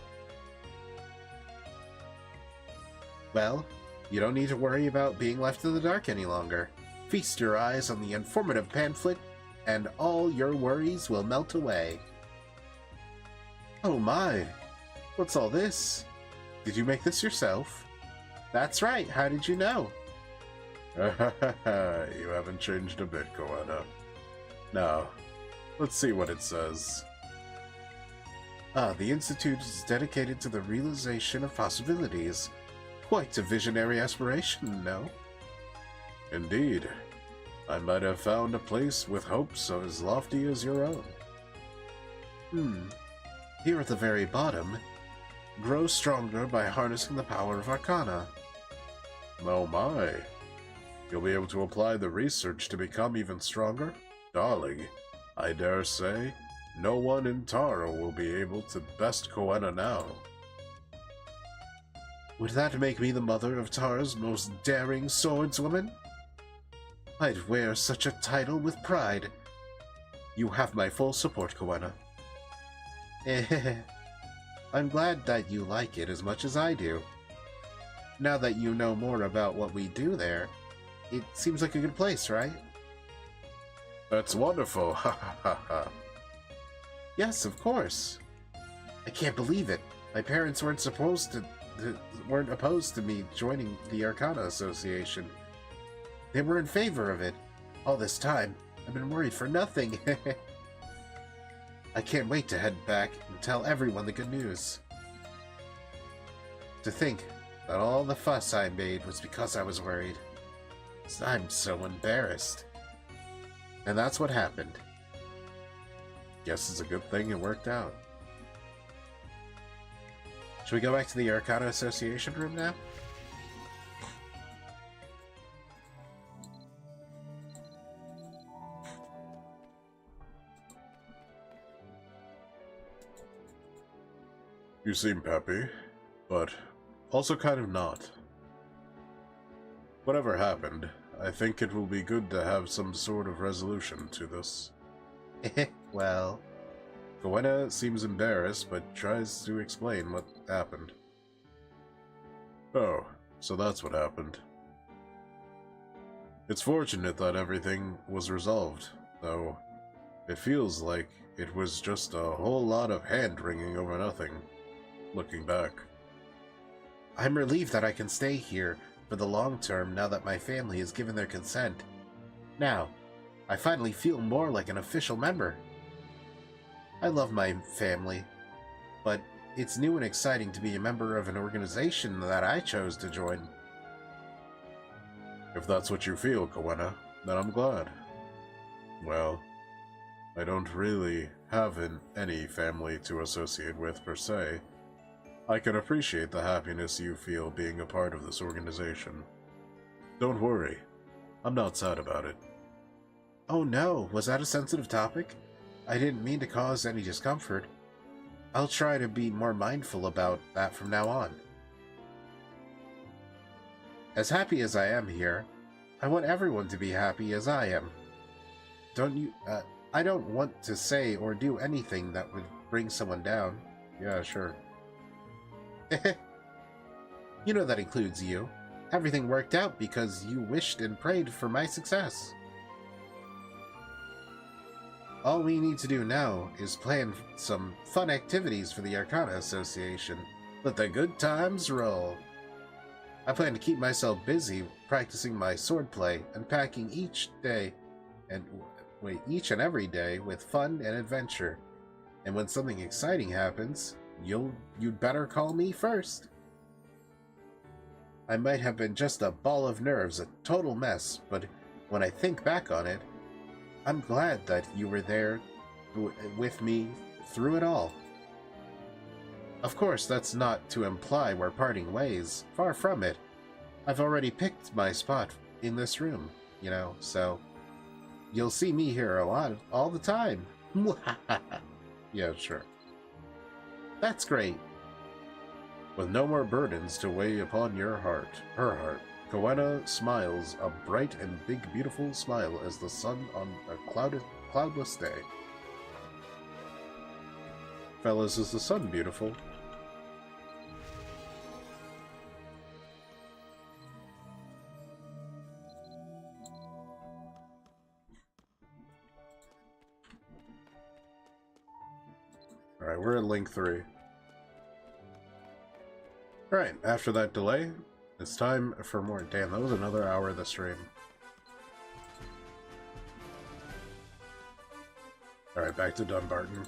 Speaker 7: Well, you don't need to worry about being left in the dark any longer. Feast your eyes on the informative pamphlet, and all your worries will melt away. Oh my! What's all this? Did you make this yourself? That's right, how did you know?
Speaker 1: You haven't changed a bit, Koana. Now, let's see what it says.
Speaker 7: The Institute is dedicated to the realization of possibilities. Quite a visionary aspiration, no?
Speaker 1: Indeed. I might have found a place with hopes as lofty as your own.
Speaker 7: Here at the very bottom, grow stronger by harnessing the power of Arcana.
Speaker 1: Oh my. You'll be able to apply the research to become even stronger? Darling, I dare say, no one in Taro will be able to best Koana now.
Speaker 7: Would that make me the mother of Tara's most daring swordswoman? I'd wear such a title with pride. You have my full support, Koana. I'm glad that you like it as much as I do. Now that you know more about what we do there, it seems like a good place, right?
Speaker 1: That's wonderful, ha ha ha ha.
Speaker 7: Yes, of course. I can't believe it. My parents weren't opposed to me joining the Arcana Association. They were in favor of it. All this time, I've been worried for nothing. I can't wait to head back and tell everyone the good news. To think that all the fuss I made was because I was worried. I'm so embarrassed. And that's what happened.
Speaker 6: Guess it's a good thing it worked out.
Speaker 7: Should we go back to the Arcana Association room now?
Speaker 6: You seem happy, but also kind of not. Whatever happened, I think it will be good to have some sort of resolution to this.
Speaker 7: Well,
Speaker 6: Gwenna seems embarrassed, but tries to explain what happened. Oh, so that's what happened. It's fortunate that everything was resolved, though it feels like it was just a whole lot of hand-wringing over nothing, looking back.
Speaker 7: I'm relieved that I can stay here for the long term now that my family has given their consent. Now, I finally feel more like an official member. I love my family, but it's new and exciting to be a member of an organization that I chose to join.
Speaker 6: If that's what you feel, Gwenna, then I'm glad. Well, I don't really have any family to associate with per se. I can appreciate the happiness you feel being a part of this organization. Don't worry, I'm not sad about it.
Speaker 7: Oh no, was that a sensitive topic? I didn't mean to cause any discomfort. I'll try to be more mindful about that from now on. As happy as I am here, I want everyone to be happy as I am. I don't want to say or do anything that would bring someone down.
Speaker 6: Yeah, sure.
Speaker 7: You know that includes you. Everything worked out because you wished and prayed for my success. All we need to do now is plan some fun activities for the Arcana Association. Let the good times roll. I plan to keep myself busy practicing my swordplay and packing each and every day with fun and adventure. And when something exciting happens, you'd better call me first. I might have been just a ball of nerves, a total mess, but when I think back on it, I'm glad that you were there with me through it all. Of course, that's not to imply we're parting ways. Far from it. I've already picked my spot in this room, so you'll see me here a lot, all the time.
Speaker 6: Yeah, sure.
Speaker 7: That's great.
Speaker 6: With no more burdens to weigh upon her heart, Gwenna smiles a bright and big beautiful smile as the sun on a cloudless day. Fellas, is the sun beautiful? Alright, we're at Link 3. Alright, after that delay, it's time for more. Damn, that was another hour of the stream. Alright, back to Dunbarton.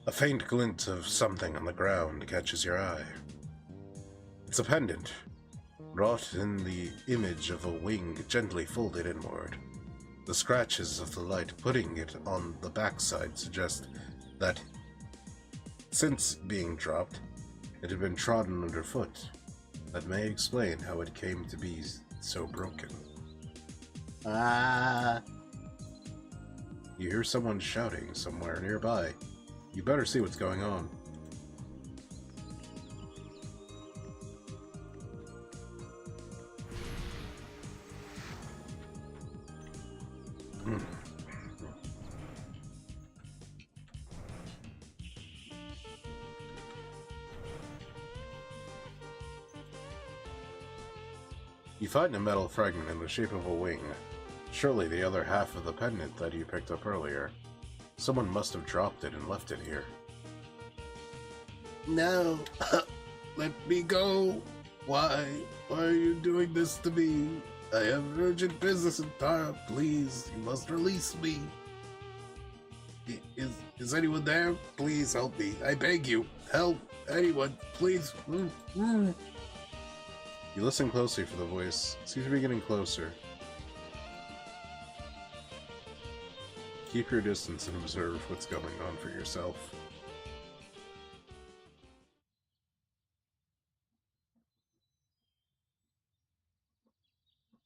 Speaker 6: A faint glint of something on the ground catches your eye. It's a pendant, wrought in the image of a wing gently folded inward. The scratches of the light putting it on the backside suggest that, since being dropped, it had been trodden underfoot. That may explain how it came to be so broken.
Speaker 7: Ah!
Speaker 6: You hear someone shouting somewhere nearby. You better see what's going on. You find a metal fragment in the shape of a wing, Surely the other half of the pendant that you picked up earlier. Someone must have dropped it and left it here. No! Let me go! Why? Why are you doing this to me? I have urgent business in Tara. Please, you must release me. Is anyone there? Please help me. I beg you. Help! Anyone, please. You listen closely for the voice. It seems to be getting closer. Keep your distance and observe what's going on for yourself.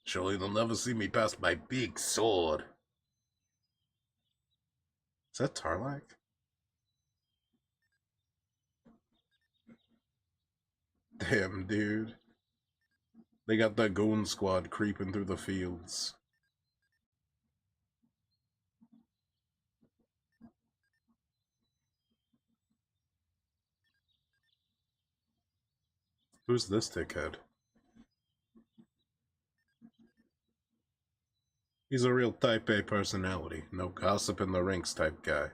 Speaker 6: Surely they'll never see me past my big sword. Is that Tarlac? Damn, dude. They got that goon squad creeping through the fields. Who's this dickhead? He's a real type A personality. No gossip in the ranks type guy.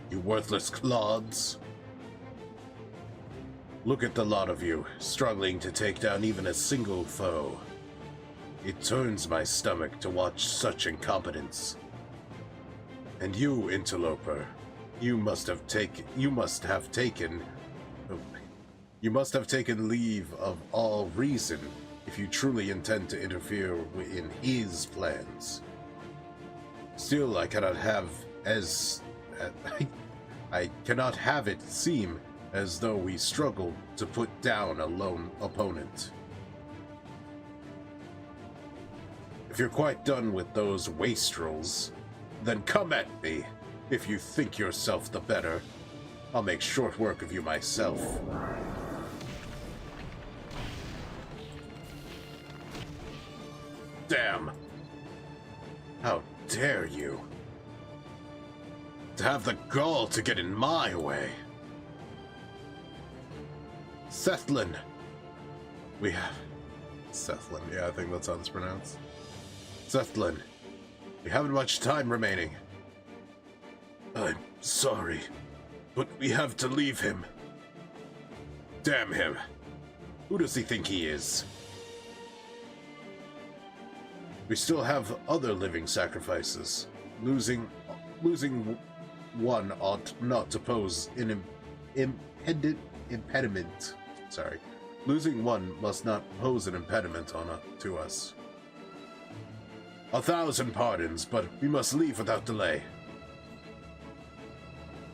Speaker 6: You worthless clods. Look at the lot of you, struggling to take down even a single foe. It turns my stomach to watch such incompetence. And you, interloper, you must have taken leave of all reason if you truly intend to interfere in his plans. Still, I cannot have it seem as though we struggled to put down a lone opponent. If you're quite done with those wastrels, then come at me. If you think yourself the better, I'll make short work of you myself. Damn! How dare you? To have the gall to get in my way. Sethlin! We have... Sethlin, yeah, I think that's how it's pronounced. Sethlin, we haven't much time remaining. I'm sorry, but we have to leave him. Damn him. Who does he think he is? We still have other living sacrifices. Losing one ought not to pose an impediment. Sorry. Losing one must not pose an impediment to us. 1,000 pardons, but we must leave without delay.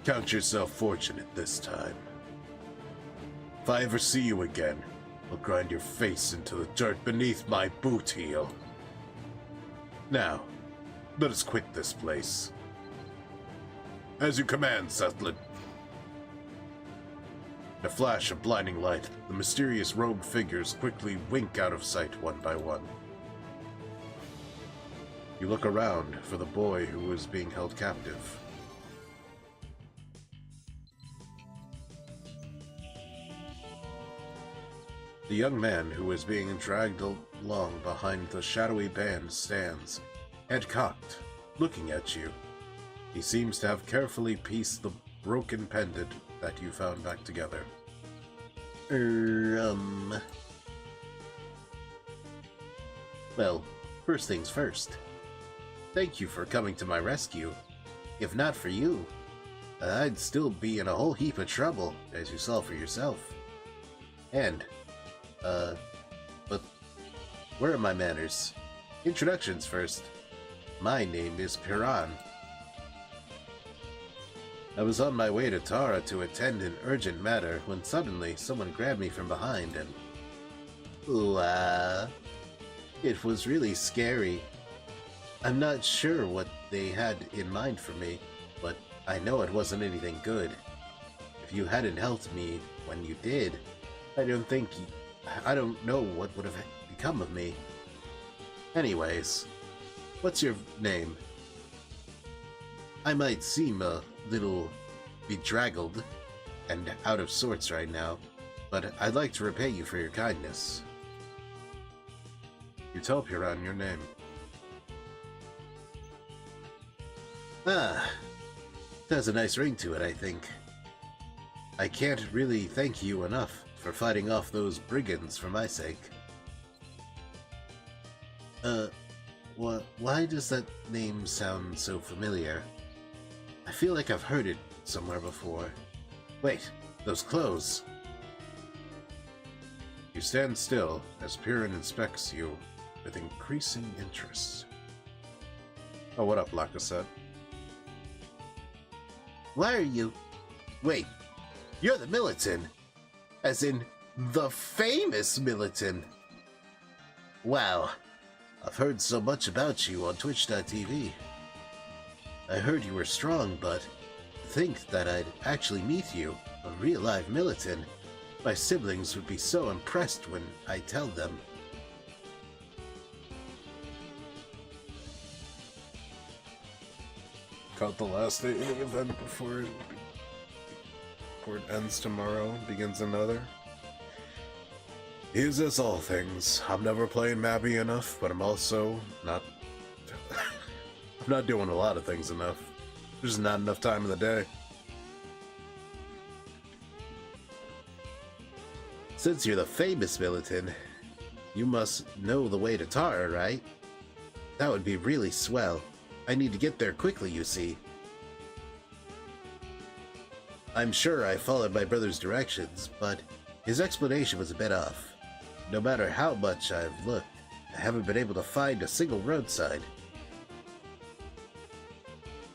Speaker 6: Count yourself fortunate this time. If I ever see you again, I'll grind your face into the dirt beneath my boot heel. Now, let us quit this place. As you command, Sethlin. In a flash of blinding light, the mysterious robed figures quickly wink out of sight one by one. You look around for the boy who is being held captive. The young man who is being dragged along behind the shadowy band stands, head cocked, looking at you. He seems to have carefully pieced the broken pendant that you found back together. Well, first things first. Thank you for coming to my rescue. If not for you, I'd still be in a whole heap of trouble, as you saw for yourself. And, but where are my manners? Introductions first. My name is Piran. I was on my way to Tara to attend an urgent matter when suddenly someone grabbed me from behind and... it was really scary. I'm not sure what
Speaker 7: they had in mind for me, but I know it wasn't anything good. If you hadn't helped me when you did, I don't know what would have become of me. Anyways, what's your name? I might seem a little bedraggled and out of sorts right now, but I'd like to repay you for your kindness.
Speaker 1: You tell Piran your name.
Speaker 7: Ah, it has a nice ring to it, I think. I can't really thank you enough for fighting off those brigands for my sake. Why does that name sound so familiar? I feel like I've heard it somewhere before. Wait, those clothes.
Speaker 1: You stand still as Piran inspects you with increasing interest. Oh, what up, Lacazette?
Speaker 7: Why are you... Wait, you're the Militant. As in, the famous Militant. Wow, I've heard so much about you on Twitch.tv. I heard you were strong, but to think that I'd actually meet you, a real-life Militant, my siblings would be so impressed when I tell them.
Speaker 1: Caught the last day of the event before it ends tomorrow, begins another. Is as all things. I'm never playing Mabby enough, but I'm also not... I'm not doing a lot of things enough. There's not enough time in the day.
Speaker 7: Since you're the famous Militant, you must know the way to Tara, right? That would be really swell. I need to get there quickly, you see. I'm sure I followed my brother's directions, but his explanation was a bit off. No matter how much I've looked, I haven't been able to find a single roadside.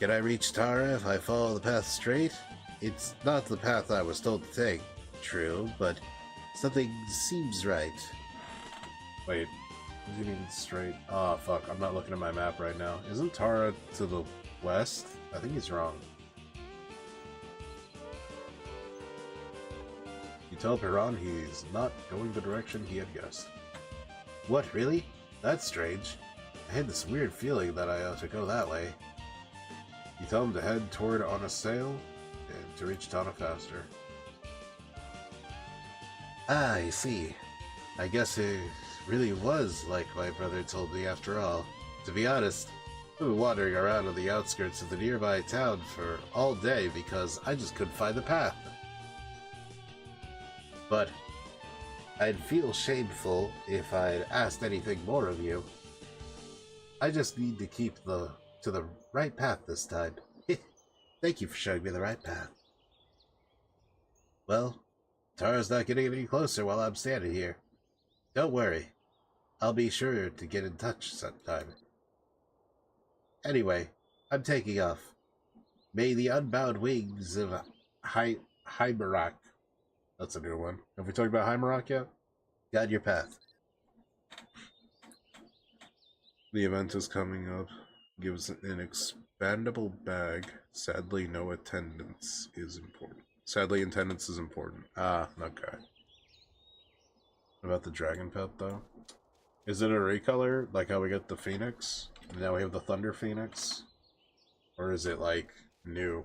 Speaker 7: Can I reach Tara if I follow the path straight? It's not the path I was told to take, true, but something seems right.
Speaker 1: Wait, what do you mean straight? Oh, fuck, I'm not looking at my map right now. Isn't Tara to the west? I think he's wrong. You tell Piran he's not going the direction he had guessed.
Speaker 7: What, really? That's strange. I had this weird feeling that I ought to go that way.
Speaker 1: You tell him to head toward on a sail and to reach Tana faster.
Speaker 7: Ah, I see. I guess it really was like my brother told me after all. To be honest, I've been wandering around on the outskirts of the nearby town for all day because I just couldn't find the path. But I'd feel shameful if I'd asked anything more of you. I just need to keep to the right path this time. Thank you for showing me the right path. Well, Tara's not getting any closer while I'm standing here. Don't worry. I'll be sure to get in touch sometime. Anyway, I'm taking off. May the unbound wings of Hymerock.
Speaker 1: That's a new one. Have we talked about Hymerock yet?
Speaker 7: Guide your path.
Speaker 1: The event is coming up. Gives an expandable bag. Sadly, no attendance is important. Sadly, attendance is important. Ah, okay. What about the dragon pet, though? Is it a recolor, like how we get the Phoenix? And now we have the Thunder Phoenix? Or is it, like, new?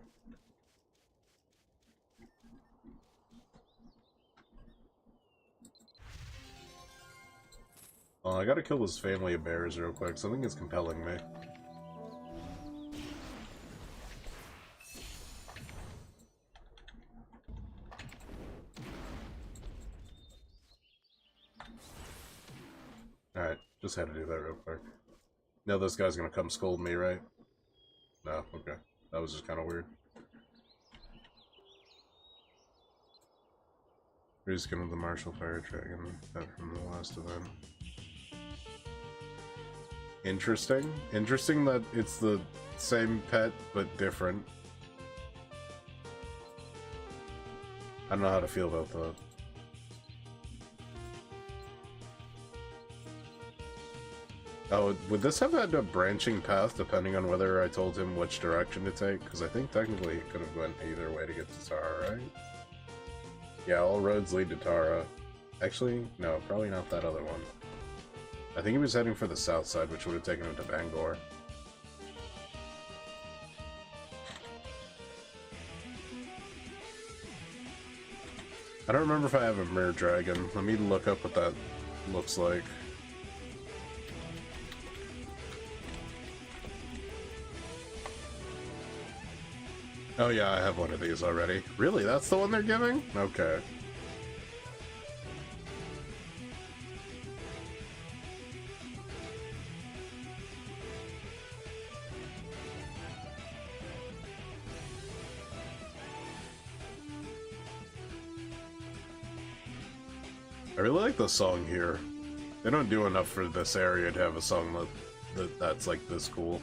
Speaker 1: Oh, I gotta kill this family of bears real quick. Something is compelling me. Alright, just had to do that real quick. Now this guy's gonna come scold me, right? No, okay. That was just kind of weird. Reskin of the Martial Fire Dragon, that from the last event. Interesting. Interesting that it's the same pet, but different. I don't know how to feel about that.
Speaker 6: Oh, would this have had a branching path depending on whether I told him which direction to take? Because I think technically it could have went either way to get to Tara, right? Yeah, all roads lead to Tara. Actually, no, probably not that other one. I think he was heading for the south side, which would have taken him to Bangor. I don't remember if I have a Mirror Dragon. Let me look up what that looks like. Oh yeah, I have one of these already. Really? That's the one they're giving? Okay. I really like the song here. They don't do enough for this area to have a song that's like this cool.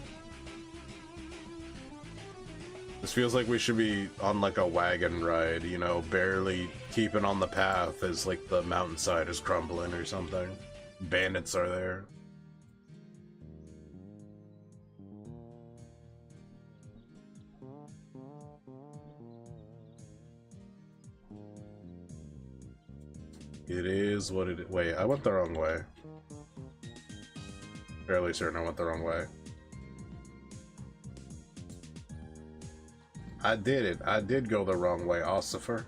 Speaker 6: This feels like we should be on like a wagon ride, you know, barely keeping on the path as like the mountainside is crumbling or something. Bandits are there. It is what it is. Wait, I went the wrong way. Fairly certain I went the wrong way. I did it. I did go the wrong way, Ossifer.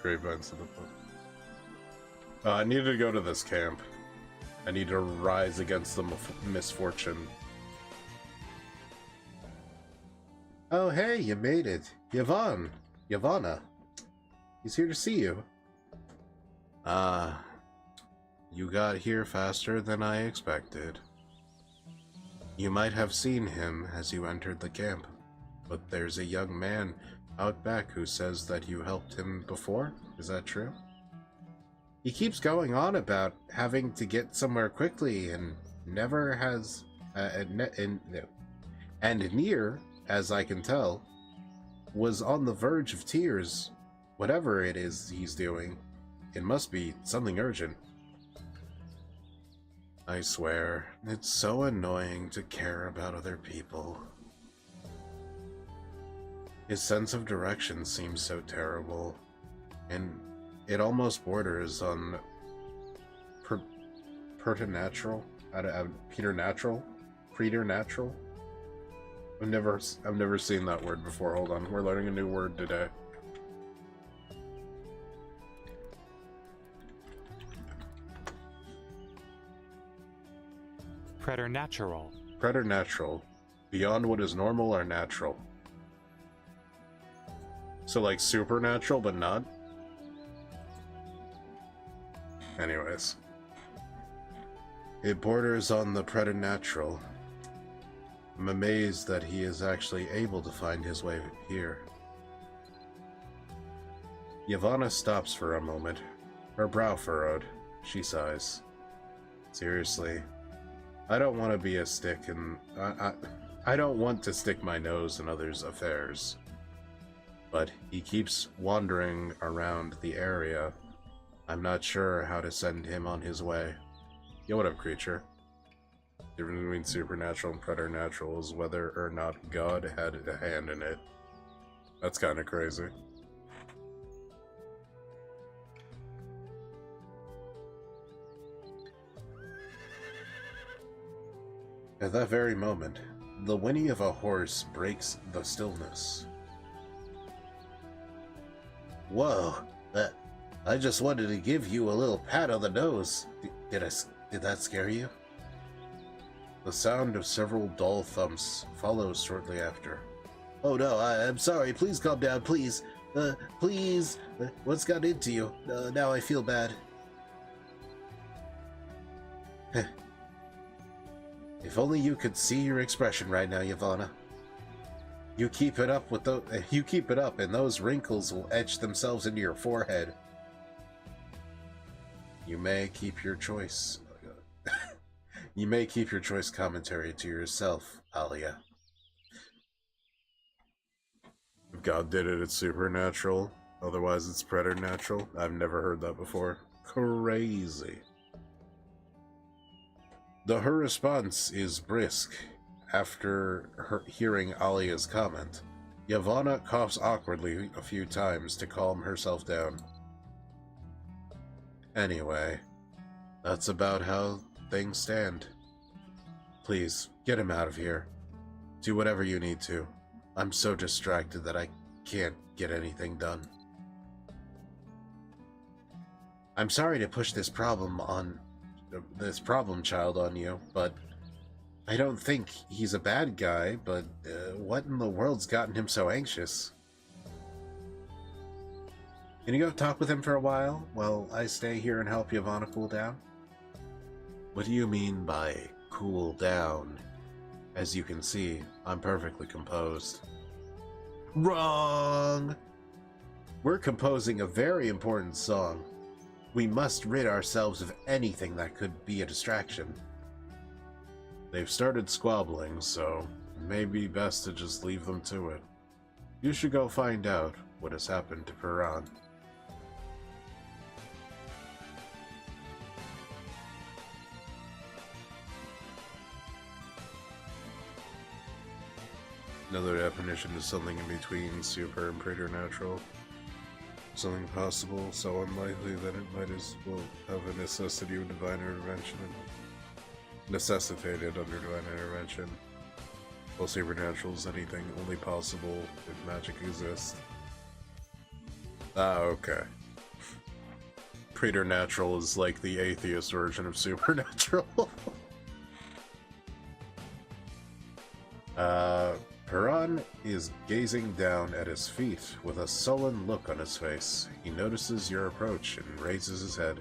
Speaker 6: Grapevines to the book. I needed to go to this camp. I need to rise against the misfortune. Oh, hey, you made it. Yavanna. He's here to see you. You got here faster than I expected. You might have seen him as you entered the camp, but there's a young man out back who says that you helped him before. Is that true? He keeps going on about having to get somewhere quickly and never has, and near, as I can tell, was on the verge of tears. Whatever it is he's doing, it must be something urgent. I swear, it's so annoying to care about other people. His sense of direction seems so terrible, and it almost borders on preternatural. Preternatural. I've never seen that word before. Hold on, we're learning a new word today.
Speaker 8: Preternatural.
Speaker 6: Preternatural. Beyond what is normal or natural. So like supernatural, but not? Anyways. It borders on the preternatural. I'm amazed that he is actually able to find his way here. Yavanna stops for a moment, her brow furrowed. She sighs. Seriously, I don't want to be a stick in... I don't want to stick my nose in others' affairs. But he keeps wandering around the area. I'm not sure how to send him on his way. Yo, what up, creature? The difference between supernatural and preternatural is whether or not God had a hand in it. That's kind of crazy. At that very moment, the whinny of a horse breaks the stillness. Whoa, I just wanted to give you a little pat on the nose. Did that scare you? The sound of several dull thumps follows shortly after. Oh no, I'm sorry, please calm down, please. Please, what's got into you? Now I feel bad. If only you could see your expression right now, Yavanna. You keep it up and those wrinkles will etch themselves into your forehead. You may keep your choice. You may keep your choice commentary to yourself, Alia. If God did it, it's supernatural. Otherwise, it's preternatural. I've never heard that before. Crazy. Her response is brisk. After hearing Alia's comment, Yavanna coughs awkwardly a few times to calm herself down. Anyway, that's about how things stand. Please, get him out of here. Do whatever you need to. I'm so distracted that I can't get anything done. I'm sorry to push this problem child on you, but I don't think he's a bad guy, but what in the world's gotten him so anxious? Can you go talk with him for a while I stay here and help Yavanna cool down? What do you mean by cool down? As you can see, I'm perfectly composed. Wrong! We're composing a very important song. We must rid ourselves of anything that could be a distraction. They've started squabbling, so it may be best to just leave them to it. You should go find out what has happened to Piran. Another definition is something in between super and preternatural. Something possible, so unlikely that it might as well have a necessity of divine intervention. Necessitated under divine intervention. While supernatural is anything only possible if magic exists. Ah, okay. Preternatural is like the atheist version of supernatural. Piran is gazing down at his feet with a sullen look on his face. He notices your approach and raises his head.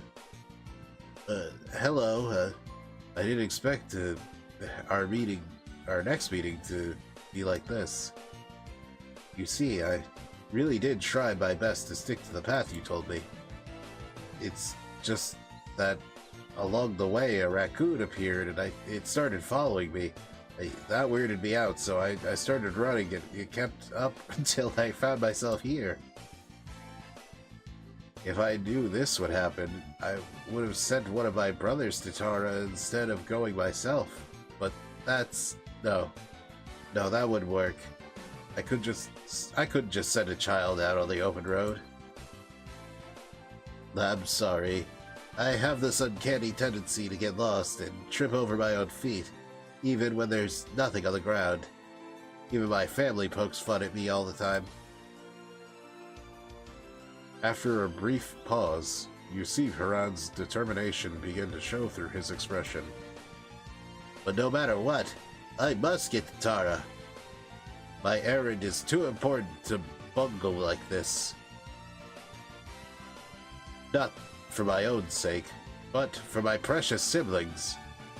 Speaker 6: Hello, I didn't expect our next meeting to be like this. You see, I really did try my best to stick to the path you told me. It's just that along the way a raccoon appeared and it started following me. That weirded me out, so I started running and it kept up until I found myself here. If I knew this would happen, I would have sent one of my brothers to Tara instead of going myself. But that's... no, that wouldn't work. I couldn't just send a child out on the open road. I'm sorry. I have this uncanny tendency to get lost and trip over my own feet, even when there's nothing on the ground. Even my family pokes fun at me all the time. After a brief pause, you see Piran's determination begin to show through his expression. But no matter what, I must get to Tara. My errand is too important to bungle like this. Not for my own sake, but for my precious siblings,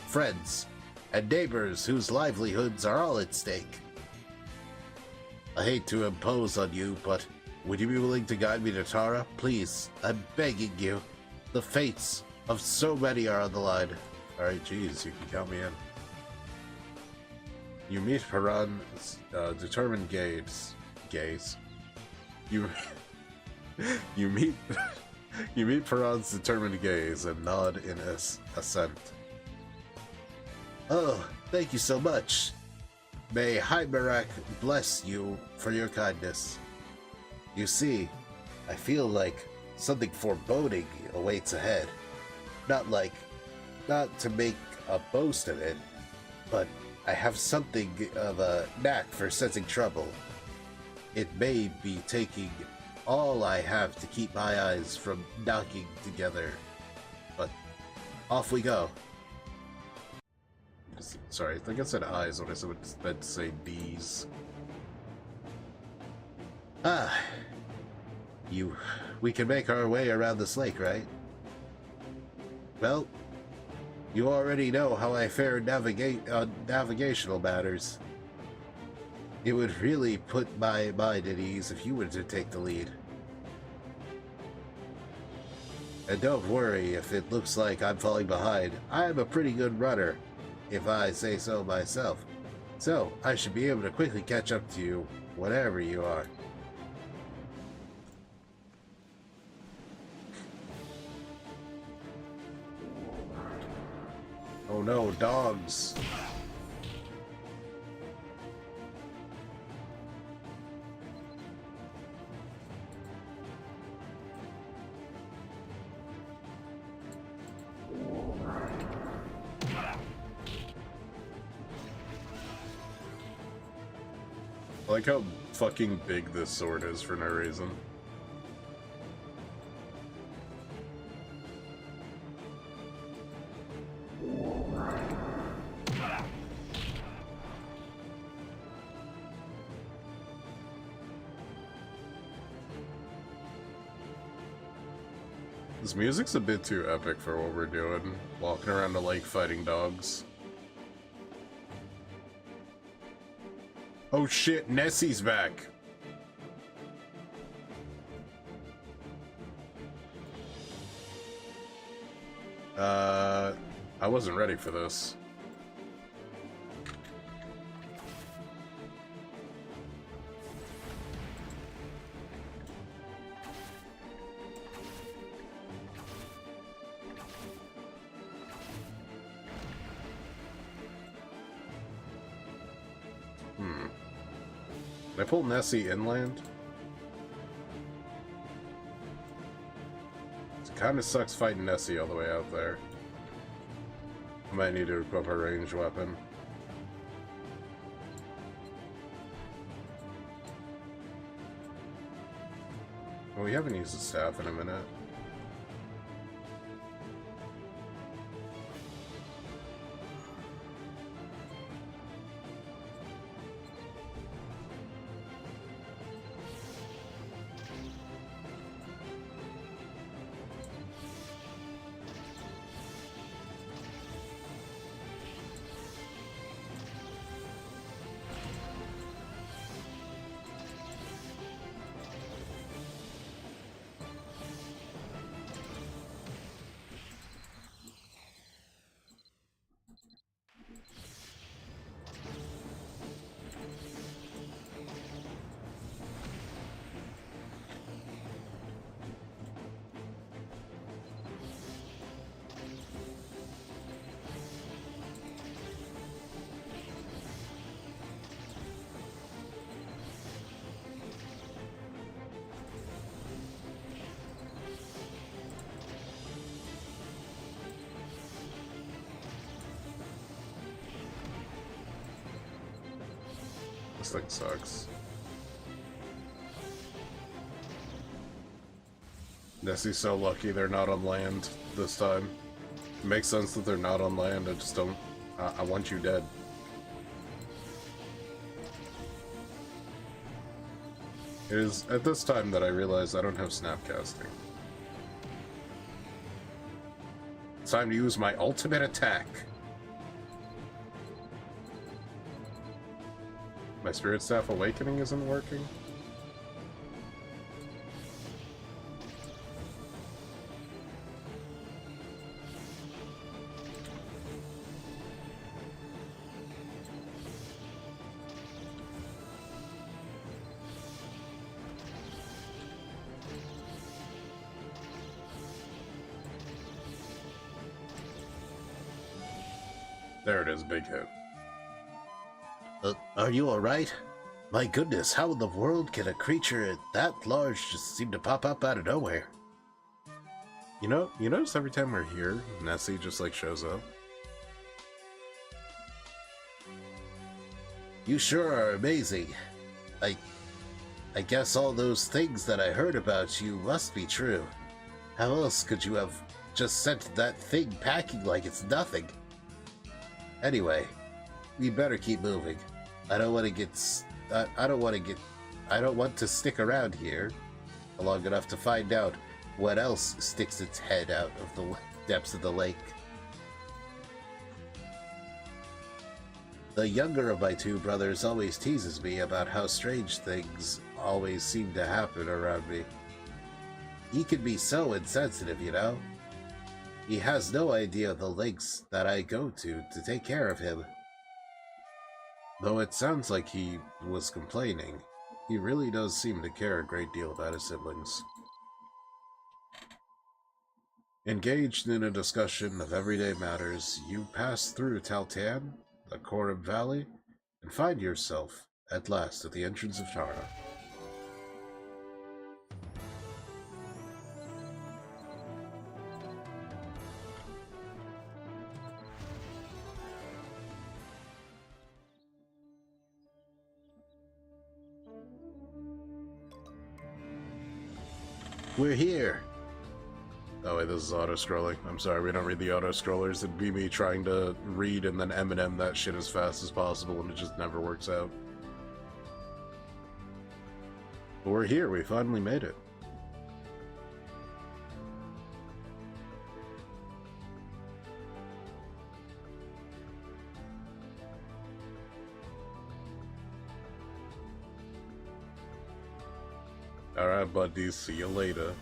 Speaker 6: friends, and neighbors whose livelihoods are all at stake. I hate to impose on you, but would you be willing to guide me to Tara? Please, I'm begging you. The fates of so many are on the line. Alright, geez, you can count me in. You meet Piran's determined gaze. You meet Piran's determined gaze and nod in assent. Oh, thank you so much. May Hymerak bless you for your kindness. You see, I feel like something foreboding awaits ahead. Not to make a boast of it, but I have something of a knack for sensing trouble. It may be taking all I have to keep my eyes from knocking together, but off we go. Sorry, I think I said eyes when I meant to say D's. We can make our way around this lake, right? Well, you already know how I fare on navigational matters. It would really put my mind at ease if you were to take the lead. And don't worry if it looks like I'm falling behind. I'm a pretty good runner.
Speaker 7: if I say so myself. So, I should be able to quickly catch up to you, whatever you are. Oh no, dogs!
Speaker 1: I like how fucking big this sword is for no reason. This music's a bit too epic for what we're doing. Walking around the lake fighting dogs. Oh shit, Nessie's back! I wasn't ready for this. Can I pull Nessie inland? It kinda sucks fighting Nessie all the way out there. I might need to equip a ranged weapon. Well, we haven't used the staff in a minute. This thing sucks. Nessie's so lucky they're not on land this time. It makes sense that they're not on land, I just don't... I want you dead. It is at this time that I realize I don't have snapcasting. It's time to use my ultimate attack. My Spirit Staff Awakening isn't working? There it is, big hit.
Speaker 7: Are you alright? My goodness, how in the world can a creature that large just seem to pop up out of nowhere?
Speaker 1: You notice every time we're here, Nessie just like shows up?
Speaker 7: You sure are amazing. I guess all those things that I heard about you must be true. How else could you have just sent that thing packing like it's nothing? Anyway, we better keep moving. I don't want to stick around here long enough to find out what else sticks its head out of the depths of the lake. The younger of my two brothers always teases me about how strange things always seem to happen around me. He can be so insensitive, you know? He has no idea the lengths that I go to take care of him. Though it sounds like he was complaining, he really does seem to care a great deal about his siblings. Engaged in a discussion of everyday matters, you pass through Taltan, the Korib Valley, and find yourself, at last, at the entrance of Tara. We're here! Oh wait, this is auto-scrolling. I'm sorry, we don't read the auto-scrollers. It'd be me trying to read and then Eminem that shit as fast as possible, and it just never works out. But we're here, we finally made it. Alright, buddies, see you later.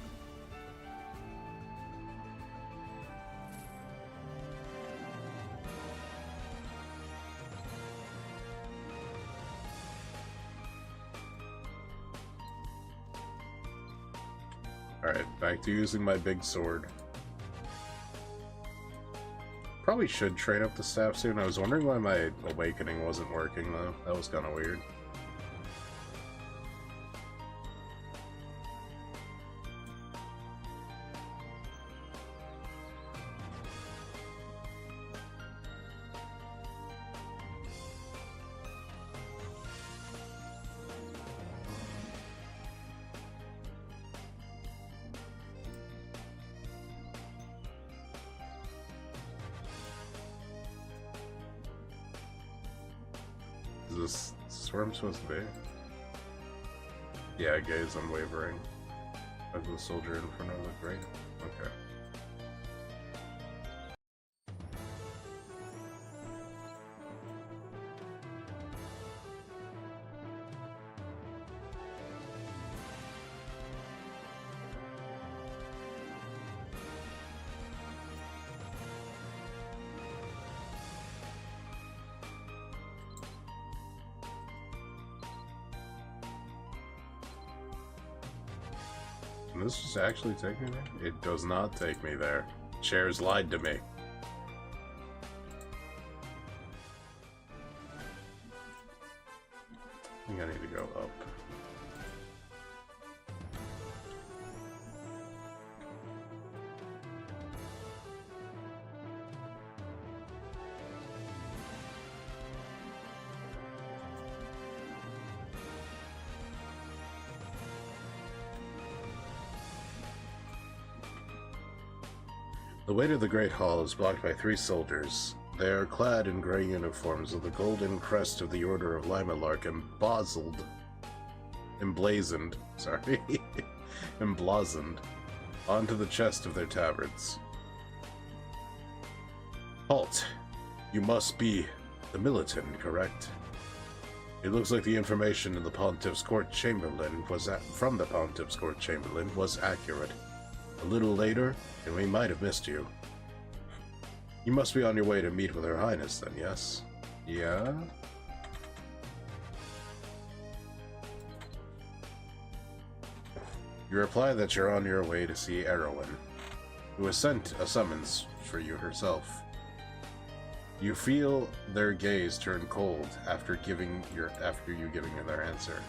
Speaker 7: Alright, back to using my big sword. Probably should train up the staff soon. I was wondering why my awakening wasn't working, though. That was kind of weird. Is this where I'm supposed to be? Yeah, gaze unwavering. Of the soldier in front of the great. Okay. Does this just actually take me there? It does not take me there. Chairs lied to me. I think I need to go up. The way to the Great Hall is blocked by 3 soldiers. They are clad in gray uniforms with the golden crest of the Order of Limalark emblazoned onto the chest of their tabards. Halt! You must be the militant, correct? It looks like the information in the Pontiff's Court Chamberlain from the Pontiff's Court Chamberlain was accurate. A little later, and we might have missed you. You must be on your way to meet with Her Highness, then, yes? Yeah? You reply that you're on your way to see Erwin, who has sent a summons for you herself. You feel their gaze turn cold after you giving her their answer.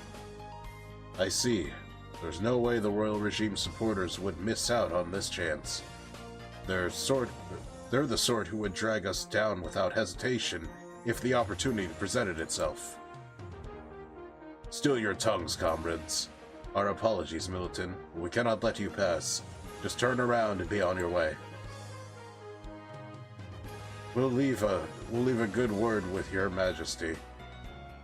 Speaker 7: I see. There's no way the royal regime supporters would miss out on this chance. They're the sort who would drag us down without hesitation if the opportunity presented itself. Still your tongues, comrades. Our apologies, Militant. We cannot let you pass. Just turn around and be on your way. We'll leave a good word with your majesty.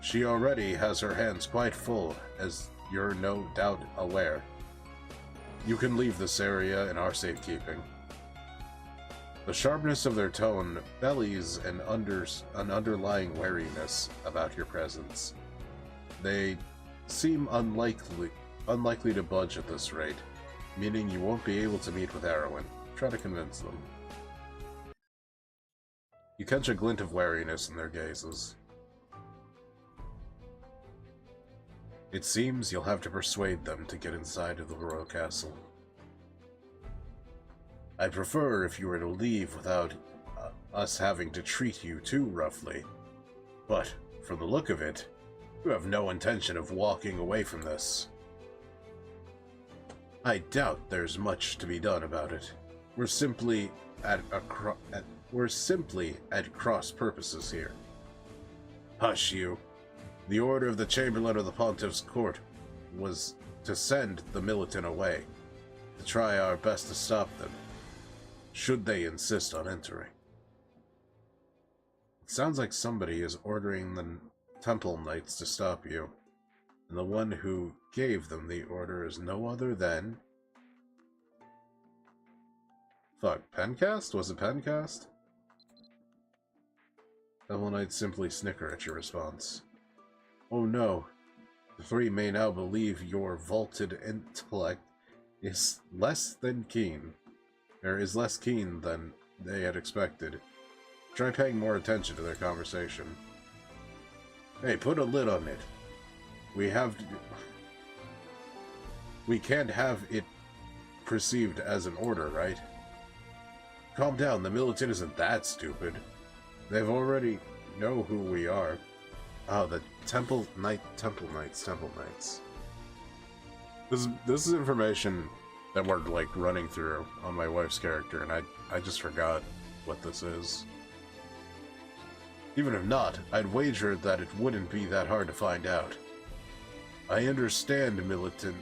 Speaker 7: She already has her hands quite full, as you're no doubt aware. You can leave this area in our safekeeping. The sharpness of their tone bellies an underlying wariness about your presence. They seem unlikely to budge at this rate.
Speaker 6: meaning you won't be able to meet with Erwin. Try to convince them. You catch a glint of wariness in their gazes. It seems you'll have to persuade them to get inside of the royal castle. I'd prefer if you were to leave without us having to treat you too roughly. But, from the look of it, you have no intention of walking away from this. I doubt there's much to be done about it. We're simply at cross purposes here. Hush, you. The order of the Chamberlain of the Pontiff's court was to send the militant away, to try our best to stop them, should they insist on entering. It sounds like somebody is ordering the Temple Knights to stop you, and the one who gave them the order is no other than... Fuck, Pencast? Was it Pencast? Temple Knights simply snicker at your response. Oh no, the three may now believe your vaulted intellect is less than keen. Or is less keen than they had expected. Try paying more attention to their conversation. Hey, put a lid on it. We can't have it perceived as an order, right? Calm down, the militant isn't that stupid. They've already know who we are. Oh, the Temple Knights. This is information that we're, like, running through on my wife's character, and I just forgot what this is. Even if not, I'd wager that it wouldn't be that hard to find out. I understand, Militant.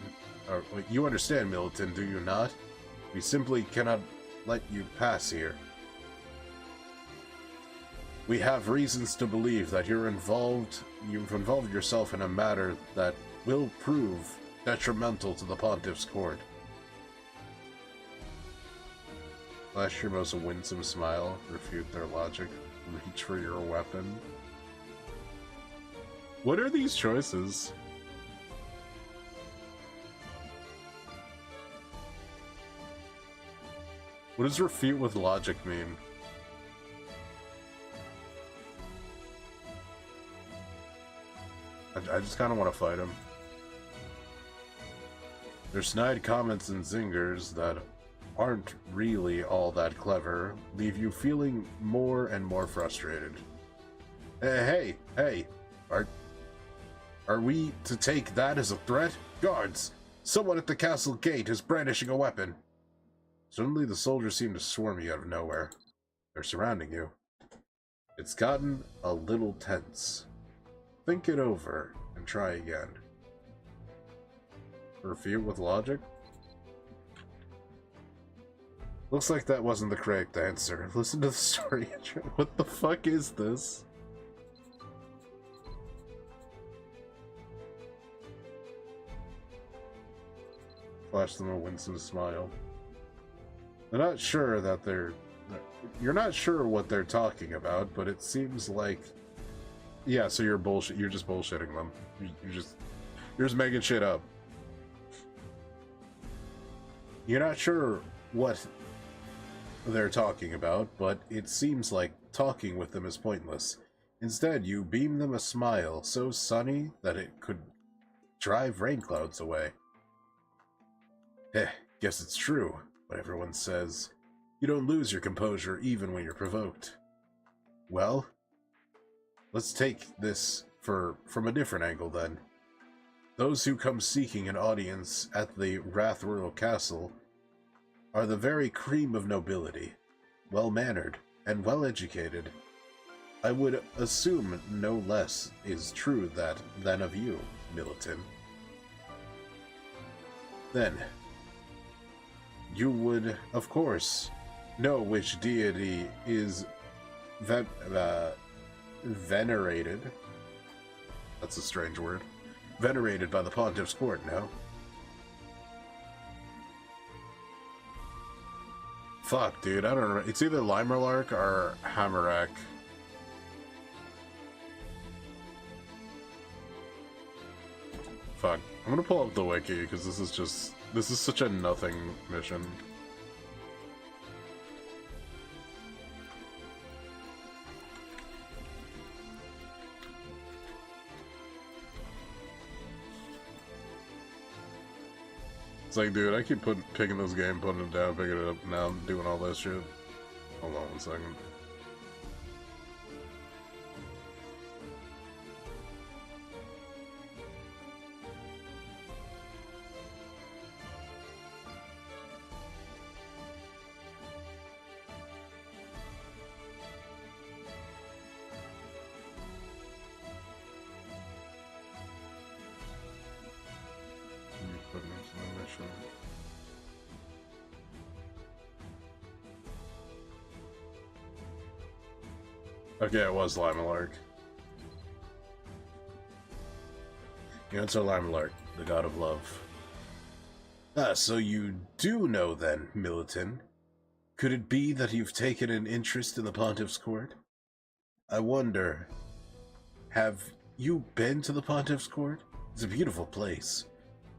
Speaker 6: Or, you understand, Militant, do you not? We simply cannot let you pass here. We have reasons to believe that you've involved yourself in a matter that will prove detrimental to the Pontiff's court. Flash your most winsome smile, refute their logic, reach for your weapon. What are these choices? What does refute with logic mean? I just kind of want to fight him. Their snide comments and zingers that aren't really all that clever leave you feeling more and more frustrated. Hey, are we to take that as a threat? Guards! Someone at the castle gate is brandishing a weapon. Suddenly the soldiers seem to swarm you out of nowhere. They're surrounding you. It's gotten a little tense. Think it over and try again. Refute with logic? Looks like that wasn't the correct answer. Listen to the story. What the fuck is this? Flash them a winsome smile. They're not sure that you're not sure what they're talking about, but it seems like... Yeah, so you're bullshit. You're just bullshitting them. You're just making shit up. You're not sure what they're talking about, but it seems like talking with them is pointless. Instead, you beam them a smile so sunny that it could drive rain clouds away. Guess it's true, what everyone says. You don't lose your composure even when you're provoked. Well, let's take this from a different angle then. Those who come seeking an audience at the Wrath Royal Castle are the very cream of nobility, well-mannered and well-educated. I would assume no less is true than of you, Militant. Then, you would, of course, know which deity is venerated. That's a strange word. Venerated by the Pontiff's court, no? Fuck, dude, I don't know. It's either Limerlark or Hammerack. Fuck. I'm gonna pull up the wiki, because this is just
Speaker 1: This is such a nothing mission. It's like, dude, I keep picking this game, putting it down, picking it up, now I'm doing all this shit. Hold on 1 second. Okay, it was Limelark. Yeah, it's our Limelark, the god of love. Ah, so you do know then, Militan. Could it be that you've taken an interest in the Pontiff's Court? I wonder, have you been to the Pontiff's Court? It's a beautiful place,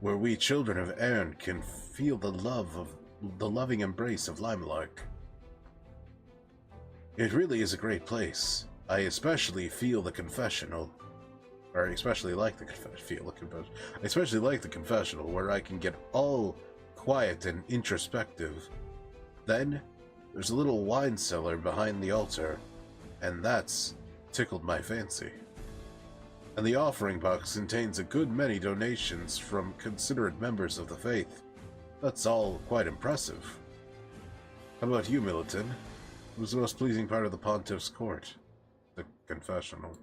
Speaker 1: where we children of Ern can feel the loving embrace of Limelark. It really is a great place. I especially feel the confessional, or I especially like the I especially like the confessional, where I can get all quiet and introspective. Then there's a little wine cellar behind the altar, and that's tickled my fancy. And the offering box contains a good many donations from considerate members of the faith. That's all quite impressive. How about you, Militan? What was the most pleasing part of the Pontiff's Court? The confessional.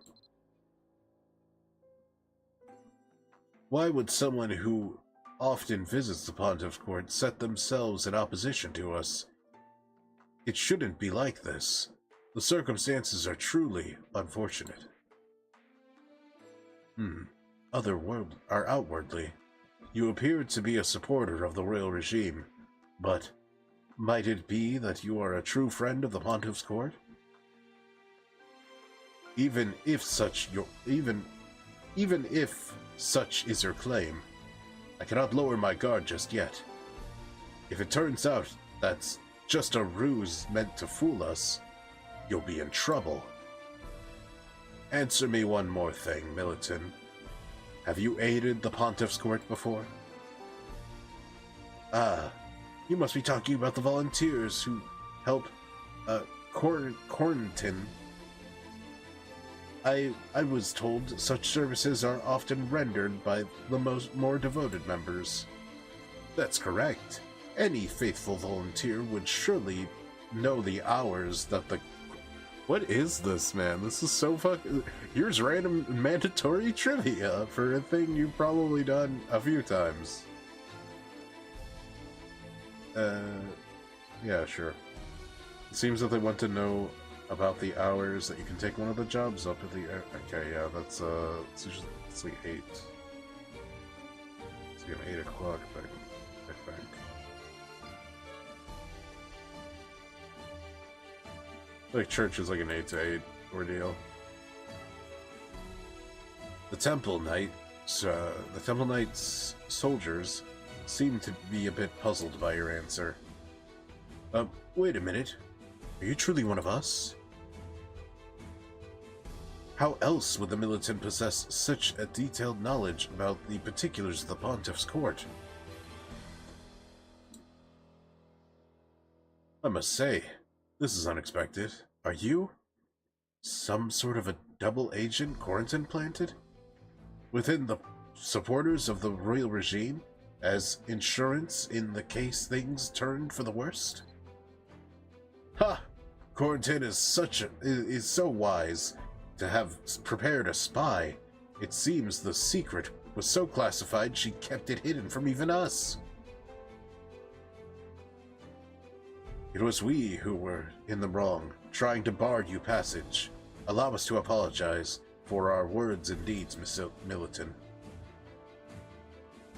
Speaker 1: Why would someone who often visits the Pontiff's Court set themselves in opposition to us? It shouldn't be like this. The circumstances are truly unfortunate. Outwardly, you appear to be a supporter of the royal regime, but might it be that you are a true friend of the Pontiff's Court? Even if such is your claim, I cannot lower my guard just yet. If it turns out that's just a ruse meant to fool us, you'll be in trouble. Answer me one more thing, Militan. Have you aided the Pontiff's Court before? Ah, you must be talking about the volunteers who help, quarantine. I was told such services are often rendered by the more devoted members. That's correct. Any faithful volunteer would surely know the hours that the... What is this, man? This is so fucking... Here's random mandatory trivia for a thing you've probably done a few times. Yeah, sure. It seems that they want to know about the hours that you can take one of the jobs up at the... Okay, yeah, that's, it's usually, it's like 8. It's like 8 o'clock, I think. Like, church is like an 8 to 8 ordeal. The Temple Knights soldiers seem to be a bit puzzled by your answer. Wait a minute. Are you truly one of us? How else would the militant possess such a detailed knowledge about the particulars of the Pontiff's Court? I must say, this is unexpected. Are you some sort of a double agent quarantine planted within the supporters of the royal regime as insurance in the case things turned for the worst? Ha! Quarantine is so wise to have prepared a spy. It seems the secret was so classified she kept it hidden from even us. It was we who were in the wrong, trying to bar you passage. Allow us to apologize for our words and deeds, Miss Militan.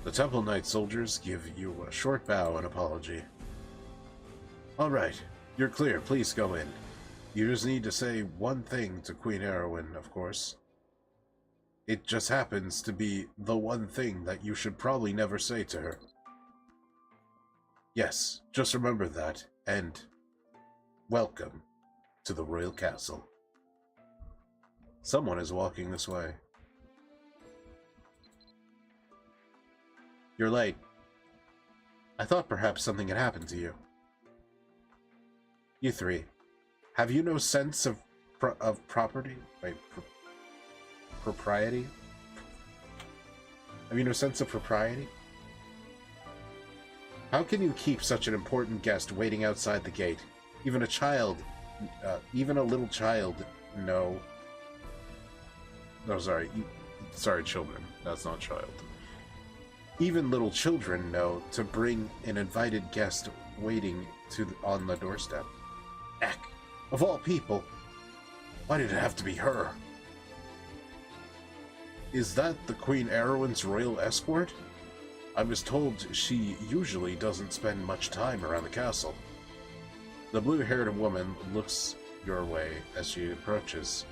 Speaker 1: The Temple Knight soldiers give you a short bow and apology. All right, you're clear. Please go in. You just need to say one thing to Queen Erwin, of course. It just happens to be the one thing that you should probably never say to her.
Speaker 6: Yes, just remember that, and welcome to the Royal Castle. Someone is walking this way. You're late. I thought perhaps something had happened to you. You three, have you no sense of property? Wait, propriety? Have you no sense of propriety? How can you keep such an important guest waiting outside the gate? Even a child, even a little child, no. No, sorry. Sorry, children. That's not child. Even little children know to bring an invited guest waiting on the doorstep. Eck, of all people, why did it have to be her? Is that the Queen Erwin's royal escort? I was told she usually doesn't spend much time around the castle. The blue-haired woman looks your way as she approaches.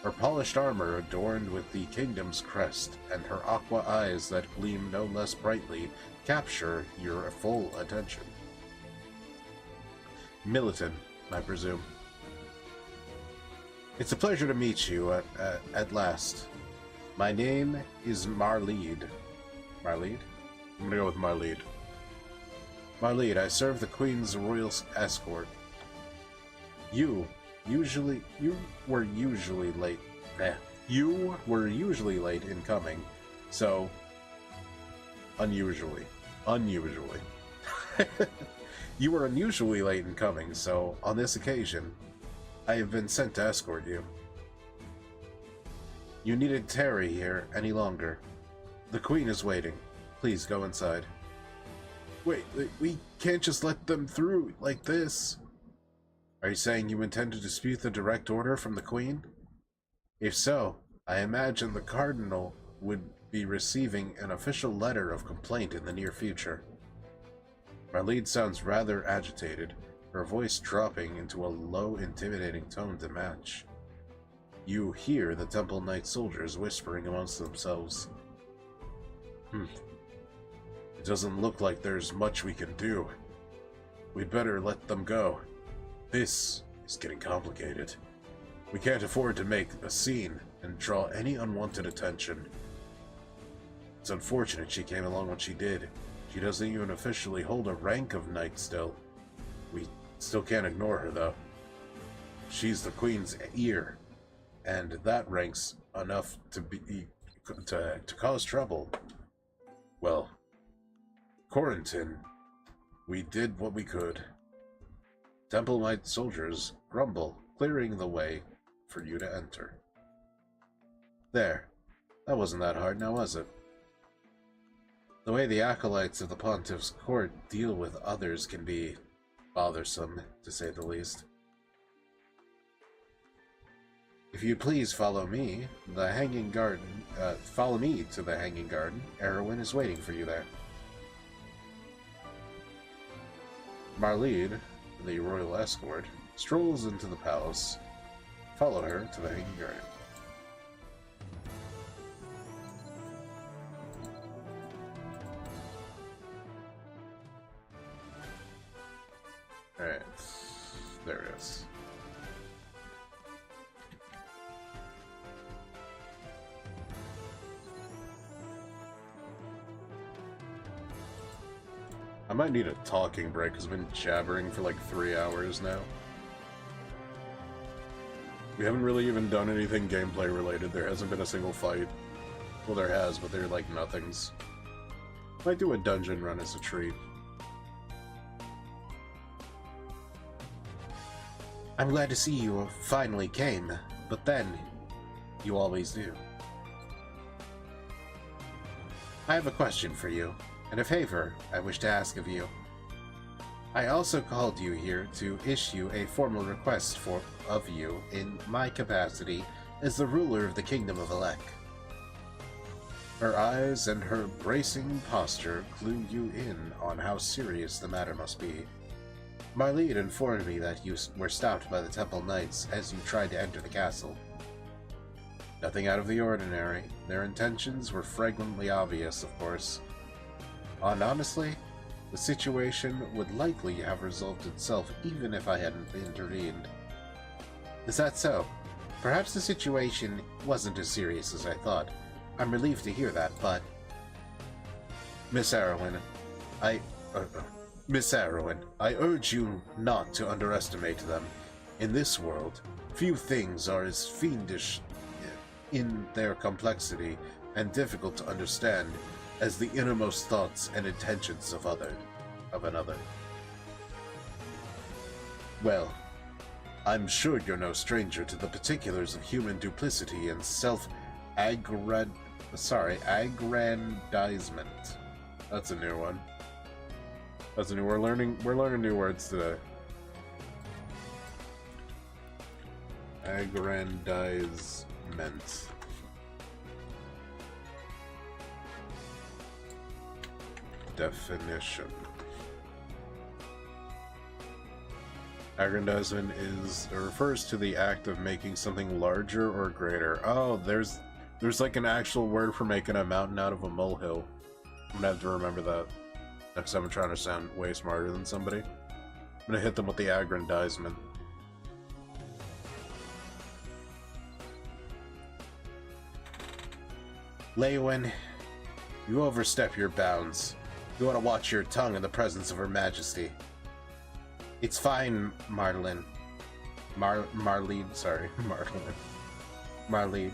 Speaker 6: Her polished armor adorned with the kingdom's crest, and her aqua eyes that gleam no less brightly capture your full attention. Militant, I presume. It's a pleasure to meet you at last. My name is Marleed. Marleed? I'm gonna go with Marleed. Marleed, I serve the Queen's royal escort. You were usually late. You were usually late in coming, so unusually. You were unusually late in coming, so on this occasion, I have been sent to escort you. You needn't tarry here any longer. The Queen is waiting. Please go inside. Wait, we can't just let them through like this. Are you saying you intend to dispute the direct order from the Queen? If so, I imagine the Cardinal would be receiving an official letter of complaint in the near future. Marlene sounds rather agitated, her voice dropping into a low, intimidating tone to match. You hear the Temple Knight soldiers whispering amongst themselves. It doesn't look like there's much we can do. We'd better let them go. This is getting complicated. We can't afford to make a scene and draw any unwanted attention. It's unfortunate she came along when she did. She doesn't even officially hold a rank of knight still. We still can't ignore her, though. She's the Queen's ear, and that ranks enough to cause trouble. Well, Quarantine, we did what we could. Temple Knight soldiers grumble, clearing the way for you to enter. There. That wasn't that hard, now was it? The way the acolytes of the Pontiff's court deal with others can be bothersome, to say the least. If you'd please follow me, the Hanging Garden, follow me to the Hanging Garden. Erwin is waiting for you there. Marlene, the royal escort, strolls into the palace. Follow her to the Hanging Garden. Alright, there it is. I might need a talking break because I've been jabbering for like 3 hours now. We haven't really even done anything gameplay related. There hasn't been a single fight. Well, there has, but they're like nothings. Might do a dungeon run as a treat. I'm glad to see you finally came, but then, you always do. I have a question for you, and a favor I wish to ask of you. I also called you here to issue a formal request of you in my capacity as the ruler of the Kingdom of Elec. Her eyes and her bracing posture clue you in on how serious the matter must be. Marlene informed me that you were stopped by the Temple Knights as you tried to enter the castle. Nothing out of the ordinary. Their intentions were flagrantly obvious, of course. And honestly,
Speaker 7: the situation would likely have resolved itself even if I hadn't intervened. Is that so? Perhaps the situation wasn't as serious as I thought. I'm relieved to hear that, but... Miss Arrowin, Miss Arrowin, I urge you not to underestimate them. In this world, few things are as fiendish in their complexity and difficult to understand as the innermost thoughts and intentions of another. Well, I'm sure you're no stranger to the particulars of human duplicity and aggrandizement. That's a new one. That's a new. We're learning new words today. Aggrandizement. Definition. Aggrandizement refers to the act of making something larger or greater. Oh, there's like an actual word for making a mountain out of a molehill. I'm gonna have to remember that next time I'm trying to sound way smarter than somebody. I'm gonna hit them with the aggrandizement. Leywin, you overstep your bounds. You ought to watch your tongue in the presence of Her Majesty. It's fine, Marlene. Marlene, sorry, Marlene. Marlene.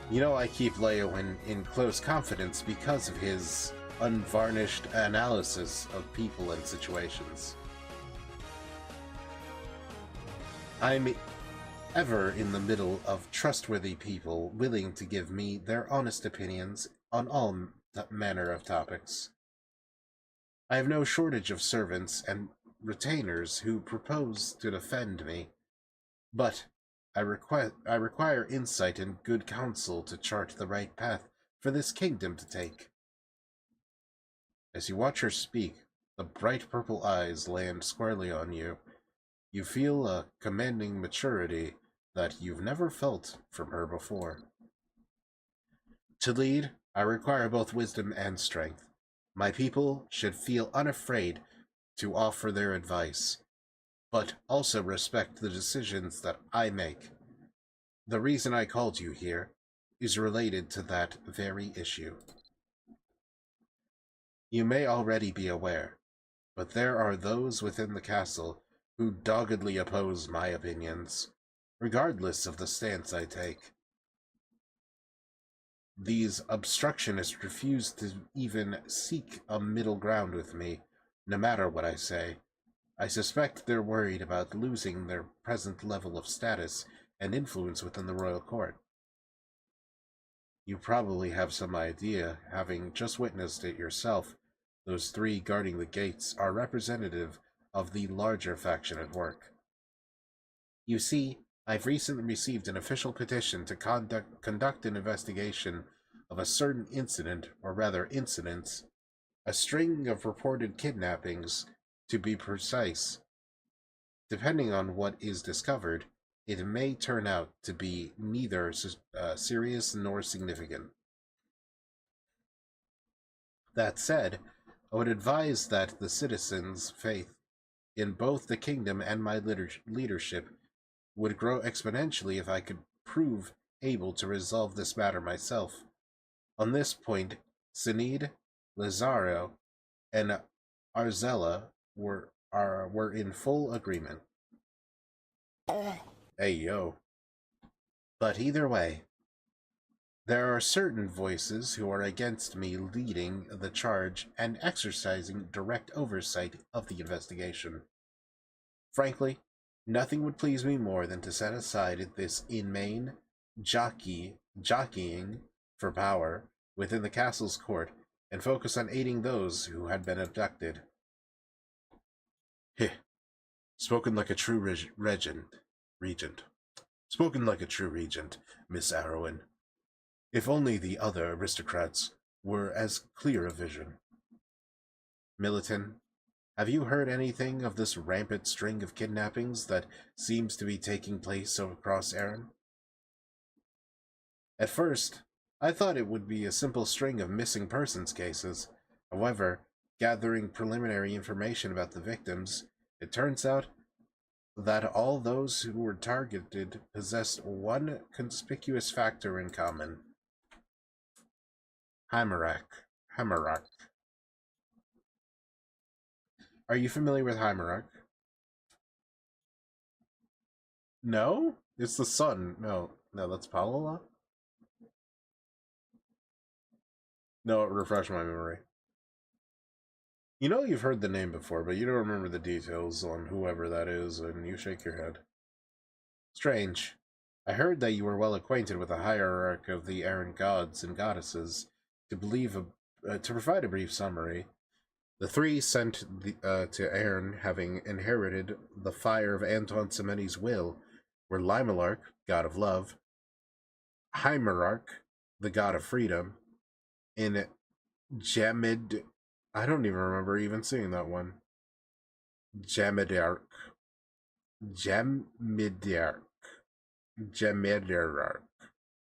Speaker 7: You know I keep Leywin in close confidence because of his unvarnished analysis of people and situations. I'm ever in the middle of trustworthy people willing to give me their honest opinions on all manner of topics. I have no shortage of servants and retainers who propose to defend me, but I require insight and good counsel to chart the right path for this kingdom to take. As you watch her speak, the bright purple eyes land squarely on you. You feel a commanding maturity that you've never felt from her before. To lead, I require both wisdom and strength. My people should feel unafraid to offer their advice, but also respect the decisions that I make. The reason I called you here is related to that very issue. You may already be aware, but there are those within the castle who doggedly oppose my opinions, regardless of the stance I take. These obstructionists refuse to even seek a middle ground with me, no matter what I say. I suspect they're worried about losing their present level of status and influence within the royal court. You probably have some idea, having just witnessed it yourself. Those three guarding the gates are representative of the larger faction at work. You see, I've recently received an official petition to conduct an investigation of a certain incident, or rather incidents, a string of reported kidnappings, to be precise. Depending on what is discovered, it may turn out to be neither serious nor significant. That said, I would advise that the citizens' faith in both the kingdom and my leadership would grow exponentially if I could prove able to resolve this matter myself. On this point, Sinid, Lazaro, and Arzella were in full agreement. Hey, yo. But either way, there are certain voices who are against me leading the charge and exercising direct oversight of the investigation. Frankly, nothing would please me more than to set aside this inane jockeying for power within the castle's court and focus on aiding those who had been abducted. Heh. Spoken like a true regent. Spoken like a true regent, Miss Arrowin. If only the other aristocrats were as clear of vision. Militant, have you heard anything of this rampant string of kidnappings that seems to be taking place across Erin? At first, I thought it would be a simple string of missing persons cases, However, gathering preliminary information about the victims, it turns out that all those who were targeted possessed one conspicuous factor in common. Hamarak. Are you familiar with Hamarak? No? It's the sun. No, that's Palala? No, refresh my memory. You know you've heard the name before, but you don't remember the details on whoever that is, and you shake your head. Strange. I heard that you were well acquainted with the hierarchy of the errant gods and goddesses. To provide a brief summary, the three sent to Aerin, having inherited the fire of Anton Semeni's will, were Limelark, god of love, Hymerarch, the god of freedom, and Jamid... I don't even remember even seeing that one. Jamidarch. Jamidarch.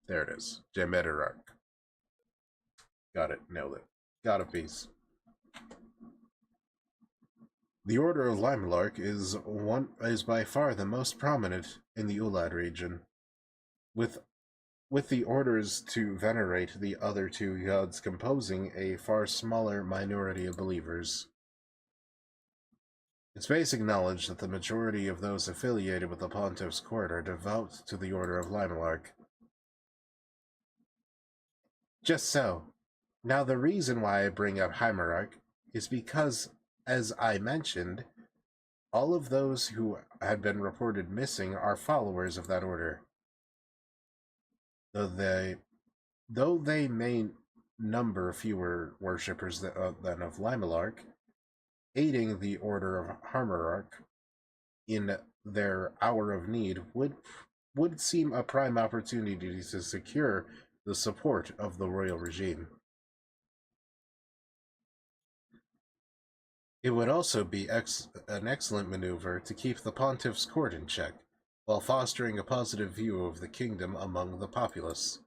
Speaker 7: There it is. Jamidarch. Got it. Nailed it. Got a piece. The Order of Limelark is by far the most prominent in the Ulad region, with the orders to venerate the other two gods composing a far smaller minority of believers. It's basic knowledge that the majority of those affiliated with the Pontiff's court are devout to the Order of Limelark. Just so. Now the reason why I bring up Hymerarch is because, as I mentioned, all of those who had been reported missing are followers of that order. Though they may number fewer worshippers than of Limelark, aiding the Order of Hymerarch in their hour of need would seem a prime opportunity to secure the support of the royal regime. It would also be an excellent maneuver to keep the Pontiff's court in check, while fostering a positive view of the kingdom among the populace.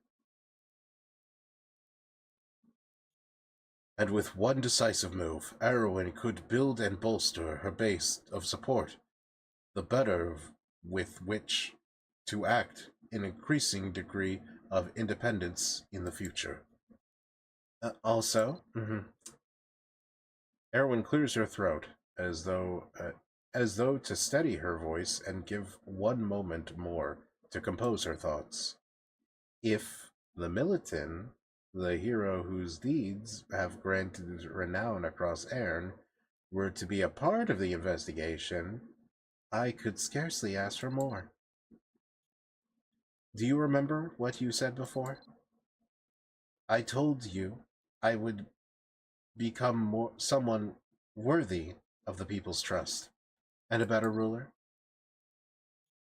Speaker 7: And with one decisive move, Arwen could build and bolster her base of support, the better with which to act in an increasing degree of independence in the future. Erwin clears her throat, as though to steady her voice and give one moment more to compose her thoughts. If the Militan, the hero whose deeds have granted renown across Aerin, were to be a part of the investigation, I could scarcely ask for more. Do you remember what you said before? I told you I would become someone worthy of the people's trust, and a better ruler?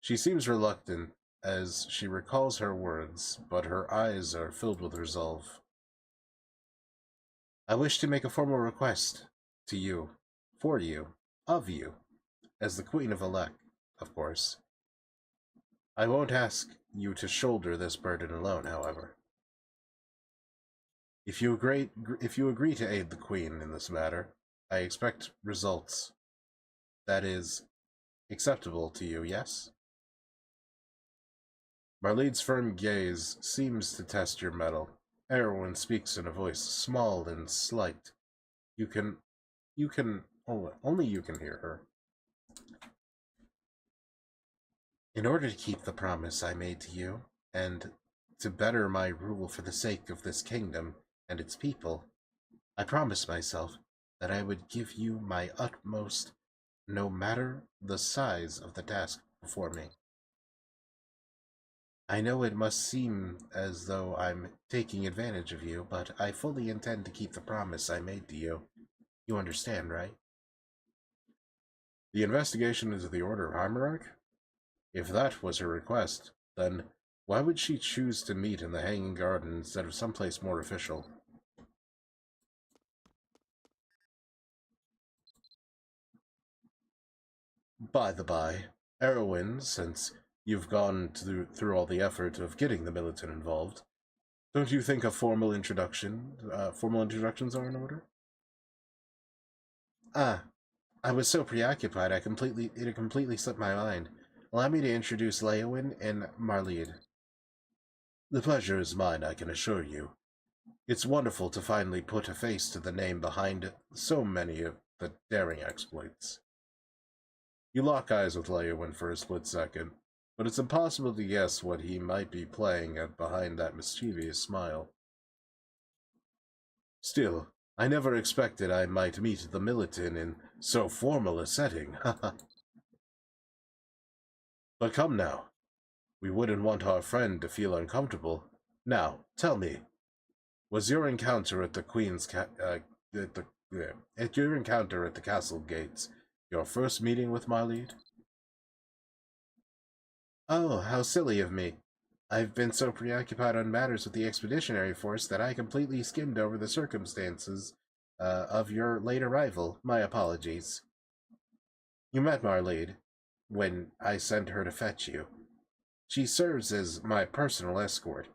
Speaker 7: She seems reluctant as she recalls her words, but her eyes are filled with resolve. I wish to make a formal request to you, of you, as the Queen of Elec, of course. I won't ask you to shoulder this burden alone, however. If you agree to aid the Queen in this matter, I expect results. That is acceptable to you, yes? Marlene's firm gaze seems to test your mettle. Erwin speaks in a voice small and slight. Only you can hear her. In order to keep the promise I made to you, and to better my rule for the sake of this kingdom and its people, I promised myself that I would give you my utmost, no matter the size of the task before me. I know it must seem as though I'm taking advantage of you, but I fully intend to keep the promise I made to you. You understand, right? The investigation into the Order of Hymerarch? If that was her request, then why would she choose to meet in the Hanging Garden instead of someplace more official? By the by, Erwin, since you've gone through all the effort of getting the militant involved, don't you think a formal introductions are in order? Ah, I was so preoccupied it completely slipped my mind. Allow me to introduce Leowin and Marlede.
Speaker 1: The pleasure is mine, I can assure you. It's wonderful to finally put a face to the name behind so many of the daring exploits. You lock eyes with Leowin for a split second, but it's impossible to guess what he might be playing at behind that mischievous smile. Still, I never expected I might meet the militant in so formal a setting, haha. But come now, we wouldn't want our friend to feel uncomfortable. Now, tell me, was your encounter at the at your encounter at the castle gates your first meeting with Marlede?
Speaker 7: Oh, how silly of me. I've been so preoccupied on matters with the expeditionary force that I completely skimmed over the circumstances of your late arrival. My apologies. You met Marlede when I sent her to fetch you. She serves as my personal escort.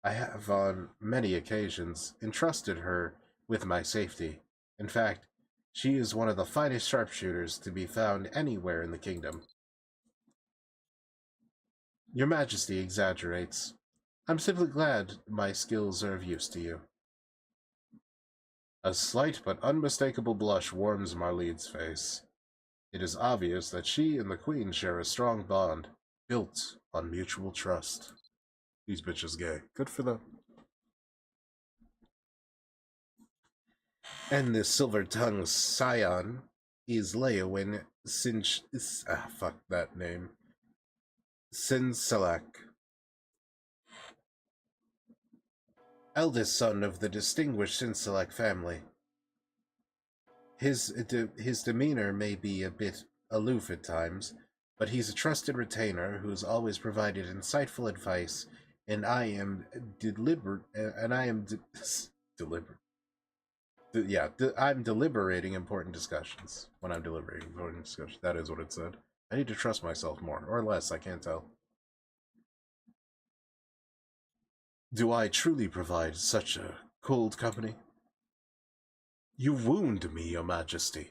Speaker 7: I have on many occasions entrusted her with my safety. In fact, she is one of the finest sharpshooters to be found anywhere in the kingdom. Your Majesty exaggerates. I'm simply glad my skills are of use to you.
Speaker 1: A slight but unmistakable blush warms Marlede's face. It is obvious that she and the Queen share a strong bond, built on mutual trust. These bitches gay. Good for them.
Speaker 7: And this silver-tongued scion is Leowin fuck that name. Sinsalak, eldest son of the distinguished Sinsalak family. His demeanor may be a bit aloof at times, but he's a trusted retainer who's always provided insightful advice, and I'm deliberating important discussions. When I'm deliberating important discussions, that is what it said. I need to trust myself more, or less, I can't tell.
Speaker 1: Do I truly provide such a cold company?
Speaker 7: You wound me, Your Majesty.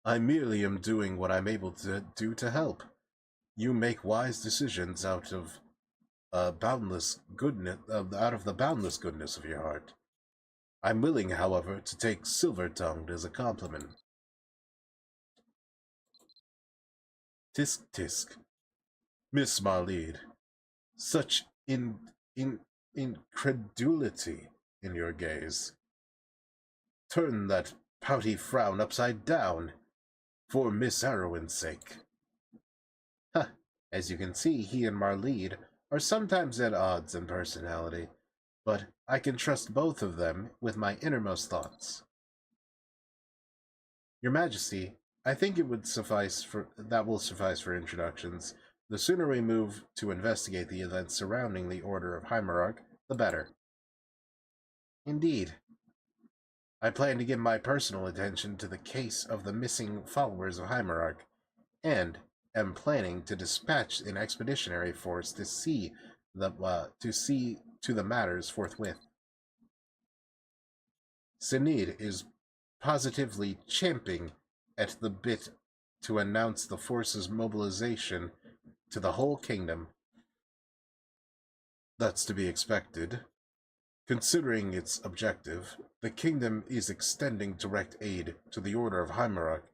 Speaker 1: I merely am doing what I'm able to do to help.
Speaker 7: You make wise decisions out of the boundless goodness of your heart. I'm willing, however, to take silver-tongued as a compliment.
Speaker 1: Tisk tisk. Miss Marlede, such incredulity in your gaze. Turn that pouty frown upside down, for Miss Erwin's sake.
Speaker 7: Ha! As you can see, he and Marlede are sometimes at odds in personality, but I can trust both of them with my innermost thoughts. Your Majesty, I think that will suffice for introductions. The sooner we move to investigate the events surrounding the Order of Heimerarch, the better. Indeed. I plan to give my personal attention to the case of the missing followers of Heimerarch, and am planning to dispatch an expeditionary force to see to the matters forthwith. Sinid is positively champing at the bit to announce the force's mobilization to the whole kingdom.
Speaker 1: That's to be expected. Considering its objective, the kingdom is extending direct aid to the Order of Heimerarch,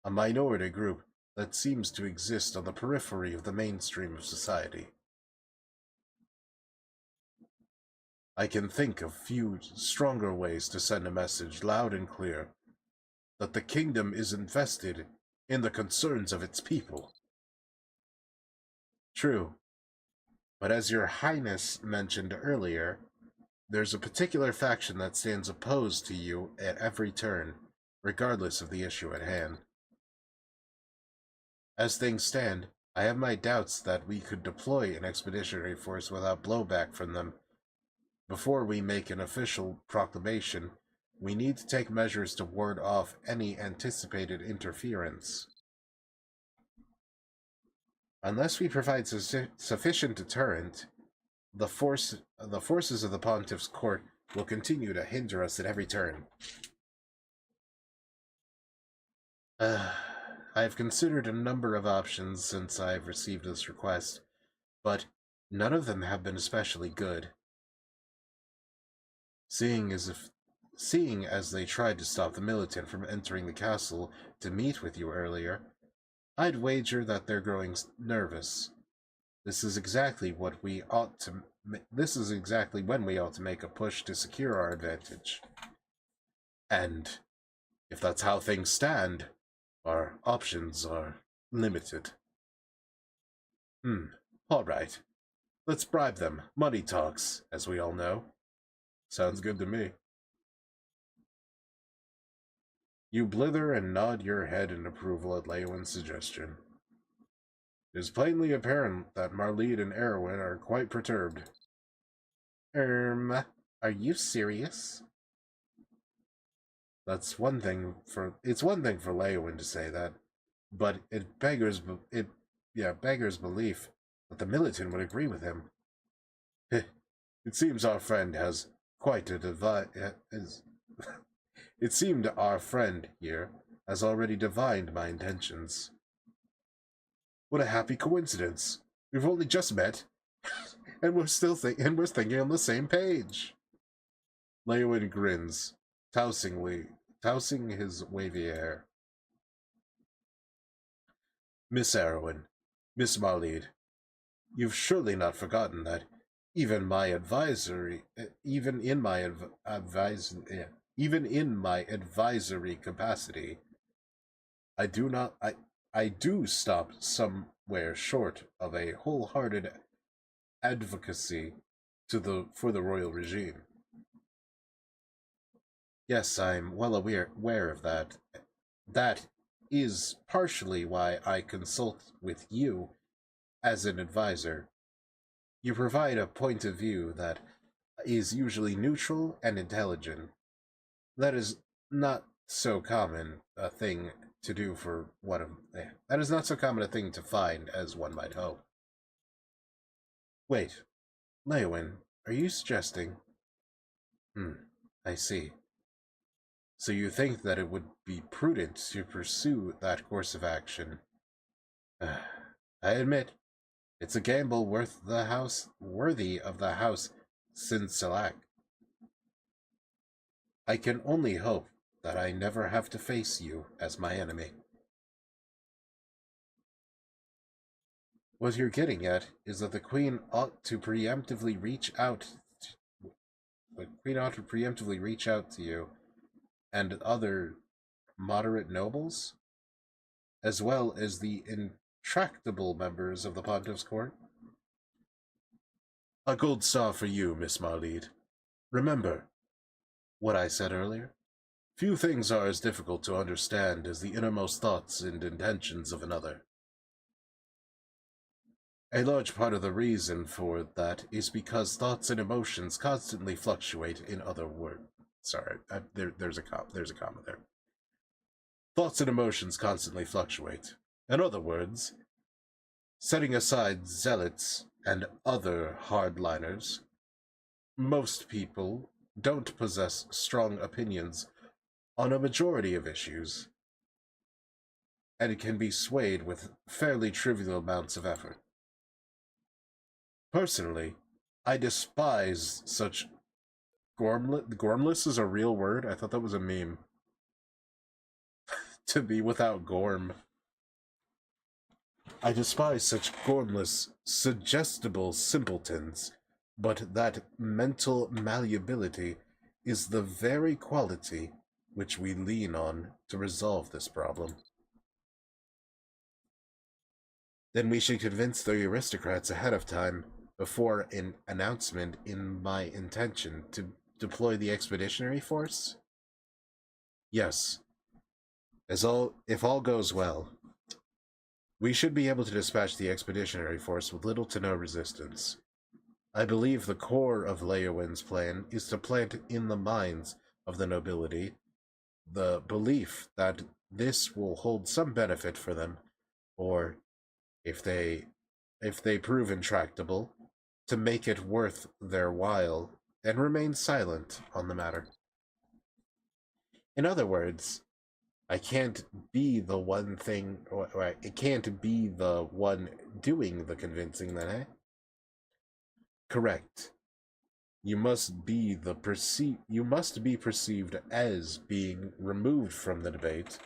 Speaker 1: a minority group that seems to exist on the periphery of the mainstream of society. I can think of few stronger ways to send a message loud and clear that the kingdom is invested in the concerns of its people.
Speaker 7: True. But as your Highness mentioned earlier, there's a particular faction that stands opposed to you at every turn, regardless of the issue at hand. As things stand, I have my doubts that we could deploy an expeditionary force without blowback from them. Before we make an official proclamation, we need to take measures to ward off any anticipated interference. Unless we provide sufficient deterrent, the forces of the Pontiff's court will continue to hinder us at every turn. I have considered a number of options since I've received this request, but none of them have been especially good. Seeing as they tried to stop the militant from entering the castle to meet with you earlier, I'd wager that they're growing nervous. This is exactly when we ought to make a push to secure our advantage. And if that's how things stand, our options are limited. All right. Let's bribe them. Money talks, as we all know.
Speaker 1: Sounds good to me.
Speaker 7: You blither and nod your head in approval at Leowin's suggestion. It is plainly apparent that Marlede and Erwin are quite perturbed. Are you serious? It's one thing for Leowin to say that, but it beggars belief that the militant would agree with him. It seems our friend has quite a It seemed our friend here has already divined my intentions. What a happy coincidence! We've only just met, and we're thinking on the same page. Leowin grins, tousing his wavy hair. Miss Erwin, Miss Marlede, you've surely not forgotten that even in my advisory capacity, I do stop somewhere short of a wholehearted advocacy for the royal regime. Yes, I'm well aware of that. That is partially why I consult with you as an advisor. You provide a point of view that is usually neutral and intelligent. That is not so common a thing to do for that is not so common a thing to find as one might hope. Wait, Leowin, are you suggesting? I see. So you think that it would be prudent to pursue that course of action? I admit, it's a gamble worthy of the house Sinsalak. I can only hope that I never have to face you as my enemy. What you're getting at is that the Queen ought to preemptively reach out to you and other moderate nobles, as well as the intractable members of the Pontiff's court. A gold star for you, Miss Marlede. Remember what I said earlier? Few things are as difficult to understand as the innermost thoughts and intentions of another. A large part of the reason for that is because thoughts and emotions constantly fluctuate. In other words, there's a comma there. Thoughts and emotions constantly fluctuate. In other words, setting aside zealots and other hardliners, most people don't possess strong opinions on a majority of issues, and it can be swayed with fairly trivial amounts of effort. Personally, I despise such gormless is a real word? I thought that was a meme. To be without gorm. I despise such gormless, suggestible simpletons, but that mental malleability is the very quality which we lean on to resolve this problem. Then we should convince the aristocrats ahead of time, before an announcement in my intention to deploy the expeditionary force? Yes. If all goes well, we should be able to dispatch the expeditionary force with little to no resistance. I believe the core of Leowin's plan is to plant in the minds of the nobility the belief that this will hold some benefit for them, or, if they prove intractable, to make it worth their while and remain silent on the matter. In other words, I can't be the one thing, or it can't be the one doing the convincing then, eh? Correct. You must be perceived as being removed from the debate.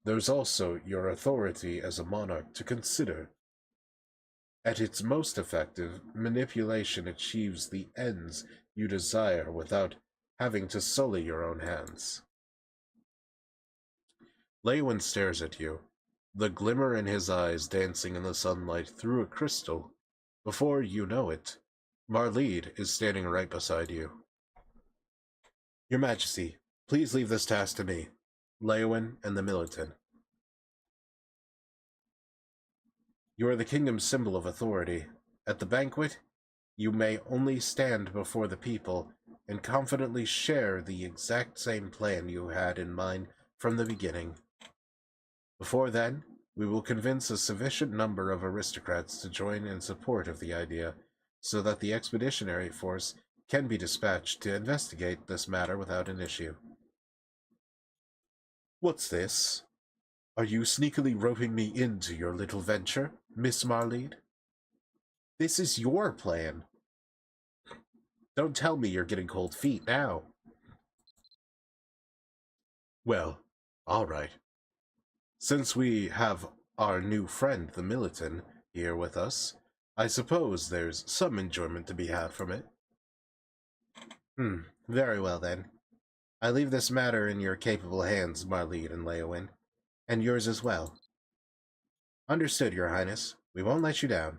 Speaker 7: There's also your authority as a monarch to consider. At its most effective, manipulation achieves the ends you desire without having to sully your own hands. Lewin stares at you, the glimmer in his eyes dancing in the sunlight through a crystal. Before you know it, Marlede is standing right beside you. Your Majesty, please leave this task to me, Lewin and the militant. You are the kingdom's symbol of authority. At the banquet, you may only stand before the people and confidently share the exact same plan you had in mind from the beginning. Before then, we will convince a sufficient number of aristocrats to join in support of the idea, so that the expeditionary force can be dispatched to investigate this matter without an issue. What's this? Are you sneakily roping me into your little venture, Miss Marlede? This is your plan. Don't tell me you're getting cold feet now. Well, all right. Since we have our new friend, the militant, here with us, I suppose there's some enjoyment to be had from it. Very well then. I leave this matter in your capable hands, Marlede and Lewin, and yours as well. Understood, Your Highness. We won't let you down.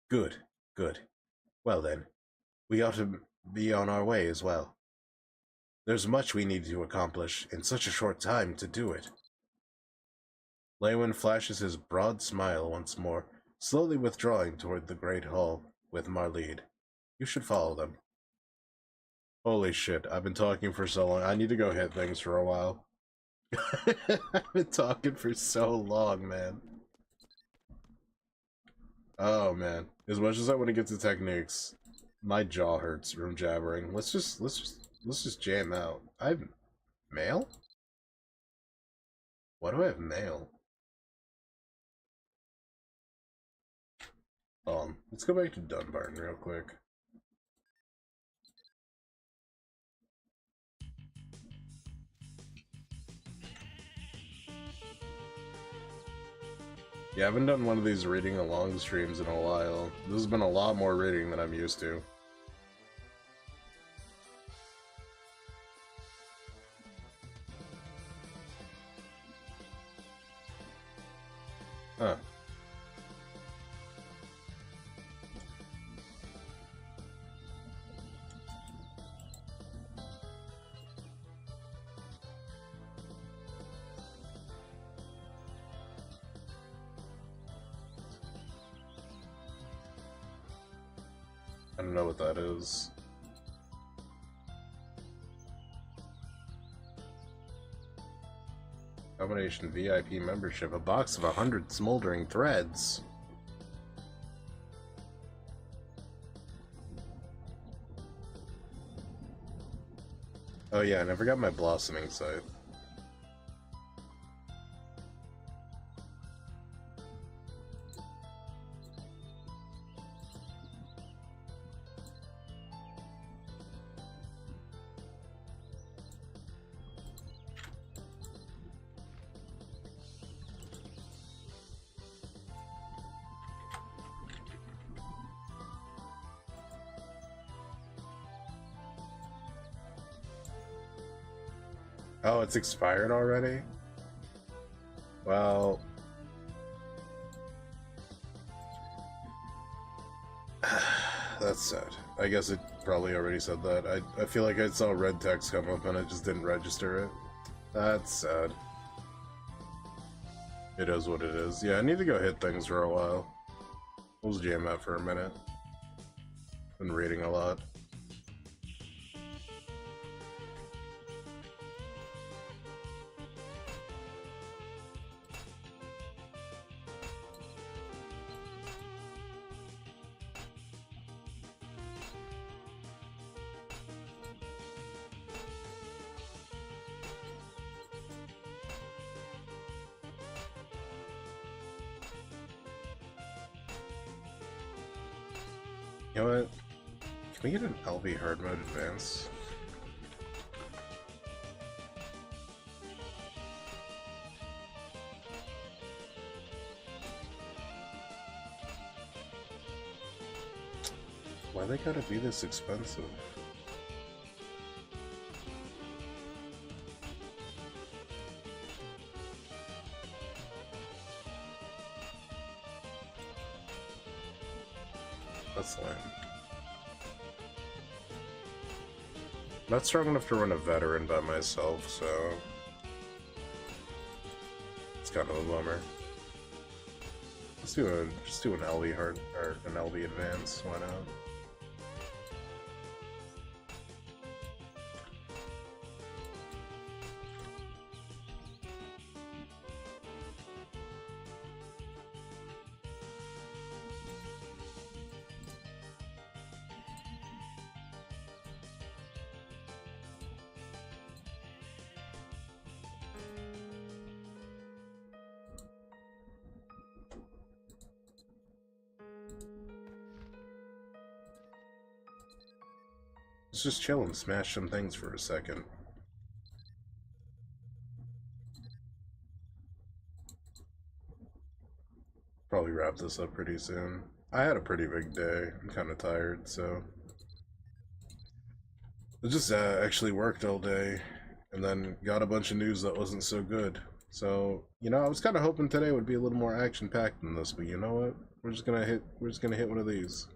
Speaker 7: Good, good. Well then, we ought to be on our way as well. There's much we need to accomplish in such a short time to do it. Lewin flashes his broad smile once more, slowly withdrawing toward the great hall with Marlede. You should follow them. Holy shit, I've been talking for so long. I need to go hit things for a while. I've been talking for so long, man. Oh man, as much as I want to get to techniques, my jaw hurts from jabbering. Let's just jam out. I have mail? Why do I have mail? Let's go back to Dunbarton real quick. Yeah, I haven't done one of these reading along streams in a while. This has been a lot more reading than I'm used to. Huh. I don't know what that is. Combination VIP membership. A box of 100 smoldering threads. Oh yeah, I never got my blossoming scythe. Oh, it's expired already? Well... that's sad. I guess it probably already said that. I feel like I saw red text come up and I just didn't register it. That's sad. It is what it is. Yeah, I need to go hit things for a while. We'll just jam out for a minute. Been reading a lot. You know what? Can we get an LB hard mode advance? Why they gotta be this expensive? That's lame. Not strong enough to run a veteran by myself, so it's kind of a bummer. Just do an LB hard or an LB advance. Why not? Let's just chill and smash some things for a second. Probably wrap this up pretty soon. I had a pretty big day. I'm kind of tired, so I just actually worked all day and then got a bunch of news that wasn't so good. So, you know, I was kind of hoping today would be a little more action-packed than this, but you know what? We're just gonna hit one of these.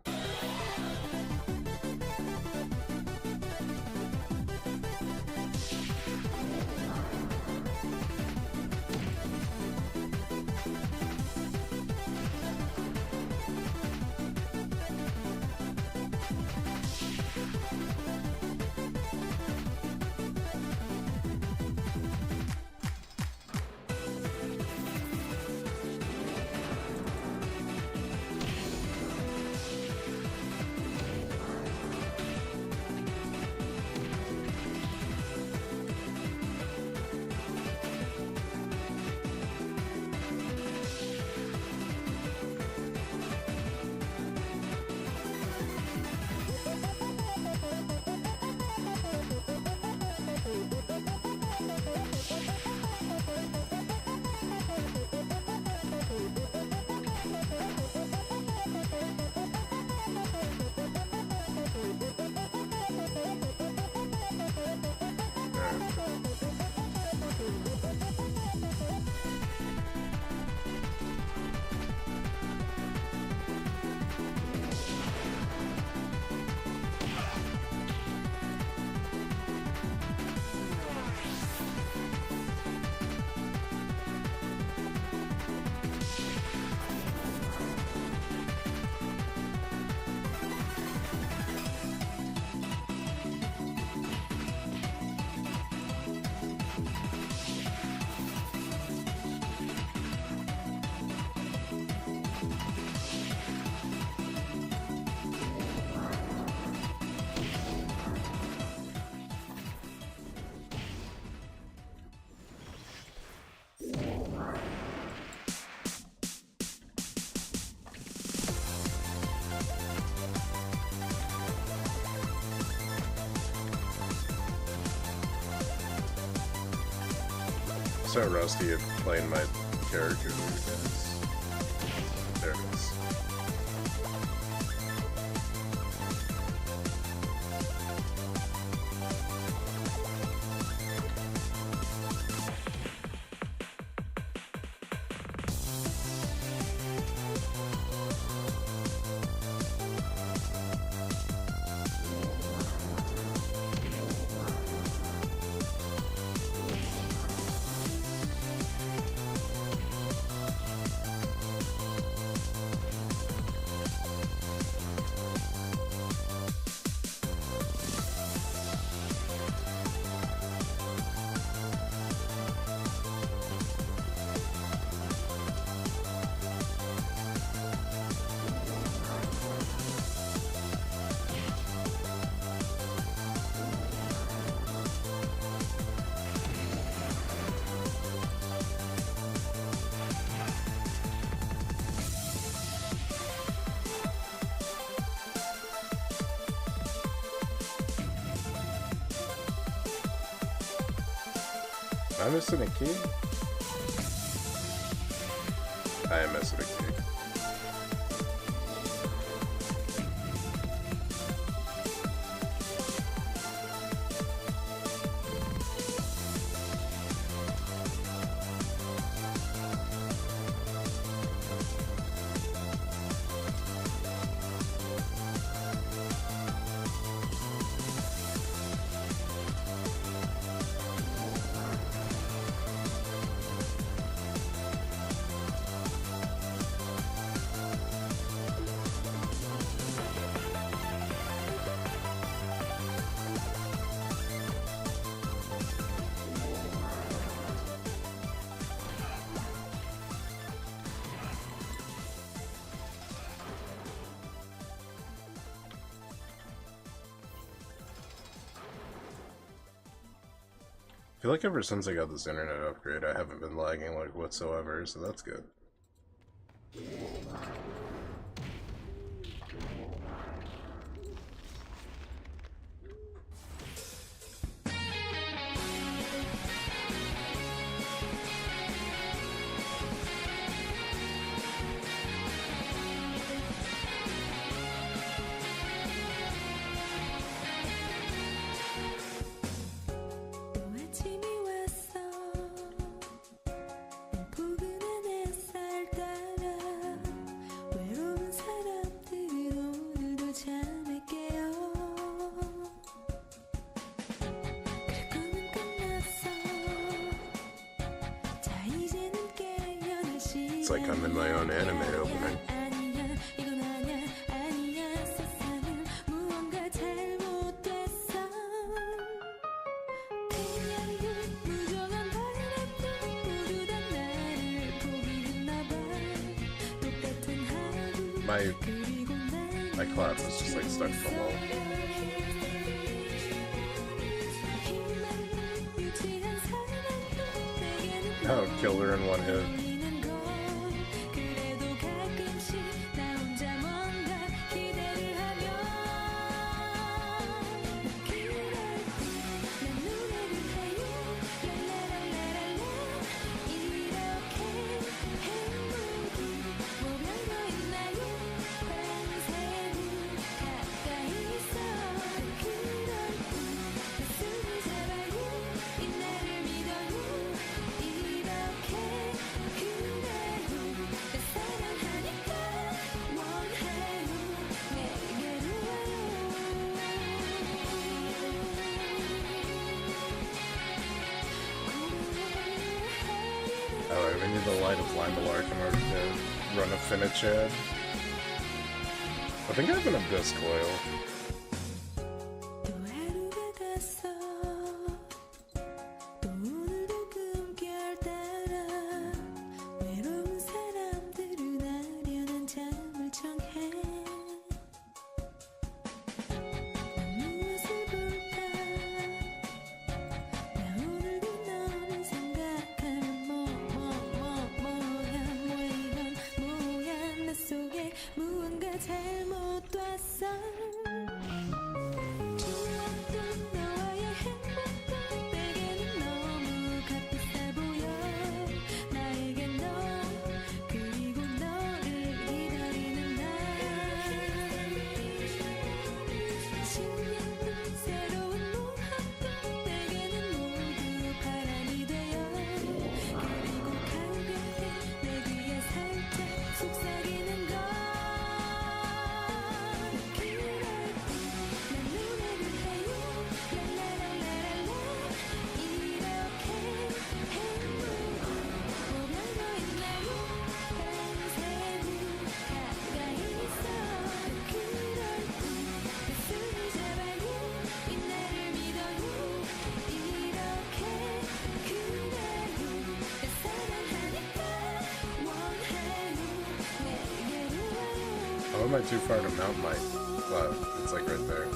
Speaker 7: So rusty at playing my character. There it is. Am I missing a key? I am missing a key. I feel like ever since I got this internet upgrade, I haven't been lagging like whatsoever, so that's good. It's like I'm in my own anime opening. My clap was just like stuck below. Oh, killed her in one hit. Alright, we need the light of Limelark in order to run a Finichad. I think I have an Abyss Coil. How am I too far to mount my... Wow, it's like right there.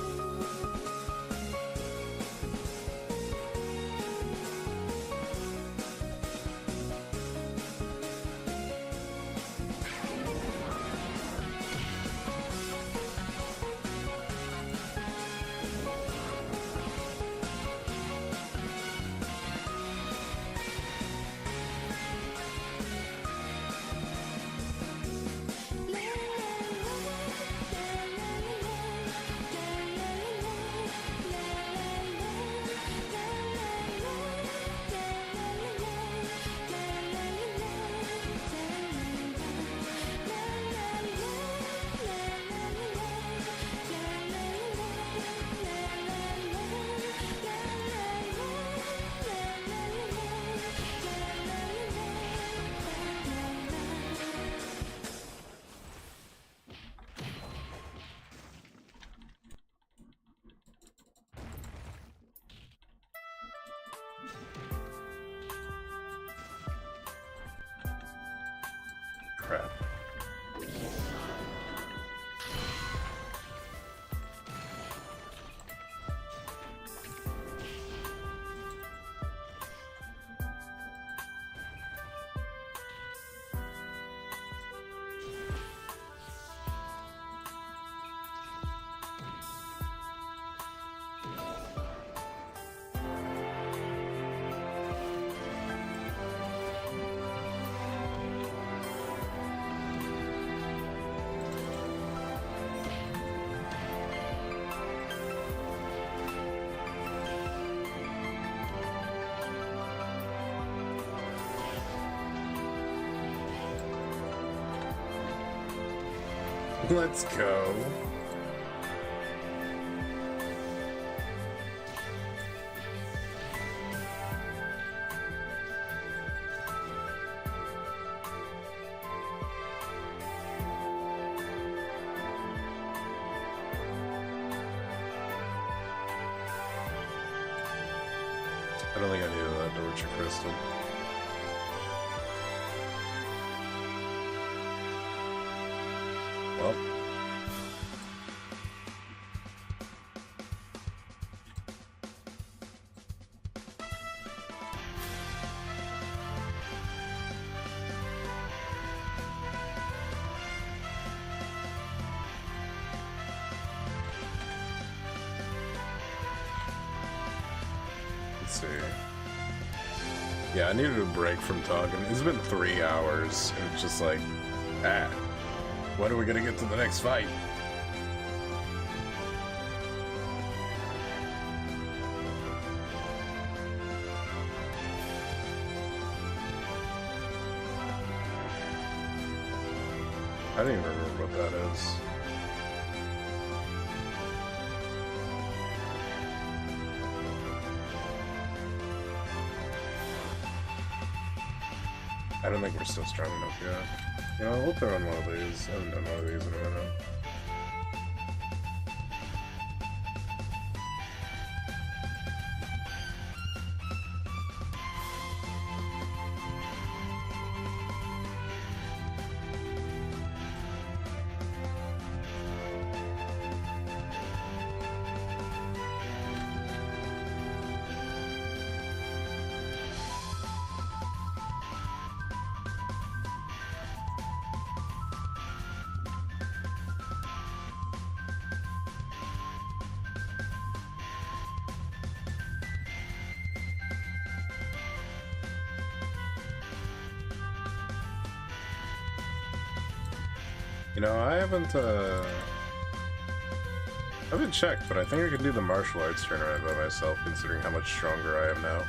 Speaker 1: crap. Let's go. I don't think I needed that torture crystal. Well. Let's see. Yeah, I needed a break from talking. It's been 3 hours, and it's just like, when are we gonna get to the next fight? I don't even remember what that is. I don't think we're still strong enough yet. You know, we'll throw in one of these. I haven't done one of these in a minute. You know, I haven't checked, but I think I can do the martial arts tournament by myself, considering how much stronger I am now.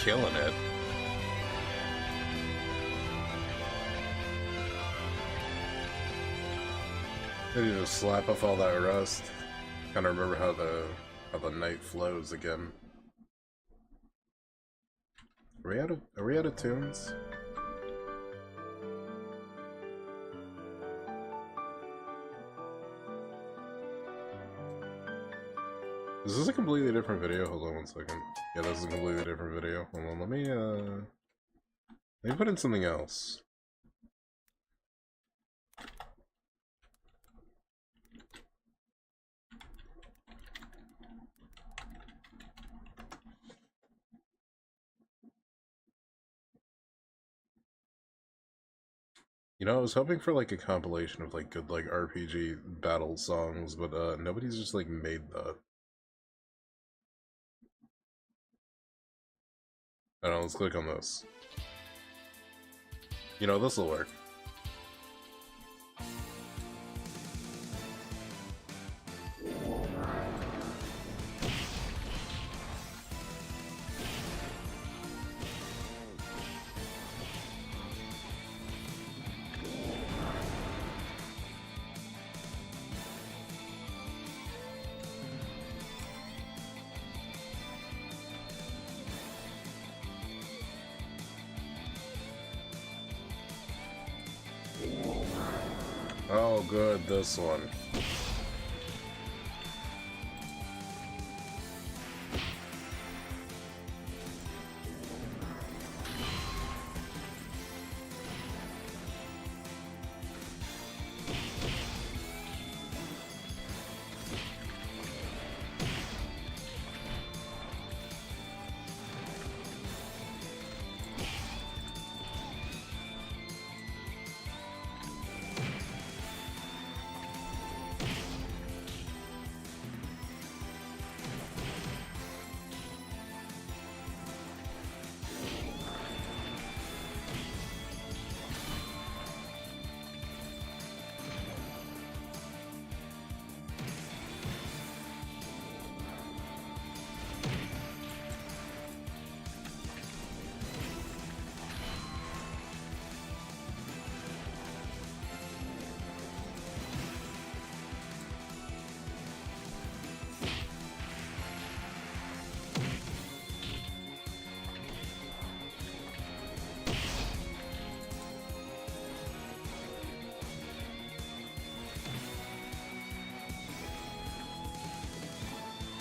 Speaker 1: Killing it. I need to slap off all that rust.
Speaker 6: Kind of remember how the night flows again. Are we out of tunes? Is this a completely different video? Hold on one second. Yeah, this is a completely different video. Hold on, let me put in something else. You know, I was hoping for like a compilation of like good like RPG battle songs, but nobody's just like made that. I don't know, let's click on this. You know, this'll work. Oh, good, this one.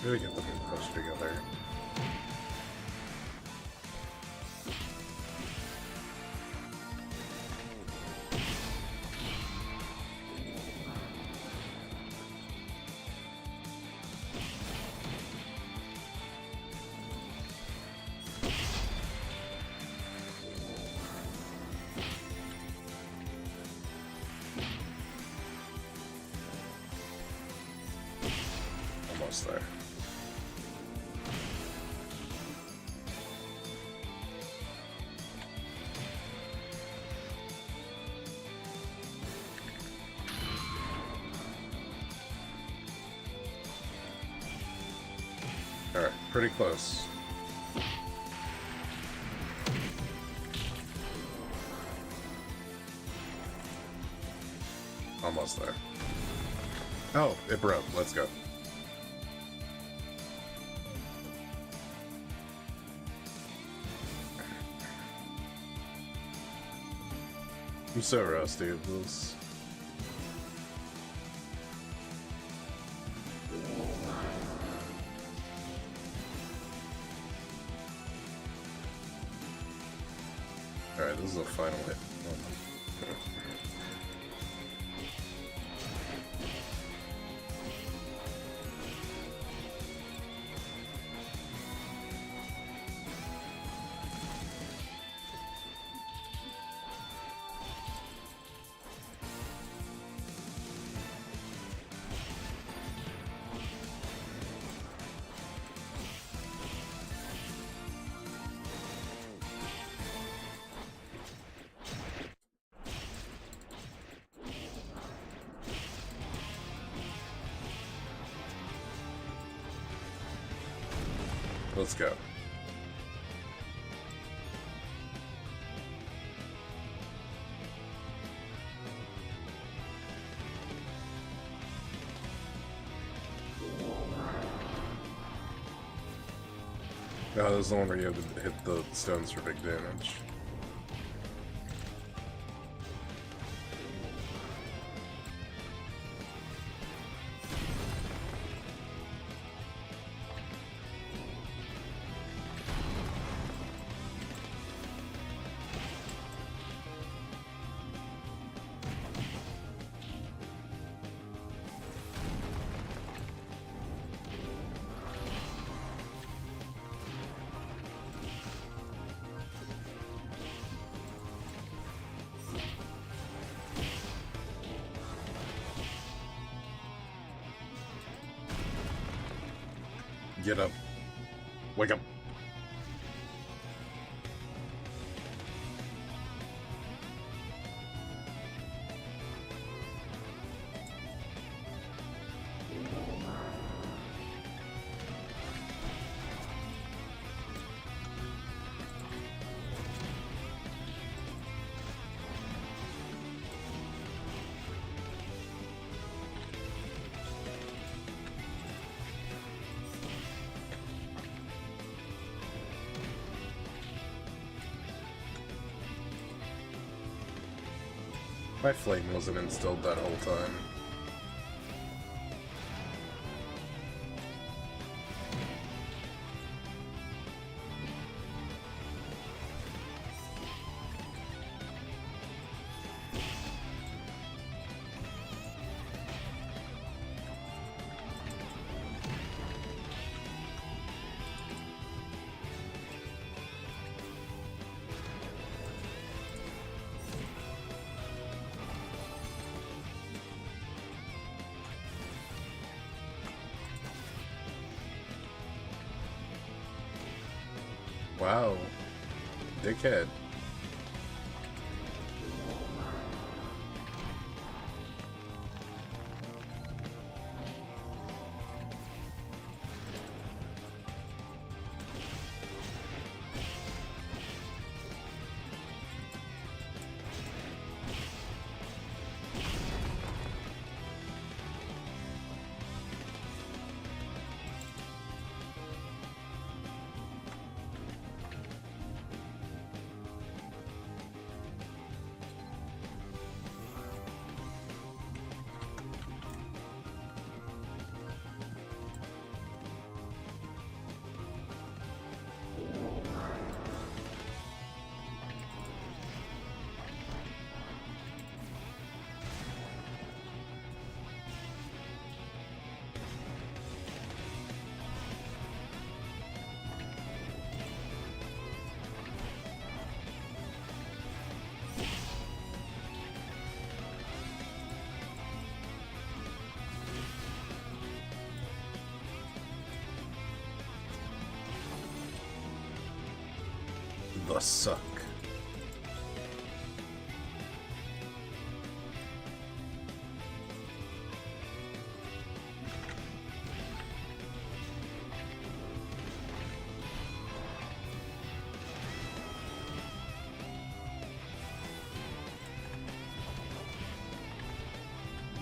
Speaker 6: Really get them close together. Almost there. Alright, pretty close. Almost there. Oh, it broke. Let's go. I'm so rusty at this. Alright, this is a final hit. Let's go. Oh, this is the one where you have to hit the stones for big damage. Get up. Wake up. My flame wasn't instilled that whole time. Wow. Dickhead. The suck.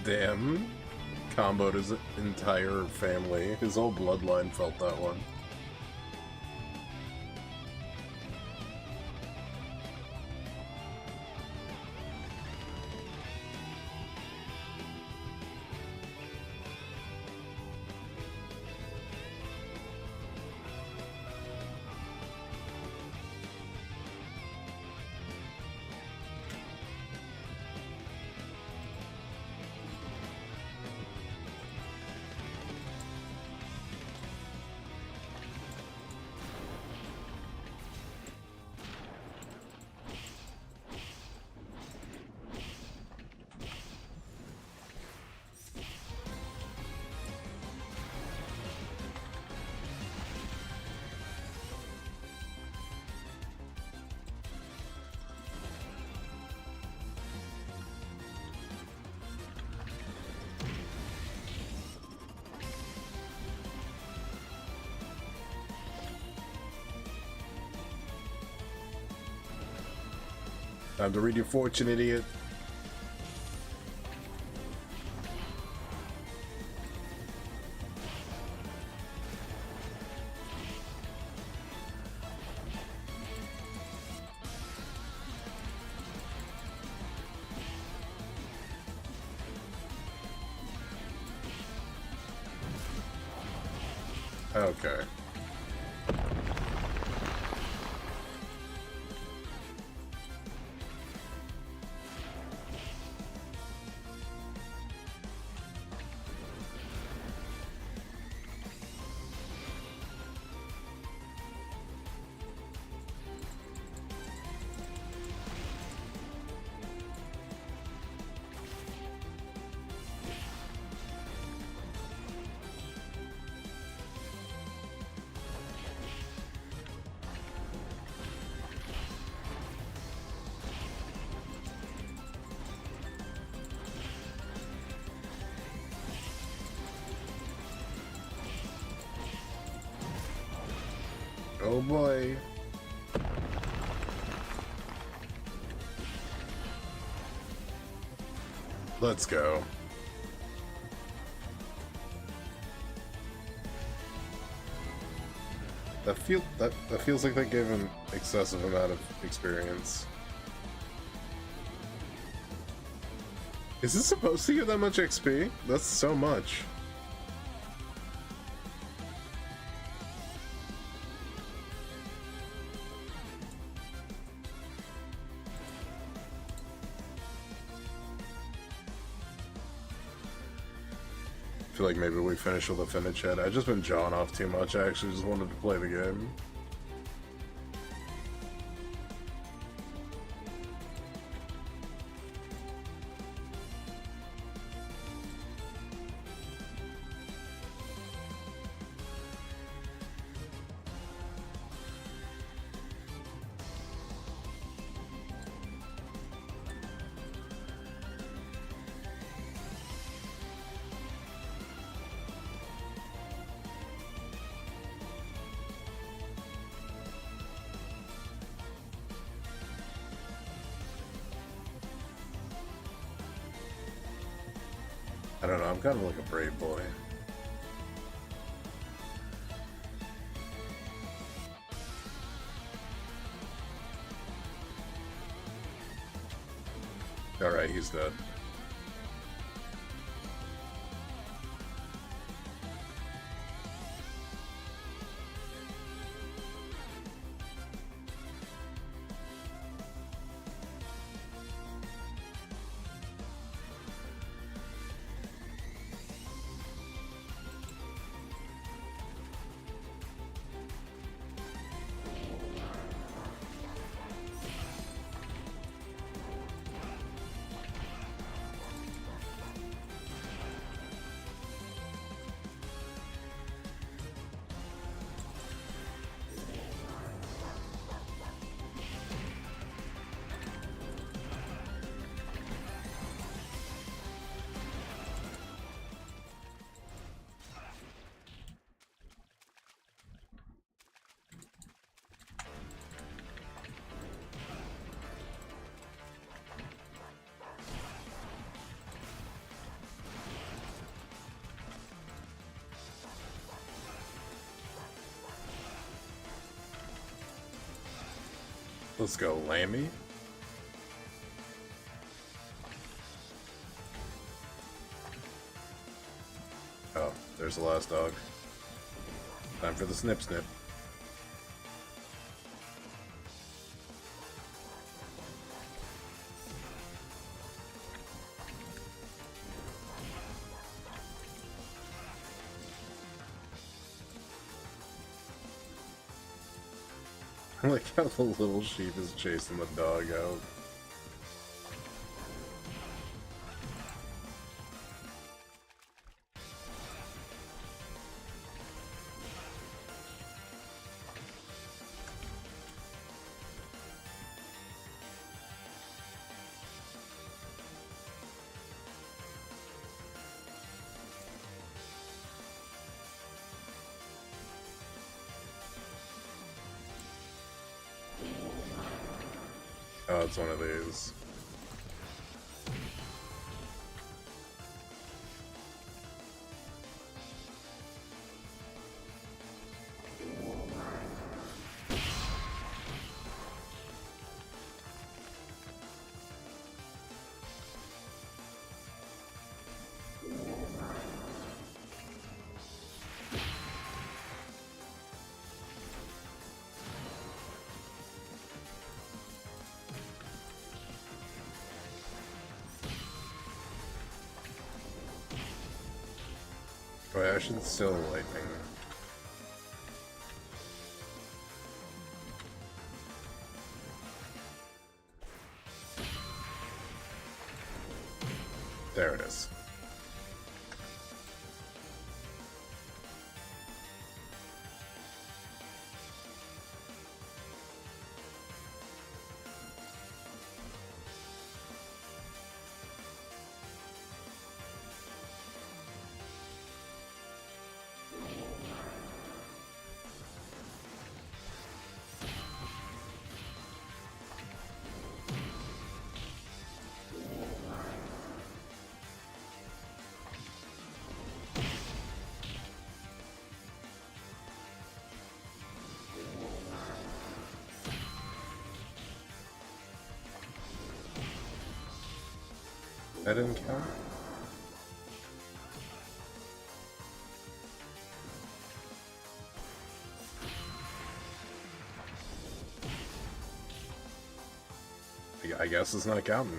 Speaker 6: Damn. Comboed his entire family. His whole bloodline felt that one. Time to read your fortune, idiot. Okay. Oh boy. Let's go. That feels like they gave him excessive amount of experience. Is this supposed to give that much XP? That's so much. I feel like maybe we finish with a finish head. I've just been jawing off too much. I actually just wanted to play the game. I don't know, I'm kind of like a brave boy. Alright, he's dead. Let's go, Lammy. Oh, there's the last dog. Time for the snip snip. I like how the little sheep is chasing the dog out. Oh, it's one of these.
Speaker 7: Oh, yeah, I should still lightning. There it is. That didn't count? I guess it's not counting.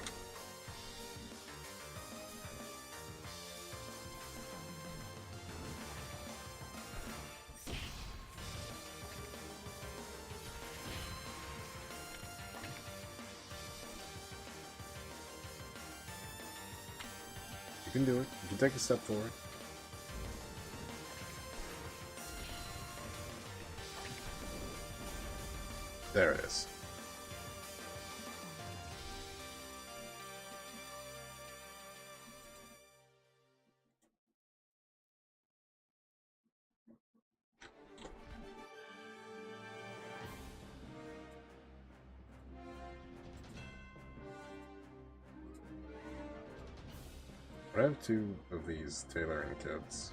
Speaker 7: You can do it. You can take a step forward. There it is. I have 2 of these tailoring kits.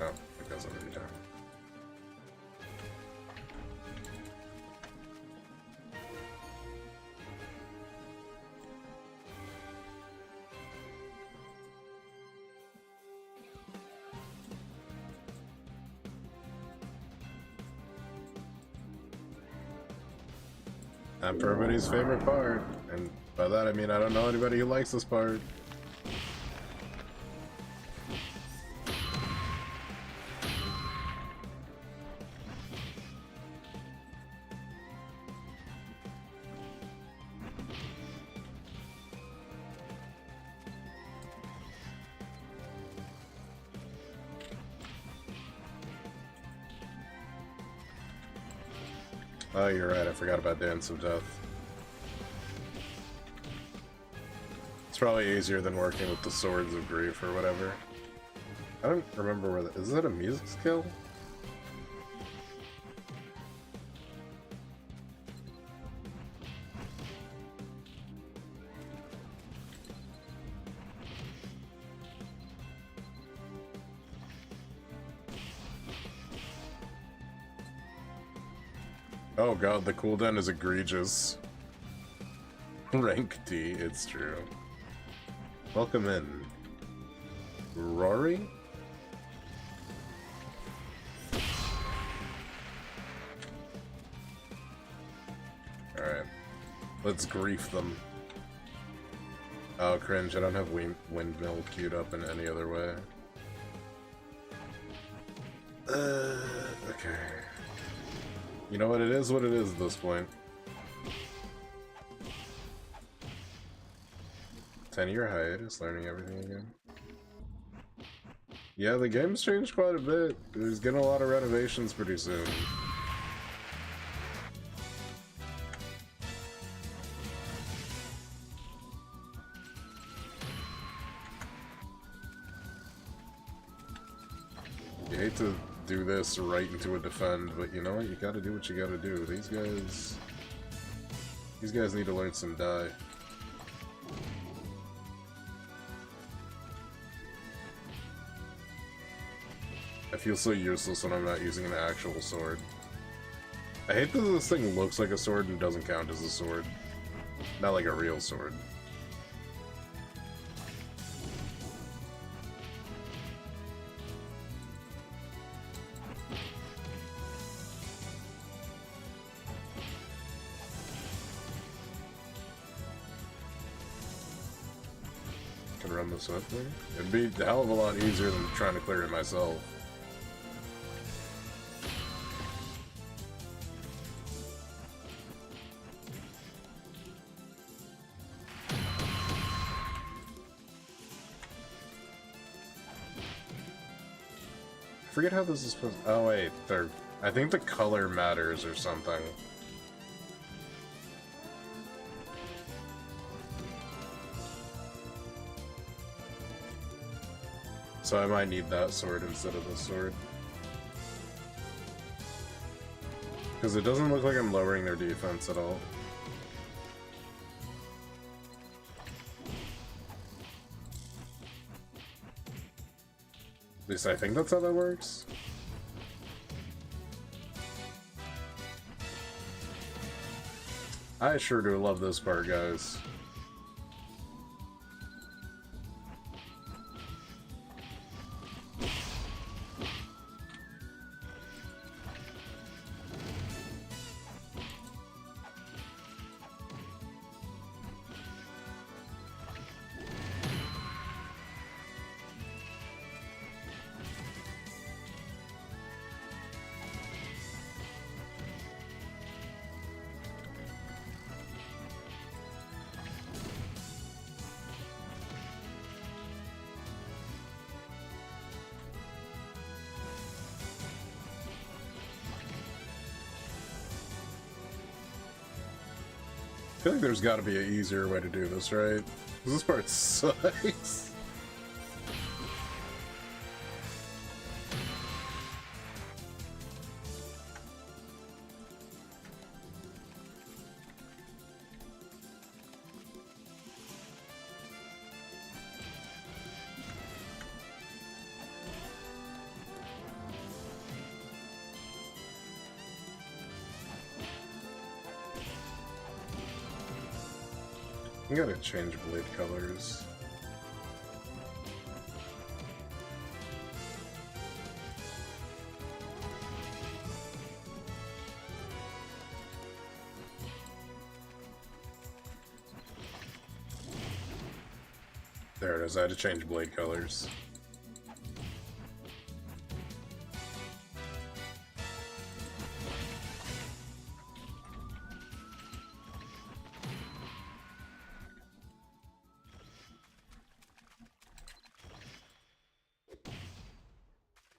Speaker 7: Oh, it goes over the time. Time for everybody's favorite part, and by that I mean I don't know anybody who likes this part. Oh, you're right, I forgot about Dance of Death. It's probably easier than working with the Swords of Grief or whatever. I don't remember where that is. That a music skill? Oh god, the cooldown is egregious. Rank D, it's true. Welcome in. Rory? Alright. Let's grief them. Oh, cringe, I don't have windmill queued up in any other way. Okay. You know what, it is what it is at this point. 10-year hiatus, learning everything again. Yeah, the game's changed quite a bit. There's getting a lot of renovations pretty soon. You hate to do this right into a defend, but you know what? You gotta do what you gotta do. These guys need to learn some die.
Speaker 1: I feel so useless when I'm not using an actual sword. I hate that this thing looks like a sword and doesn't count as a sword. Not like a real sword. Can run this up there? It'd be a hell of a lot easier than trying to clear it myself. I forget how this is supposed. Oh wait, I think the color matters or something. So I might need that sword instead of this sword. Because it doesn't look like I'm lowering their defense at all. At least I think that's how that works. I sure do love this part, guys. I feel like there's got to be an easier way to do this, right? This part sucks. I gotta change blade colors. There it is, I had to change blade colors.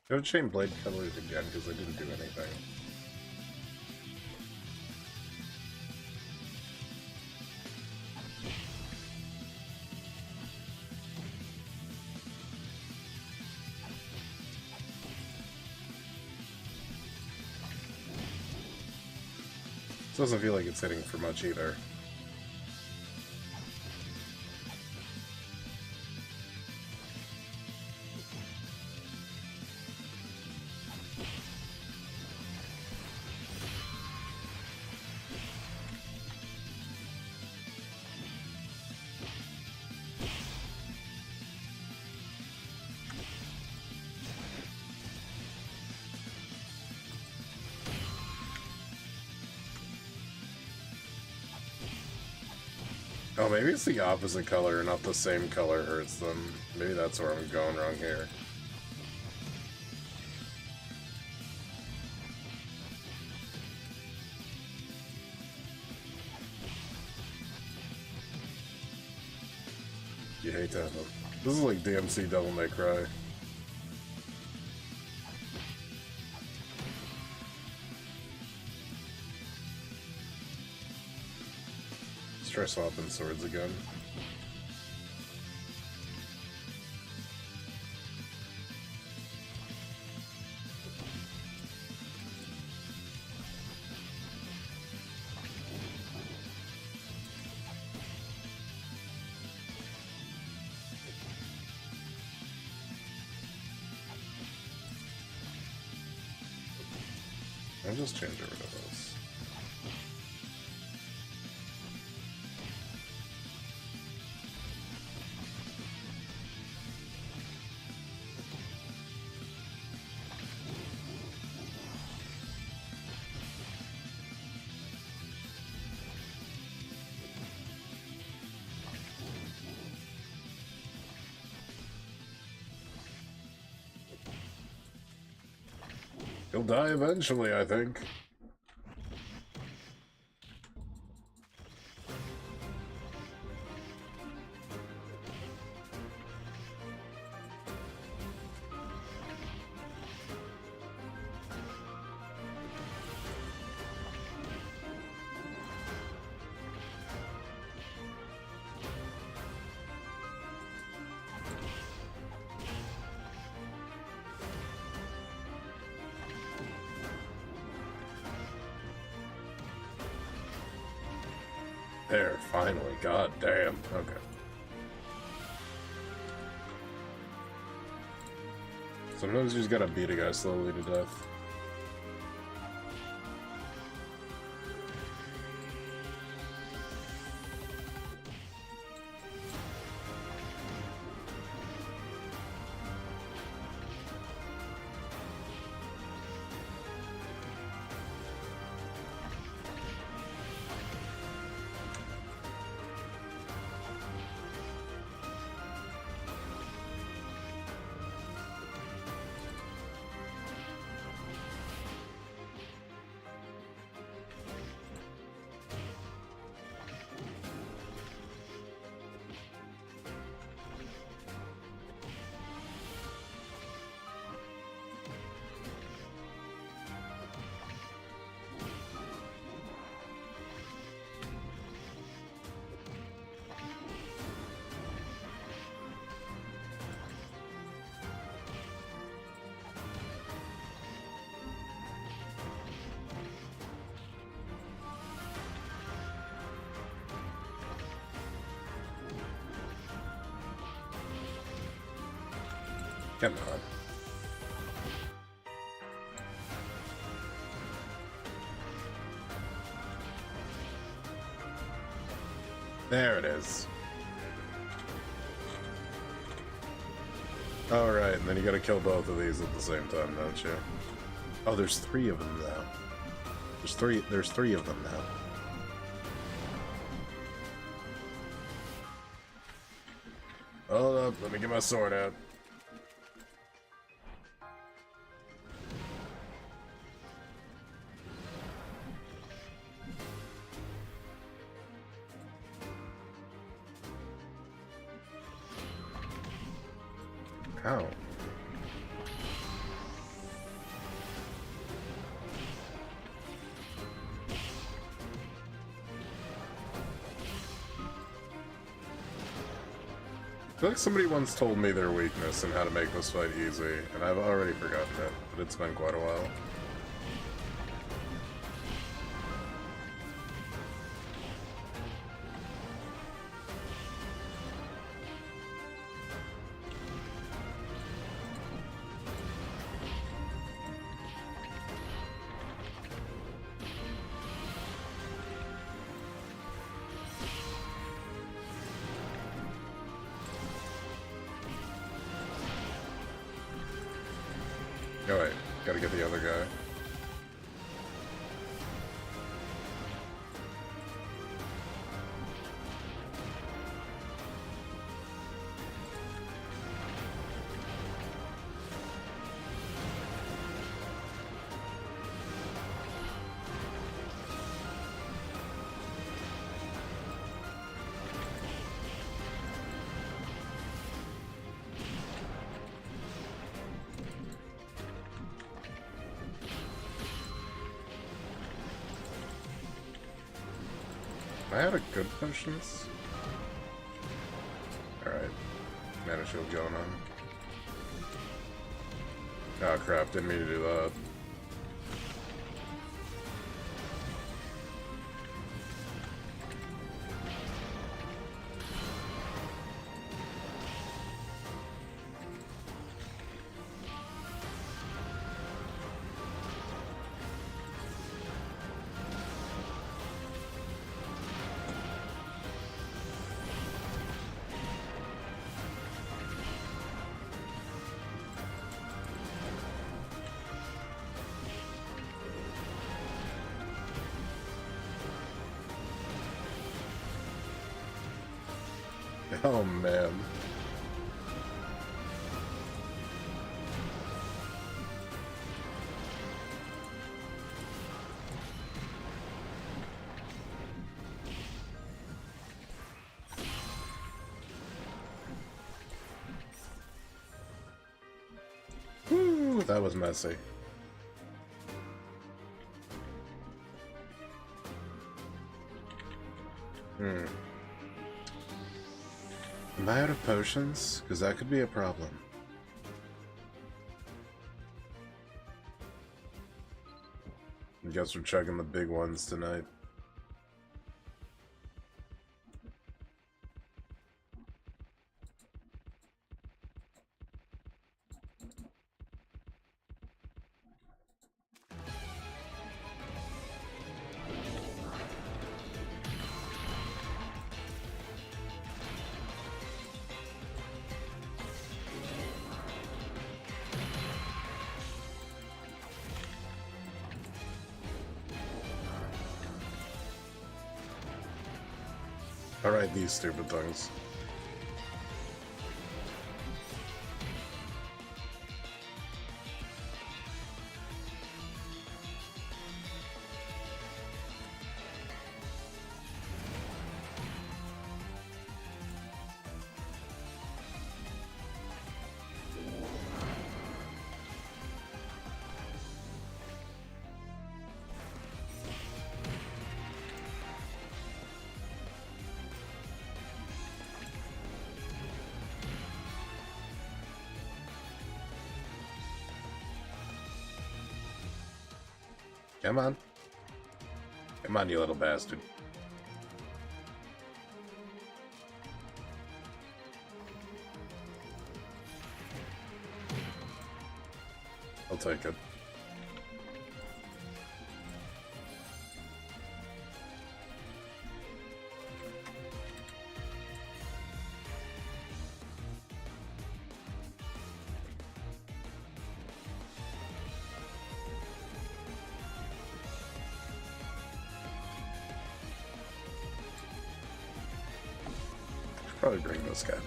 Speaker 1: I would change blade colors again because I didn't do anything. This doesn't feel like it's hitting for much either. Oh, maybe it's the opposite color, not the same color hurts them. Maybe that's where I'm going wrong here. You hate that. This is like DMC Devil May Cry. Try swapping swords again.
Speaker 6: I'll just change over to this. He'll die eventually, I think. There, finally. God damn. Okay. Sometimes you just gotta beat a guy slowly to death. Come on. There it is. Alright, and then you gotta kill both of these at the same time, don't you? Oh, there's 3 of them now. There's three of them now. Hold up, let me get my sword out. How? I feel like somebody once told me their weakness and how to make this fight easy, and I've already forgotten it, but it's been quite a while. Oh wait, gotta get the other guy. I had a good potions. Alright. Mana shield going on. Oh crap, didn't mean to do that.
Speaker 1: Oh man. Whew, that was messy. Am I out of potions? Because that could be a problem. I guess we're chugging the big ones tonight. Alright, these stupid things. Come on. Come on, you little bastard. I'll take it. Probably bring this guy back.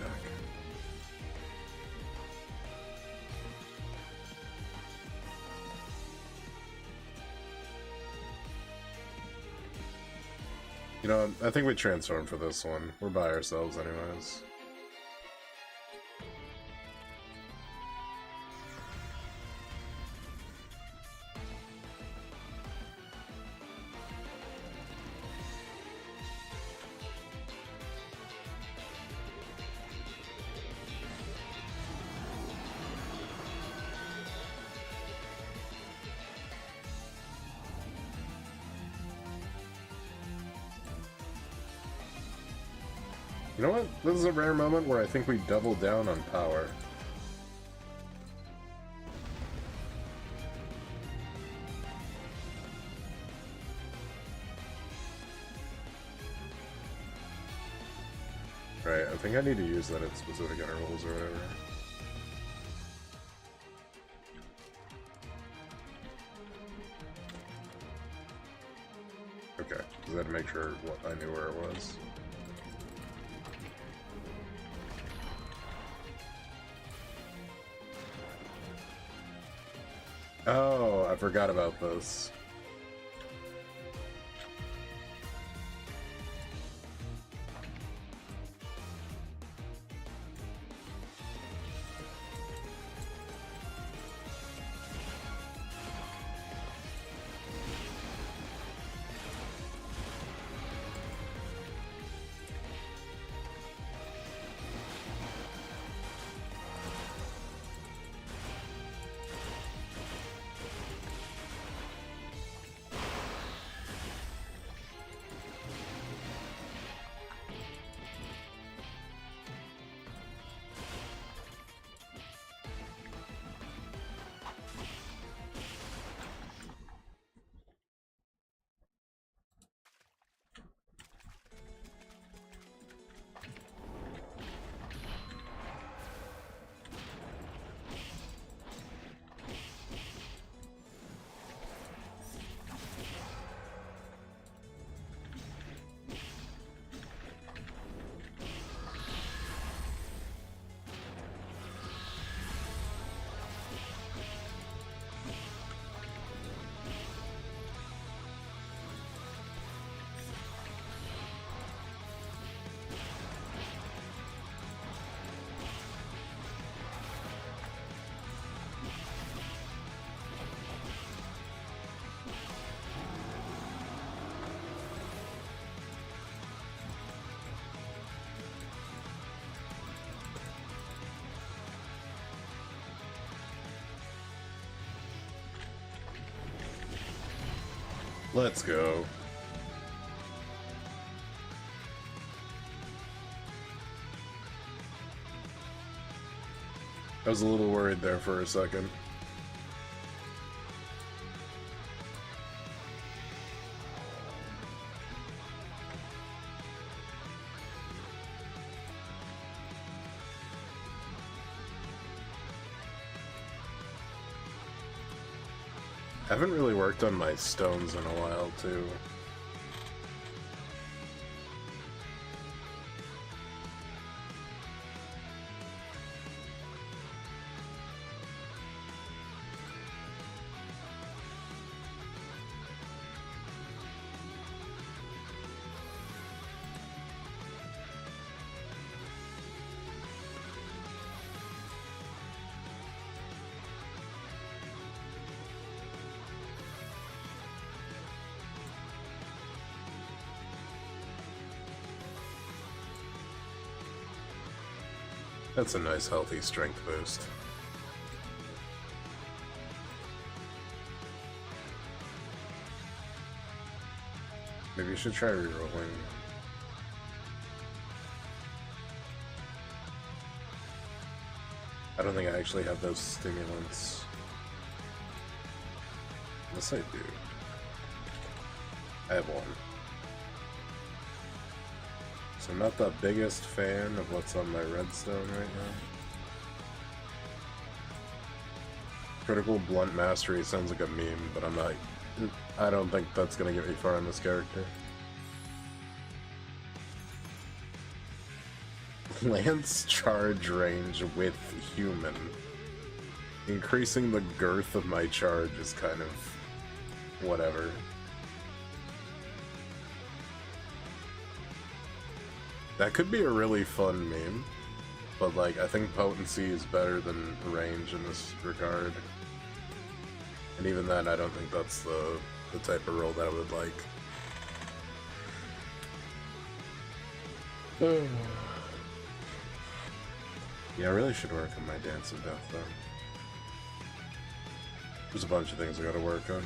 Speaker 1: You know, I think we transform for this one. We're by ourselves anyways. You know what? This is a rare moment where I think we double down on power. Right, I think I need to use that at specific intervals or whatever. Okay, because I had to make sure what I knew where it was. Oh, I forgot about this. Let's go. I was a little worried there for a second. I haven't really worked on my stones in a while, too. That's a nice healthy strength boost. Maybe you should try rerolling. I don't think I actually have those stimulants. Yes, I do. I have one. So I'm not the biggest fan of what's on my redstone right now. Critical blunt mastery sounds like a meme, but I don't think that's gonna get me far on this character. Lance charge range with human. Increasing the girth of my charge is kind of whatever. That could be a really fun meme, but like I think potency is better than range in this regard. And even then, I don't think that's the type of roll that I would like. Yeah, I really should work on my Dance of Death though. There's a bunch of things I gotta work on.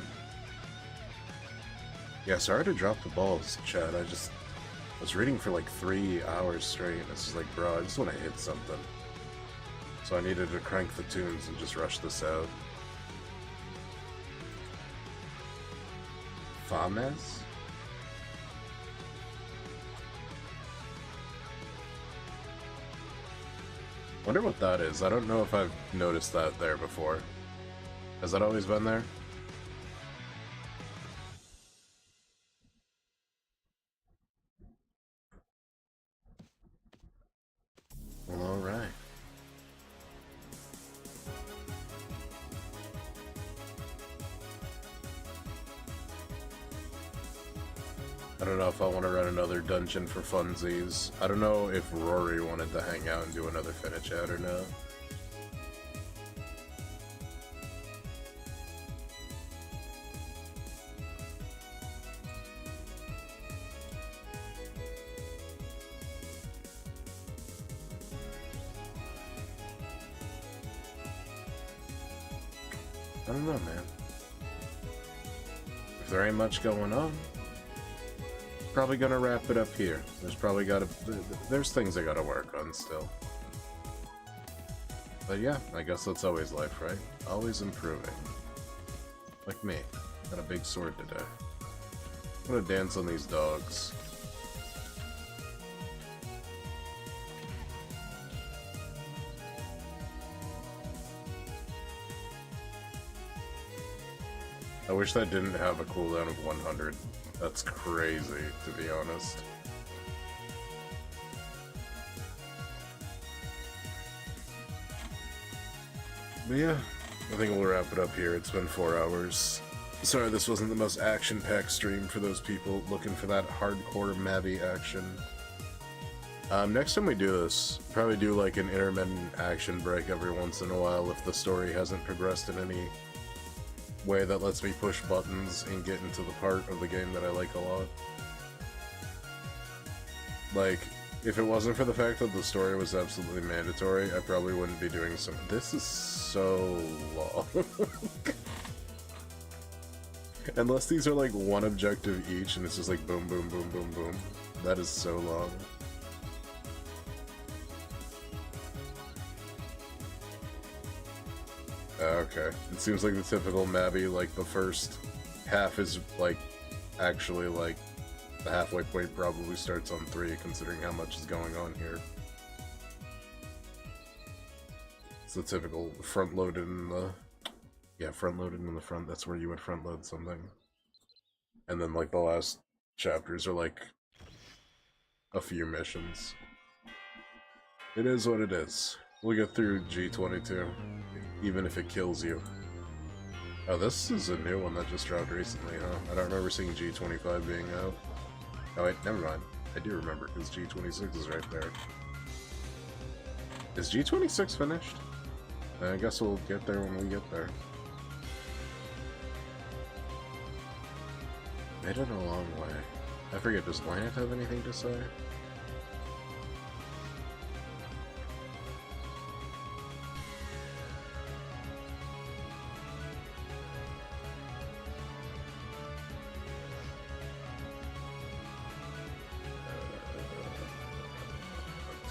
Speaker 1: Yeah, sorry to drop the balls, Chad. I was reading for like 3 hours straight, and it's just like, bro, I just want to hit something. So I needed to crank the tunes and just rush this out. Fames? Wonder what that is. I don't know if I've noticed that there before. Has that always been there? Well, alright. I don't know if I want to run another dungeon for funsies. I don't know if Rory wanted to hang out and do another finish out or not. I don't know, man. If there ain't much going on, probably gonna wrap it up here. There's things I gotta work on still. But yeah, I guess that's always life, right? Always improving. Like me. Got a big sword today. I'm gonna dance on these dogs. I wish that didn't have a cooldown of 100. That's crazy, to be honest. But yeah, I think we'll wrap it up here. It's been 4 hours. Sorry this wasn't the most action-packed stream for those people looking for that hardcore Mabby action. Next time we do this, probably do like an intermittent action break every once in a while if the story hasn't progressed in any way that lets me push buttons and get into the part of the game that I like a lot. Like, if it wasn't for the fact that the story was absolutely mandatory, I probably wouldn't be doing some— This is so long. Unless these are like one objective each and it's just like boom, boom, boom, boom, boom. That is so long. Okay. It seems like the typical Mabby, like the first half is like actually like the halfway point probably starts on 3 considering how much is going on here. It's the typical front loaded in the front loaded in the front, that's where you would front load something. And then like the last chapters are like a few missions. It is what it is. We'll get through G22, even if it kills you. Oh, this is a new one that just dropped recently, huh? I don't remember seeing G25 being out. Oh wait, never mind. I do remember, because G26 is right there. Is G26 finished? I guess we'll get there when we get there. Made it a long way. I forget, does Lance have anything to say?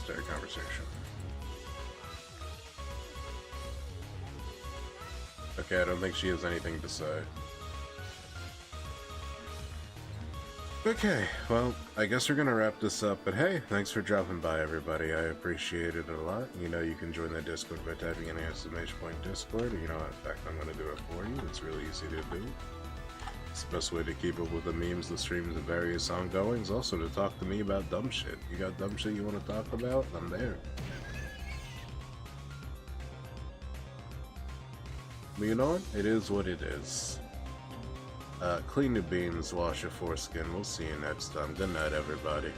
Speaker 1: Start a conversation. Okay, I don't think she has anything to say. Okay, well, I guess we're gonna wrap this up, but hey, thanks for dropping by, everybody. I appreciate it a lot. You know, you can join the Discord by typing in !point Discord, or you know, in fact, I'm gonna do it for you. It's really easy to do. It's the best way to keep up with the memes, the streams, and various ongoings. Also, to talk to me about dumb shit. You got dumb shit you want to talk about? I'm there. But you know what? It is what it is. Clean the beans, wash your foreskin. We'll see you next time. Good night, everybody.